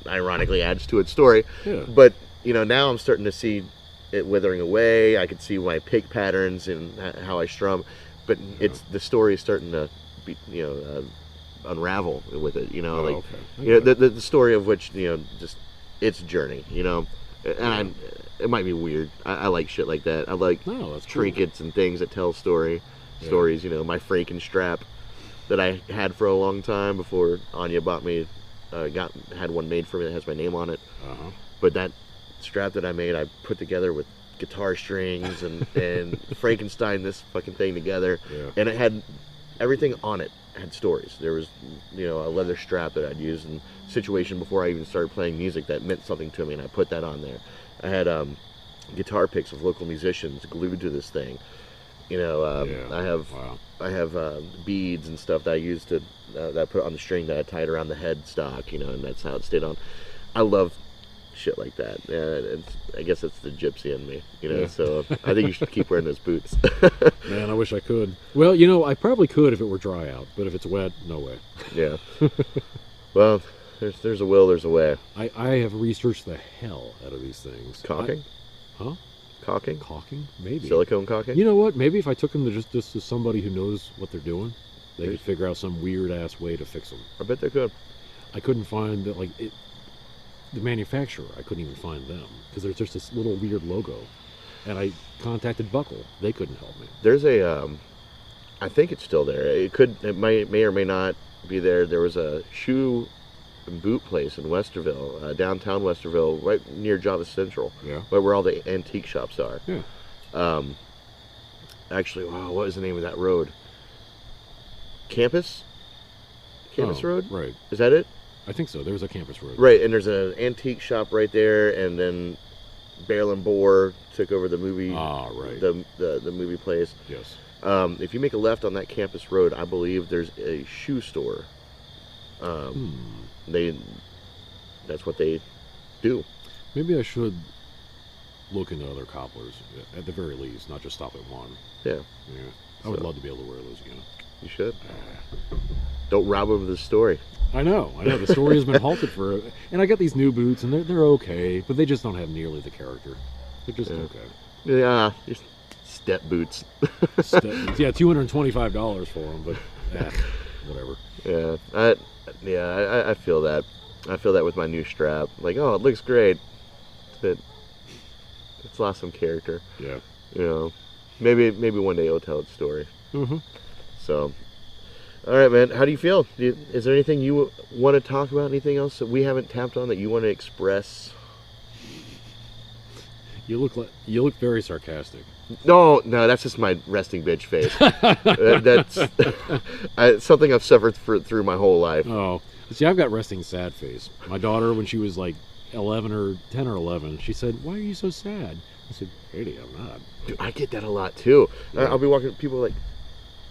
ironically adds to its story. Yeah. But, you know, now I'm starting to see it withering away. I can see my pick patterns and how I strum. But the story is starting to be, you know, unravel with it. You know, you know, the story of which, you know, just its journey, you know. And it might be weird. I like shit like that. I like trinkets and things that tell stories. You know, my Franken strap that I had for a long time before Anya bought me, had one made for me that has my name on it. But that strap that I made, I put together with guitar strings and Frankenstein this fucking thing together, and it had everything on it. Had stories. There was, you know, a leather strap that I'd used in a situation before I even started playing music that meant something to me, and I put that on there. I had guitar picks of local musicians glued to this thing. You know, I have beads and stuff that I used to that I put on the string that I tied around the headstock. You know, and that's how it stayed on. I love shit like that. I guess it's the gypsy in me, you know. So I think you should keep wearing those boots. Man, I wish I could. Well, you know, I probably could if it were dry out, but if it's wet, no way. Yeah. Well, there's a will, there's a way. I have researched the hell out of these things. Caulking? Huh? Caulking? Caulking? Maybe. Silicone caulking? You know what? Maybe if I took them to just to somebody who knows what they're doing, they could figure out some weird ass way to fix them. I bet they could. I couldn't find that, like it. The manufacturer, I couldn't even find them because there's just this little weird logo, and I contacted Buckle. They couldn't help me. There's a I think it's still there. It may or may not be there. There was a shoe and boot place in Westerville, downtown Westerville, right near Java Central, Yeah. right where all the antique shops are. Yeah. Actually, wow, what was the name of that road? Campus Road? Right. Is that it? I think so. There's a campus road. Right, and there's an antique shop right there, and then Barrel and Boar took over the movie. Ah, right. The movie place. Yes. If you make a left on that campus road, I believe there's a shoe store. That's what they do. Maybe I should look into other cobblers at the very least, not just stop at one. Yeah, Yeah. I would love to be able to wear those again. you should. Don't rob them of the story. I know. The story has been halted for, and I got these new boots, and they're okay, but they just don't have nearly the character. They're just okay. Yeah, just step boots. Yeah, $225 for them, but whatever. I feel that. I feel that with my new strap. Like, oh, it looks great, but it's lost some character. Yeah. You know, maybe one day it'll tell its story. Mm-hmm. So, all right, man. How do you feel? Is there anything you want to talk about? Anything else that we haven't tapped on that you want to express? You look very sarcastic. No, that's just my resting bitch face. That's something I've suffered through my whole life. Oh, see, I've got resting sad face. My daughter, when she was like 10 or 11, she said, "Why are you so sad?" I said, "Katie, I'm not." Dude, I get that a lot too. Yeah. I'll be walking, people are like,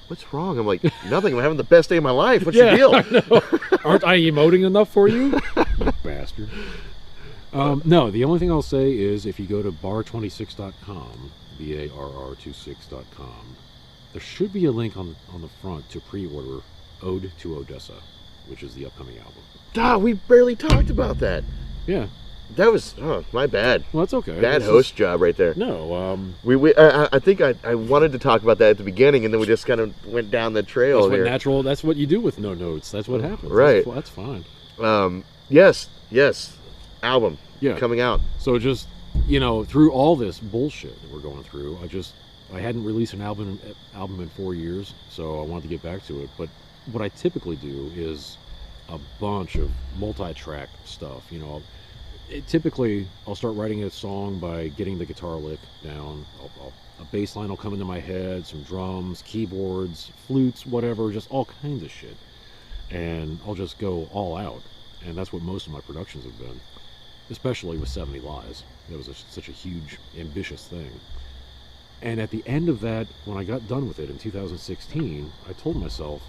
"What's wrong?" I'm like, "Nothing. I'm having the best day of my life. What's Yeah, your deal?" I know. Aren't I emoting enough for you, you bastard? No, the only thing I'll say is if you go to barr26.com, BARR26.com, there should be a link on the front to pre-order Ode to Odessa, which is the upcoming album. We barely talked about that. Yeah. That was my bad. Well, that's okay. Bad host job right there. No. I think I wanted to talk about that at the beginning, and then we just kind of went down the trail here. That's what you do with no notes. That's what happens. Right. That's fine. Yes. Album. Yeah. Coming out. So just, through all this bullshit that we're going through, I hadn't released an album in 4 years, so I wanted to get back to it. But what I typically do is a bunch of multi-track stuff. Typically I'll start writing a song by getting the guitar lick down. A bass line will come into my head, some drums, keyboards, flutes, whatever, just all kinds of shit. And I'll just go all out. And that's what most of my productions have been, especially with 70 Lies. That was such a huge, ambitious thing. And at the end of that, when I got done with it in 2016, I told myself,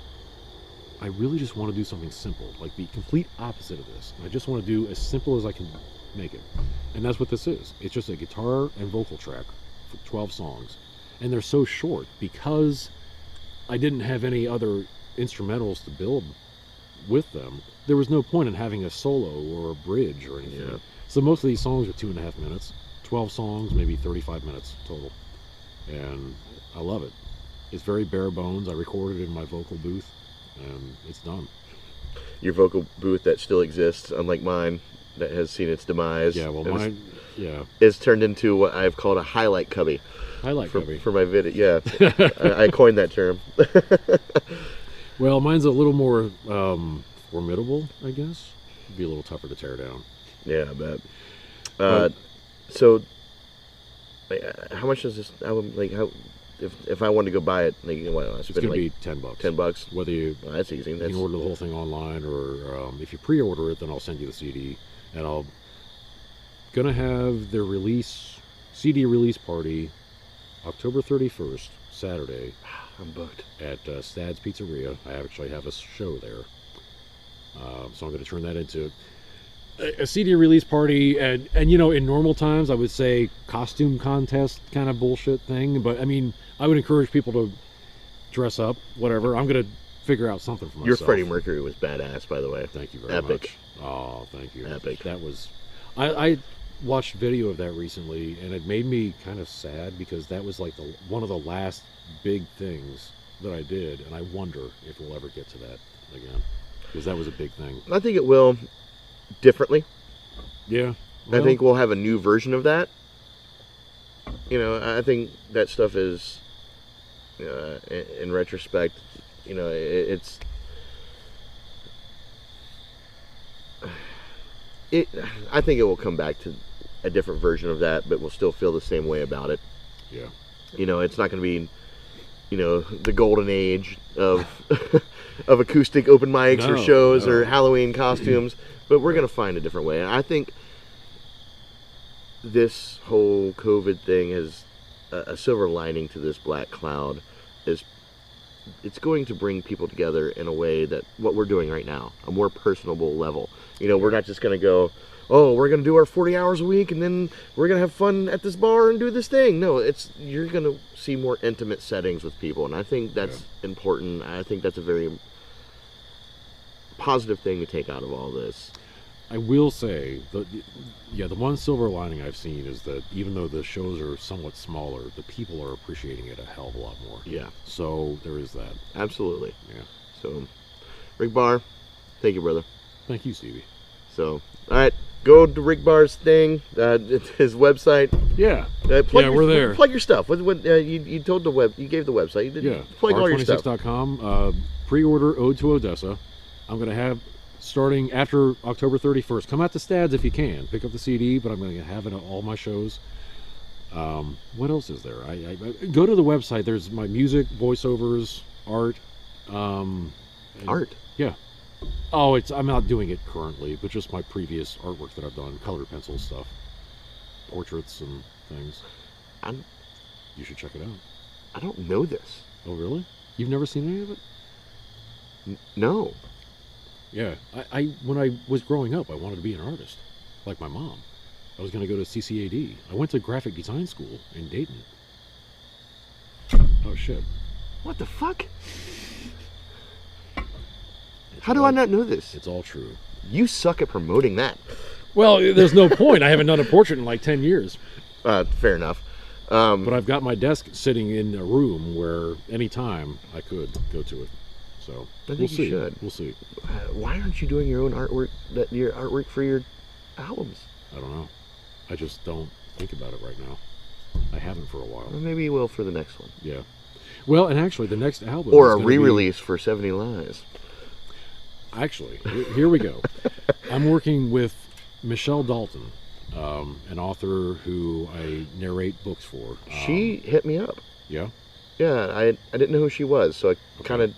I really just want to do something simple, like the complete opposite of this. I just want to do as simple as I can make it. And that's what this is. It's just a guitar and vocal track for 12 songs. And they're so short because I didn't have any other instrumentals to build with them. There was no point in having a solo or a bridge or anything. Yeah. So most of these songs are 2.5 minutes. 12 songs, maybe 35 minutes total. And I love it. It's very bare bones. I recorded it in my vocal booth, and it's done. Your vocal booth that still exists, unlike mine, that has seen its demise. Yeah, well, mine, is turned into what I've called a highlight cubby. Highlight cubby. For my video, yeah. I coined that term. Well, mine's a little more formidable, I guess. It'd be a little tougher to tear down. Yeah, I bet. So, like, how much does this album, like, how, if I wanted to go buy it, like, what, I It's spend going to like be $10. $10? Whether you That's easy. can order the whole thing online, or if you pre-order it, then I'll send you the CD. And I'll gonna have their CD release party October 31st, Saturday. I'm booked. At Stad's Pizzeria. I actually have a show there. So I'm going to turn that into a CD release party. And in normal times, I would say costume contest kind of bullshit thing. But, I mean, I would encourage people to dress up, whatever. I'm going to figure out something for myself. Your Freddie Mercury was badass, by the way. Thank you very Epic. much. Oh, thank you. Epic. That was... I watched video of that recently, and it made me kind of sad because that was like one of the last big things that I did, and I wonder if we'll ever get to that again, because that was a big thing. I think it will, differently. Yeah. I think we'll have a new version of that. I think that stuff is in retrospect, it's I think it will come back to a different version of that, but we'll still feel the same way about it. Yeah. It's not going to be, the golden age of of acoustic open mics or shows or Halloween costumes, but we're going to find a different way. And I think this whole COVID thing is a silver lining to this black cloud. Is it's going to bring people together in a way that what we're doing right now, a more personable level. We're not just going to go, oh, we're going to do our 40 hours a week and then we're going to have fun at this bar and do this thing. No, you're going to see more intimate settings with people, and I think that's important. I think that's a very positive thing to take out of all this. I will say, the one silver lining I've seen is that even though the shows are somewhat smaller, the people are appreciating it a hell of a lot more. Yeah. So there is that. Absolutely. Yeah. So, Rick Barr, thank you, brother. Thank you, Stevie. So, all right, go to Rick Barr's thing, his website. Yeah. We're there. Plug your stuff. You told you gave the website. You did plug all your stuff. R26.com. Pre-order Ode to Odessa. I'm going to have, starting after October 31st, come out to Stads if you can. Pick up the CD, but I'm going to have it at all my shows. What else is there? I go to the website. There's my music, voiceovers, art. Art? Yeah. Oh, I'm not doing it currently, but just my previous artwork that I've done, colored pencil stuff, portraits and things. You should check it out. I don't know this. Oh, really? You've never seen any of it? No. Yeah. I when I was growing up, I wanted to be an artist, like my mom. I was going to go to CCAD. I went to graphic design school in Dayton. Oh, shit. What the fuck? How do I not know this? It's all true. You suck at promoting that. Well, there's no point. I haven't done a portrait in like 10 years. Fair enough. But I've got my desk sitting in a room where anytime I could go to it. So we'll see. We'll see. Why aren't you doing your own artwork? Your artwork for your albums? I don't know. I just don't think about it right now. I haven't for a while. Well, maybe you will for the next one. Yeah. Well, and actually, the next album or a re-release for 70 Lies. Actually, here we go. I'm working with Michelle Dalton, an author who I narrate books for. She hit me up. Yeah? Yeah, I didn't know who she was, so I kind of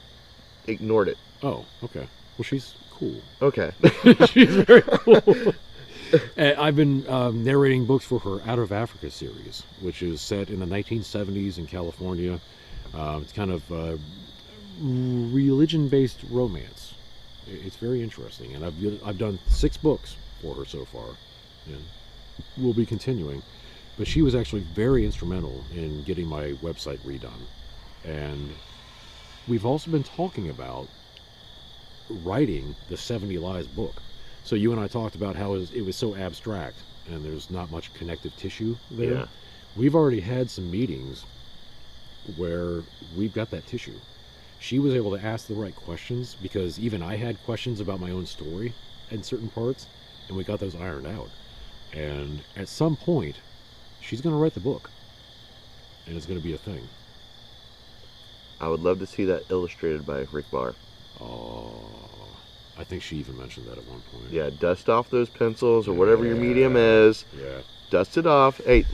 ignored it. Oh, okay. Well, she's cool. Okay. She's very cool. I've been narrating books for her Out of Africa series, which is set in the 1970s in California. It's kind of religion-based romance. It's very interesting, and I've done 6 books for her so far, and we'll be continuing. But she was actually very instrumental in getting my website redone, and we've also been talking about writing the 70 Lies book. So you and I talked about how it was so abstract, and there's not much connective tissue there. Yeah. We've already had some meetings where we've got that tissue. She was able to ask the right questions, because even I had questions about my own story in certain parts, and we got those ironed out. And at some point, she's going to write the book, and it's going to be a thing. I would love to see that illustrated by Rick Barr. Oh, I think she even mentioned that at one point. Yeah, dust off those pencils or whatever your medium is. Yeah. Dust it off. Hey.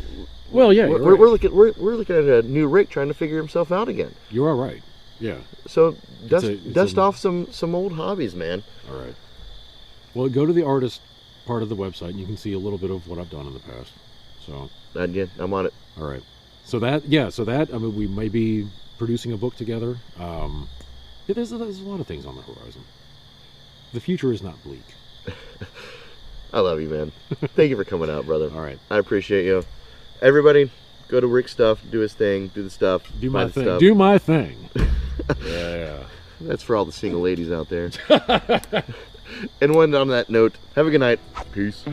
Well, yeah, we're looking at a new Rick trying to figure himself out again. You are right. Yeah. So dust off some old hobbies, man. All right. Well, go to the artist part of the website, and you can see a little bit of what I've done in the past. So. Yeah, I'm on it. All right. So that I mean, we may be producing a book together. There's a lot of things on the horizon. The future is not bleak. I love you, man. Thank you for coming out, brother. All right. I appreciate you. Everybody, go to Rick's stuff, do his thing, do the stuff. Do my thing. Stuff. Do my thing. Yeah. That's for all the single ladies out there. And on that note, have a good night. Peace.